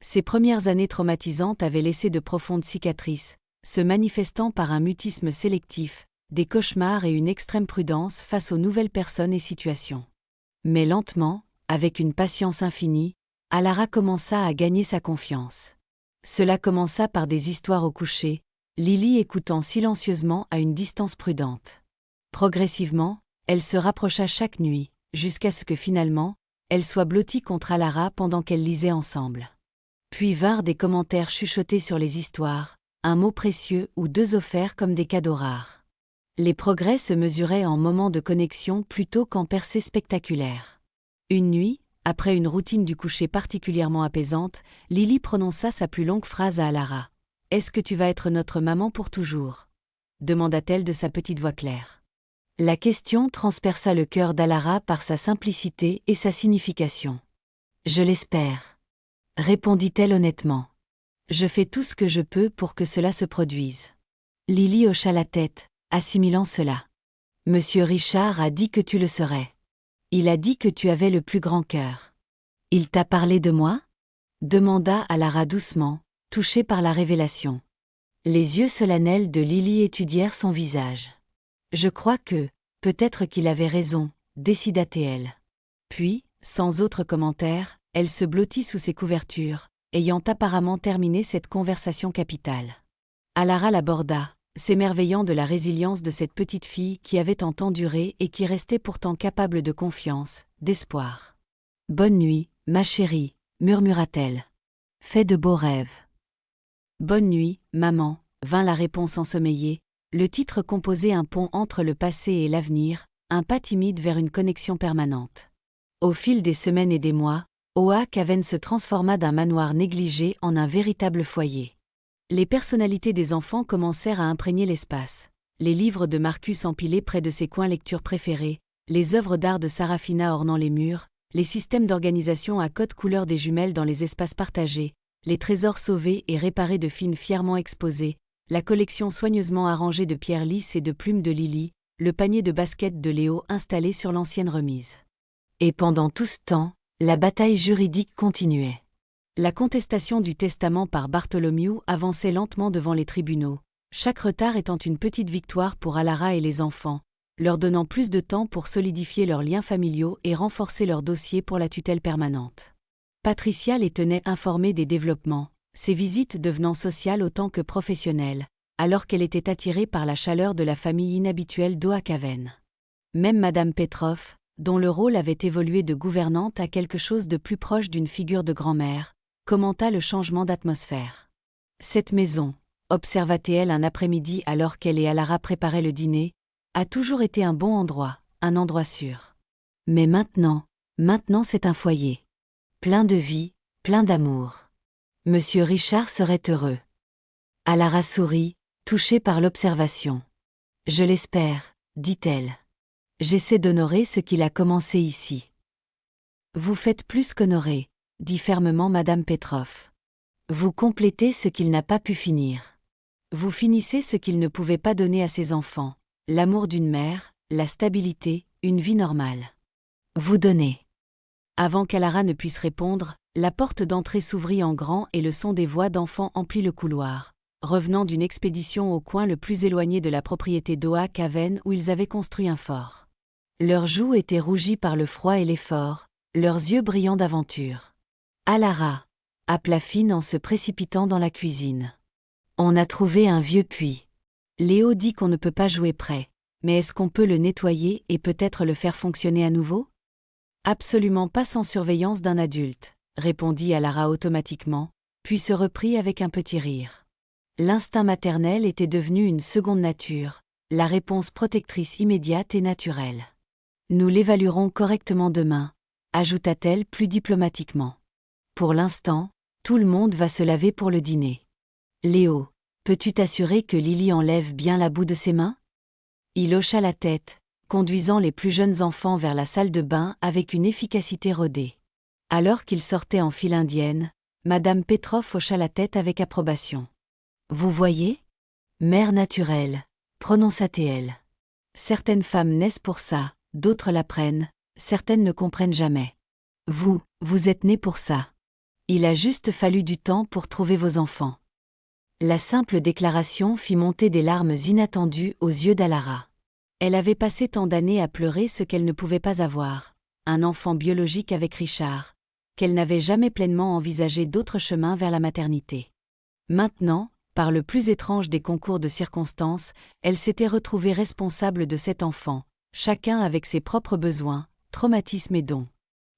Ses premières années traumatisantes avaient laissé de profondes cicatrices, se manifestant par un mutisme sélectif, des cauchemars et une extrême prudence face aux nouvelles personnes et situations. Mais lentement, avec une patience infinie, Alara commença à gagner sa confiance. Cela commença par des histoires au coucher, Lily écoutant silencieusement à une distance prudente. Progressivement, elle se rapprocha chaque nuit, jusqu'à ce que finalement, elle soit blottie contre Alara pendant qu'elles lisaient ensemble. Puis vinrent des commentaires chuchotés sur les histoires, un mot précieux ou deux offerts comme des cadeaux rares. Les progrès se mesuraient en moments de connexion plutôt qu'en percées spectaculaires. Une nuit, après une routine du coucher particulièrement apaisante, Lily prononça sa plus longue phrase à Alara. « Est-ce que tu vas être notre maman pour toujours ?» demanda-t-elle de sa petite voix claire. La question transperça le cœur d'Alara par sa simplicité et sa signification. « Je l'espère. » répondit-elle honnêtement. « Je fais tout ce que je peux pour que cela se produise. » Lily hocha la tête, assimilant cela. « Monsieur Richard a dit que tu le serais. Il a dit que tu avais le plus grand cœur. Il t'a parlé de moi ?» demanda Alara doucement, touchée par la révélation. Les yeux solennels de Lily étudièrent son visage. « Je crois que, peut-être qu'il avait raison, décida-t-elle. Puis, sans autre commentaire, elle se blottit sous ses couvertures, ayant apparemment terminé cette conversation capitale. Alara l'aborda, s'émerveillant de la résilience de cette petite fille qui avait tant enduré et qui restait pourtant capable de confiance, d'espoir. « Bonne nuit, ma chérie, murmura-t-elle. Fais de beaux rêves. » « Bonne nuit, maman, vint la réponse ensommeillée, le titre composait un pont entre le passé et l'avenir, un pas timide vers une connexion permanente. Au fil des semaines et des mois, Oakaven se transforma d'un manoir négligé en un véritable foyer. Les personnalités des enfants commencèrent à imprégner l'espace. Les livres de Marcus empilés près de ses coins lectures préférés, les œuvres d'art de Sarafina ornant les murs, les systèmes d'organisation à code couleur des jumelles dans les espaces partagés, les trésors sauvés et réparés de Finn fièrement exposés, la collection soigneusement arrangée de pierres lisses et de plumes de Lily, le panier de basket de Léo installé sur l'ancienne remise. Et pendant tout ce temps, la bataille juridique continuait. La contestation du testament par Bartholomew avançait lentement devant les tribunaux, chaque retard étant une petite victoire pour Alara et les enfants, leur donnant plus de temps pour solidifier leurs liens familiaux et renforcer leur dossier pour la tutelle permanente. Patricia les tenait informés des développements, ses visites devenant sociales autant que professionnelles, alors qu'elle était attirée par la chaleur de la famille inhabituelle d'Oakaven. Même Madame Petroff, dont le rôle avait évolué de gouvernante à quelque chose de plus proche d'une figure de grand-mère, commenta le changement d'atmosphère. Cette maison, observa-t-elle un après-midi alors qu'elle et Alara préparaient le dîner, a toujours été un bon endroit, un endroit sûr. Mais maintenant c'est un foyer. Plein de vie, plein d'amour. Monsieur Richard serait heureux. Alara sourit, touchée par l'observation. Je l'espère, dit-elle. J'essaie d'honorer ce qu'il a commencé ici. Vous faites plus qu'honorer, dit fermement Madame Petroff. Vous complétez ce qu'il n'a pas pu finir. Vous finissez ce qu'il ne pouvait pas donner à ses enfants, l'amour d'une mère, la stabilité, une vie normale. Vous donnez. Avant qu'Alara ne puisse répondre, la porte d'entrée s'ouvrit en grand et le son des voix d'enfants emplit le couloir, revenant d'une expédition au coin le plus éloigné de la propriété d'Oakaven où ils avaient construit un fort. Leurs joues étaient rougies par le froid et l'effort, leurs yeux brillants d'aventure. Alara, appela Finn en se précipitant dans la cuisine. On a trouvé un vieux puits. Léo dit qu'on ne peut pas jouer près, mais est-ce qu'on peut le nettoyer et peut-être le faire fonctionner à nouveau? Absolument pas sans surveillance d'un adulte, répondit Alara automatiquement, puis se reprit avec un petit rire. L'instinct maternel était devenu une seconde nature, la réponse protectrice immédiate et naturelle. Nous l'évaluerons correctement demain, ajouta-t-elle plus diplomatiquement. Pour l'instant, tout le monde va se laver pour le dîner. Léo, peux-tu t'assurer que Lily enlève bien la boue de ses mains? Il hocha la tête, conduisant les plus jeunes enfants vers la salle de bain avec une efficacité rodée. Alors qu'ils sortaient en file indienne, Madame Petroff hocha la tête avec approbation. Vous voyez? Mère naturelle, prononça-t-elle. Certaines femmes naissent pour ça, d'autres l'apprennent, certaines ne comprennent jamais. Vous êtes née pour ça. Il a juste fallu du temps pour trouver vos enfants. La simple déclaration fit monter des larmes inattendues aux yeux d'Alara. Elle avait passé tant d'années à pleurer ce qu'elle ne pouvait pas avoir, un enfant biologique avec Richard, qu'elle n'avait jamais pleinement envisagé d'autre chemin vers la maternité. Maintenant, par le plus étrange des concours de circonstances, elle s'était retrouvée responsable de cet enfant, chacun avec ses propres besoins, traumatismes et dons.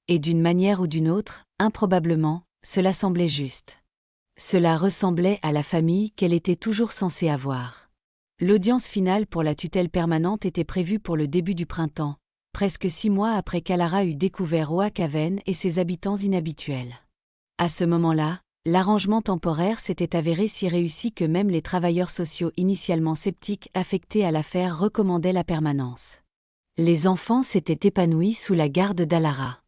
Et d'une manière ou d'une autre, improbablement, cela semblait juste. Cela ressemblait à la famille qu'elle était toujours censée avoir. L'audience finale pour la tutelle permanente était prévue pour le début du printemps, presque 6 mois après qu'Alara eut découvert Oakaven et ses habitants inhabituels. À ce moment-là, l'arrangement temporaire s'était avéré si réussi que même les travailleurs sociaux initialement sceptiques affectés à l'affaire recommandaient la permanence. Les enfants s'étaient épanouis sous la garde d'Alara.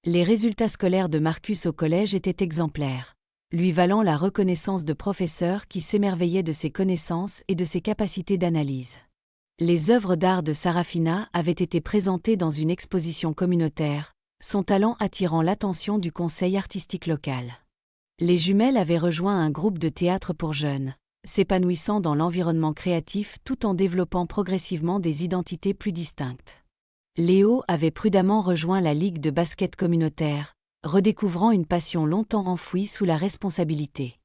Les résultats scolaires de Marcus au collège étaient exemplaires, lui valant la reconnaissance de professeurs qui s'émerveillaient de ses connaissances et de ses capacités d'analyse. Les œuvres d'art de Sarafina avaient été présentées dans une exposition communautaire, son talent attirant l'attention du conseil artistique local. Les jumelles avaient rejoint un groupe de théâtre pour jeunes, s'épanouissant dans l'environnement créatif tout en développant progressivement des identités plus distinctes. Léo avait prudemment rejoint la ligue de basket communautaire, redécouvrant une passion longtemps enfouie sous la responsabilité.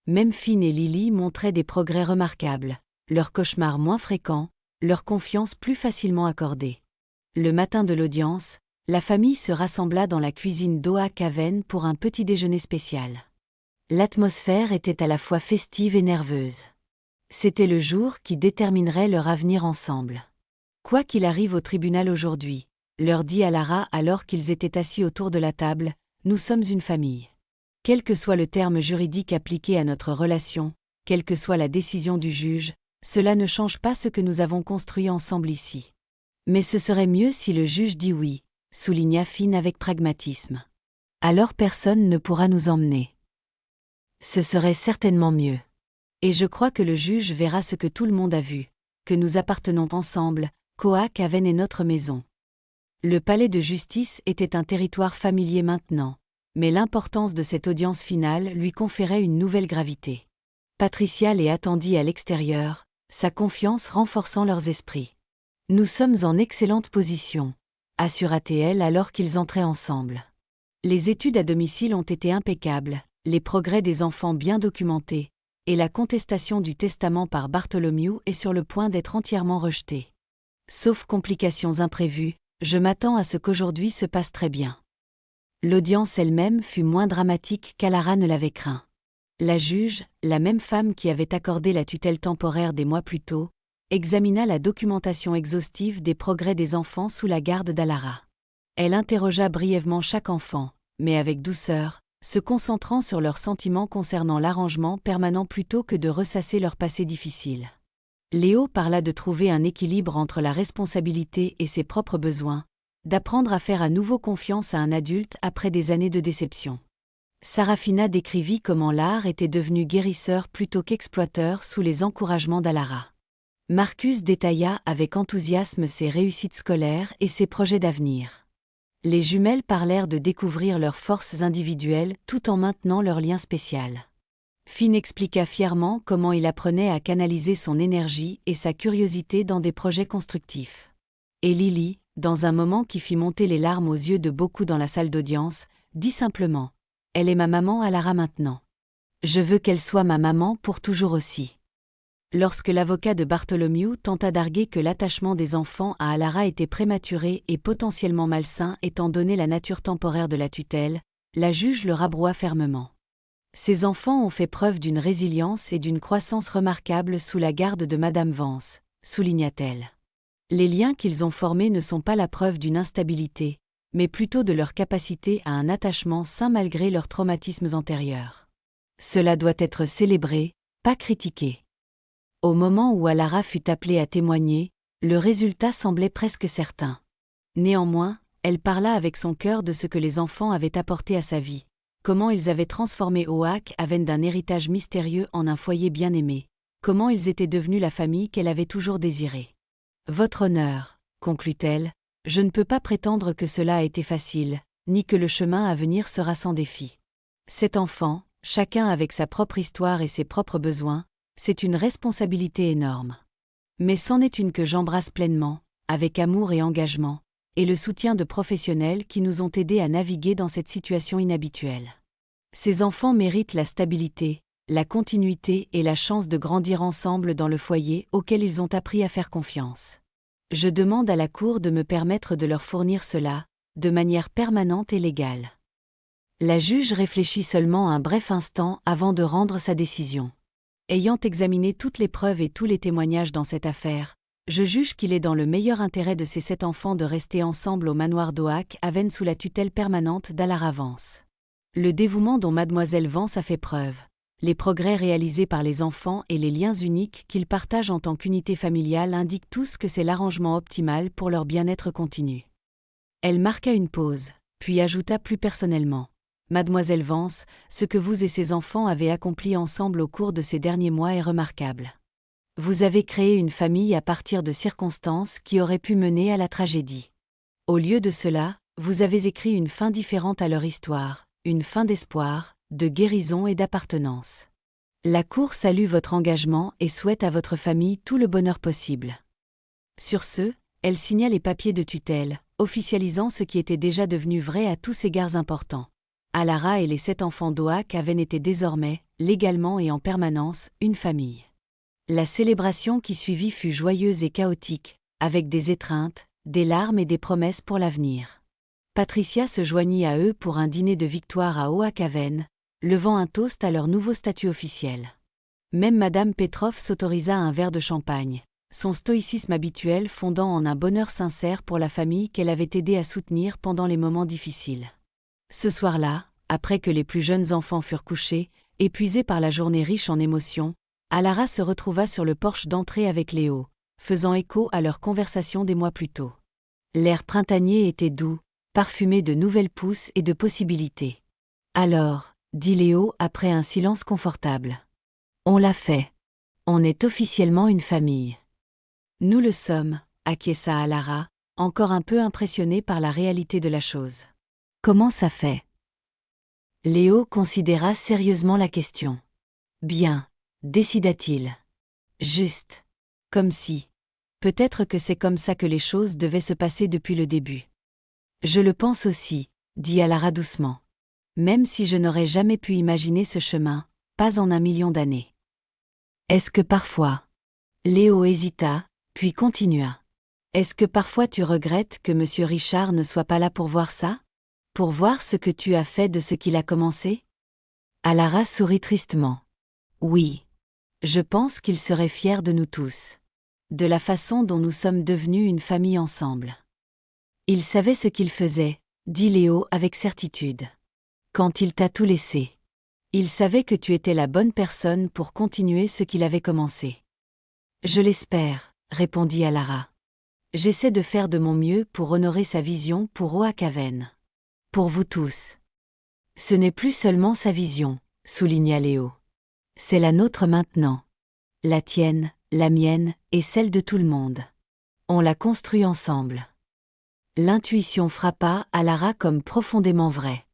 Même Finn et Lily montraient des progrès remarquables, leurs cauchemars moins fréquents, leur confiance plus facilement accordée. Le matin de l'audience, la famille se rassembla dans la cuisine d'Oakaven pour un petit déjeuner spécial. L'atmosphère était à la fois festive et nerveuse. C'était le jour qui déterminerait leur avenir ensemble. Quoi qu'il arrive au tribunal aujourd'hui, leur dit Alara alors qu'ils étaient assis autour de la table, nous sommes une famille. Quel que soit le terme juridique appliqué à notre relation, quelle que soit la décision du juge, cela ne change pas ce que nous avons construit ensemble ici. Mais ce serait mieux si le juge dit oui, souligna Finn avec pragmatisme. Alors personne ne pourra nous emmener. Ce serait certainement mieux. Et je crois que le juge verra ce que tout le monde a vu, que nous appartenons ensemble, qu'Oakaven est notre maison. Le palais de justice était un territoire familier maintenant, mais l'importance de cette audience finale lui conférait une nouvelle gravité. Patricia les attendit à l'extérieur, sa confiance renforçant leurs esprits. « Nous sommes en excellente position », assura-t-elle alors qu'ils entraient ensemble. Les études à domicile ont été impeccables, les progrès des enfants bien documentés, et la contestation du testament par Bartholomew est sur le point d'être entièrement rejetée. Sauf complications imprévues, je m'attends à ce qu'aujourd'hui se passe très bien. L'audience elle-même fut moins dramatique qu'Alara ne l'avait craint. La juge, la même femme qui avait accordé la tutelle temporaire des mois plus tôt, examina la documentation exhaustive des progrès des enfants sous la garde d'Alara. Elle interrogea brièvement chaque enfant, mais avec douceur, se concentrant sur leurs sentiments concernant l'arrangement permanent plutôt que de ressasser leur passé difficile. Léo parla de trouver un équilibre entre la responsabilité et ses propres besoins, d'apprendre à faire à nouveau confiance à un adulte après des années de déception. Sarafina décrivit comment l'art était devenu guérisseur plutôt qu'exploiteur sous les encouragements d'Alara. Marcus détailla avec enthousiasme ses réussites scolaires et ses projets d'avenir. Les jumelles parlèrent de découvrir leurs forces individuelles tout en maintenant leur lien spécial. Finn expliqua fièrement comment il apprenait à canaliser son énergie et sa curiosité dans des projets constructifs. Et Lily, dans un moment qui fit monter les larmes aux yeux de beaucoup dans la salle d'audience, dit simplement « Elle est ma maman Alara maintenant. Je veux qu'elle soit ma maman pour toujours aussi. » Lorsque l'avocat de Bartholomew tenta d'arguer que l'attachement des enfants à Alara était prématuré et potentiellement malsain étant donné la nature temporaire de la tutelle, la juge le rabroua fermement. Ces enfants ont fait preuve d'une résilience et d'une croissance remarquables sous la garde de Madame Vance, souligna-t-elle. Les liens qu'ils ont formés ne sont pas la preuve d'une instabilité, mais plutôt de leur capacité à un attachement sain malgré leurs traumatismes antérieurs. Cela doit être célébré, pas critiqué. Au moment où Alara fut appelée à témoigner, le résultat semblait presque certain. Néanmoins, elle parla avec son cœur de ce que les enfants avaient apporté à sa vie, comment ils avaient transformé Oak Haven d'un héritage mystérieux en un foyer bien-aimé, comment ils étaient devenus la famille qu'elle avait toujours désirée. « Votre honneur, conclut-elle, je ne peux pas prétendre que cela a été facile, ni que le chemin à venir sera sans défi. 7 enfants, chacun avec sa propre histoire et ses propres besoins, c'est une responsabilité énorme. Mais c'en est une que j'embrasse pleinement, avec amour et engagement, et le soutien de professionnels qui nous ont aidés à naviguer dans cette situation inhabituelle. Ces enfants méritent la stabilité, la continuité et la chance de grandir ensemble dans le foyer auquel ils ont appris à faire confiance. Je demande à la Cour de me permettre de leur fournir cela, de manière permanente et légale. » La juge réfléchit seulement un bref instant avant de rendre sa décision. Ayant examiné toutes les preuves et tous les témoignages dans cette affaire, je juge qu'il est dans le meilleur intérêt de ces 7 enfants de rester ensemble au manoir d'Oak Haven sous la tutelle permanente d'Alara Vance. Le dévouement dont Mademoiselle Vance a fait preuve, les progrès réalisés par les enfants et les liens uniques qu'ils partagent en tant qu'unité familiale indiquent tous que c'est l'arrangement optimal pour leur bien-être continu. Elle marqua une pause, puis ajouta plus personnellement. Mademoiselle Vance, ce que vous et ses enfants avez accompli ensemble au cours de ces derniers mois est remarquable. Vous avez créé une famille à partir de circonstances qui auraient pu mener à la tragédie. Au lieu de cela, vous avez écrit une fin différente à leur histoire, une fin d'espoir, de guérison et d'appartenance. La Cour salue votre engagement et souhaite à votre famille tout le bonheur possible. Sur ce, elle signa les papiers de tutelle, officialisant ce qui était déjà devenu vrai à tous égards importants. Alara et les 7 enfants d'Oak Haven étaient désormais, légalement et en permanence, une famille. La célébration qui suivit fut joyeuse et chaotique, avec des étreintes, des larmes et des promesses pour l'avenir. Patricia se joignit à eux pour un dîner de victoire à Oak Haven, levant un toast à leur nouveau statut officiel. Même Madame Petrov s'autorisa un verre de champagne, son stoïcisme habituel fondant en un bonheur sincère pour la famille qu'elle avait aidé à soutenir pendant les moments difficiles. Ce soir-là, après que les plus jeunes enfants furent couchés, épuisés par la journée riche en émotions, Alara se retrouva sur le porche d'entrée avec Léo, faisant écho à leur conversation des mois plus tôt. L'air printanier était doux, parfumé de nouvelles pousses et de possibilités. « Alors, » dit Léo après un silence confortable. « On l'a fait. On est officiellement une famille. »« Nous le sommes, » acquiesça Alara, encore un peu impressionné par la réalité de la chose. Comment ça fait? Léo considéra sérieusement la question. Bien, décida-t-il. Juste. Comme si. Peut-être que c'est comme ça que les choses devaient se passer depuis le début. Je le pense aussi, dit Alara doucement. Même si je n'aurais jamais pu imaginer ce chemin, pas en 1 million d'années. Est-ce que parfois... Léo hésita, puis continua. Est-ce que parfois tu regrettes que Monsieur Richard ne soit pas là pour voir ça? Pour voir ce que tu as fait de ce qu'il a commencé? Alara sourit tristement. Oui. Je pense qu'il serait fier de nous tous. De la façon dont nous sommes devenus une famille ensemble. Il savait ce qu'il faisait, dit Léo avec certitude. Quand il t'a tout laissé. Il savait que tu étais la bonne personne pour continuer ce qu'il avait commencé. Je l'espère, répondit Alara. J'essaie de faire de mon mieux pour honorer sa vision pour Oakaven. Pour vous tous. Ce n'est plus seulement sa vision, souligna Léo. C'est la nôtre maintenant. La tienne, la mienne et celle de tout le monde. On l'a construit ensemble. L'intuition frappa Alara comme profondément vraie.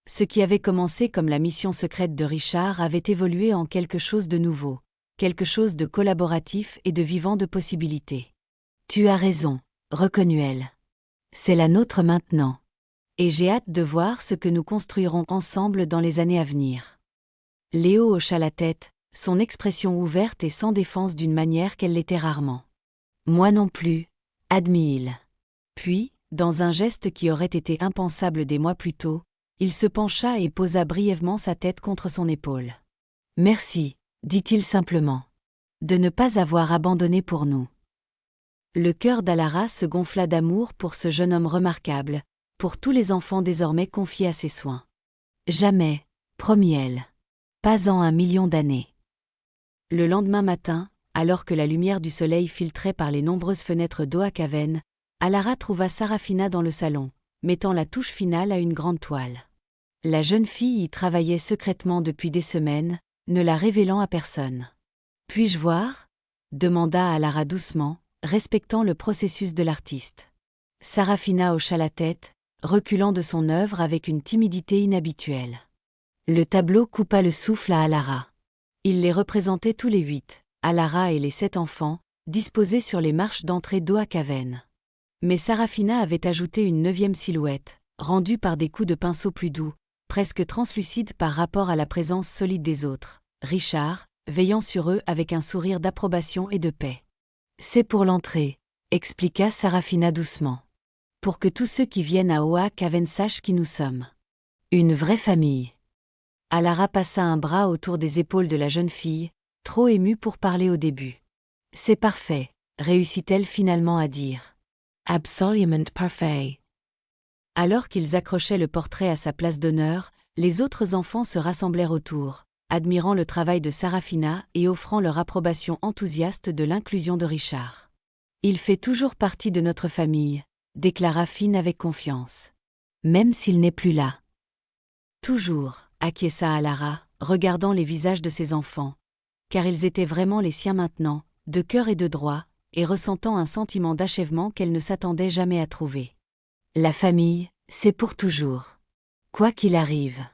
Ce qui avait commencé comme la mission secrète de Richard avait évolué en quelque chose de nouveau, quelque chose de collaboratif et de vivant de possibilités. Tu as raison, reconnut-elle. C'est la nôtre maintenant. Et j'ai hâte de voir ce que nous construirons ensemble dans les années à venir. Léo hocha la tête, son expression ouverte et sans défense d'une manière qu'elle l'était rarement. Moi non plus, admit-il. Puis, dans un geste qui aurait été impensable des mois plus tôt, il se pencha et posa brièvement sa tête contre son épaule. Merci, dit-il simplement. De ne pas avoir abandonné pour nous. Le cœur d'Alara se gonfla d'amour pour ce jeune homme remarquable, pour tous les enfants désormais confiés à ses soins. Jamais, promit-elle. Pas en 1 million d'années. Le lendemain matin, alors que la lumière du soleil filtrait par les nombreuses fenêtres d'Oakaven, Alara trouva Sarafina dans le salon, mettant la touche finale à une grande toile. La jeune fille y travaillait secrètement depuis des semaines, ne la révélant à personne. « Puis-je voir » demanda Alara doucement, respectant le processus de l'artiste. Sarafina hocha la tête, reculant de son œuvre avec une timidité inhabituelle. Le tableau coupa le souffle à Alara. Il les représentait tous les 8, Alara et les 7 enfants, disposés sur les marches d'entrée d'Oakaven. Mais Sarafina avait ajouté une 9e silhouette, rendue par des coups de pinceau plus doux, presque translucides par rapport à la présence solide des autres, Richard, veillant sur eux avec un sourire d'approbation et de paix. « C'est pour l'entrée », expliqua Sarafina doucement. « Pour que tous ceux qui viennent à Oakaven sachent qui nous sommes. Une vraie famille. » Alara passa un bras autour des épaules de la jeune fille, trop émue pour parler au début. « C'est parfait », réussit-elle finalement à dire. « Absolument parfait. » Alors qu'ils accrochaient le portrait à sa place d'honneur, les autres enfants se rassemblèrent autour, admirant le travail de Sarafina et offrant leur approbation enthousiaste de l'inclusion de Richard. « Il fait toujours partie de notre famille », déclara Finn avec confiance. « Même s'il n'est plus là. » « Toujours », acquiesça Alara, regardant les visages de ses enfants, car ils étaient vraiment les siens maintenant, de cœur et de droit, et ressentant un sentiment d'achèvement qu'elle ne s'attendait jamais à trouver. La famille, c'est pour toujours. Quoi qu'il arrive.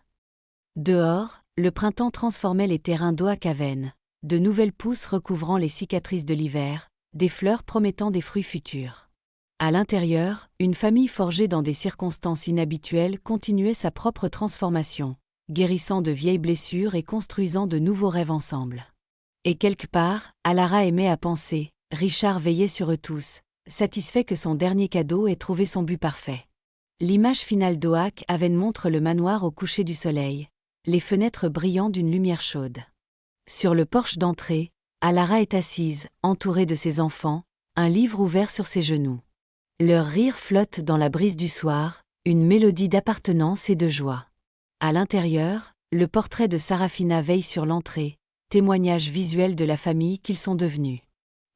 Dehors, le printemps transformait les terrains d'Oakaven, de nouvelles pousses recouvrant les cicatrices de l'hiver, des fleurs promettant des fruits futurs. À l'intérieur, une famille forgée dans des circonstances inhabituelles continuait sa propre transformation, guérissant de vieilles blessures et construisant de nouveaux rêves ensemble. Et quelque part, Alara aimait à penser, Richard veillait sur eux tous, satisfait que son dernier cadeau ait trouvé son but parfait. L'image finale d'Oakaven montre le manoir au coucher du soleil, les fenêtres brillant d'une lumière chaude. Sur le porche d'entrée, Alara est assise, entourée de ses enfants, un livre ouvert sur ses genoux. Leur rire flotte dans la brise du soir, une mélodie d'appartenance et de joie. À l'intérieur, le portrait de Sarafina veille sur l'entrée, témoignage visuel de la famille qu'ils sont devenus.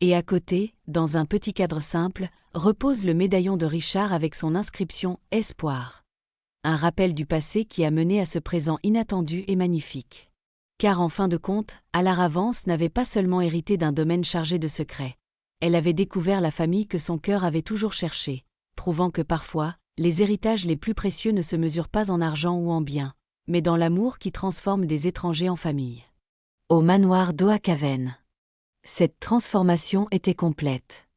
Et à côté, dans un petit cadre simple, repose le médaillon de Richard avec son inscription « Espoir ». Un rappel du passé qui a mené à ce présent inattendu et magnifique. Car en fin de compte, Alara Vance n'avait pas seulement hérité d'un domaine chargé de secrets. Elle avait découvert la famille que son cœur avait toujours cherchée, prouvant que parfois, les héritages les plus précieux ne se mesurent pas en argent ou en biens, mais dans l'amour qui transforme des étrangers en famille. Au manoir d'Oakaven. Cette transformation était complète.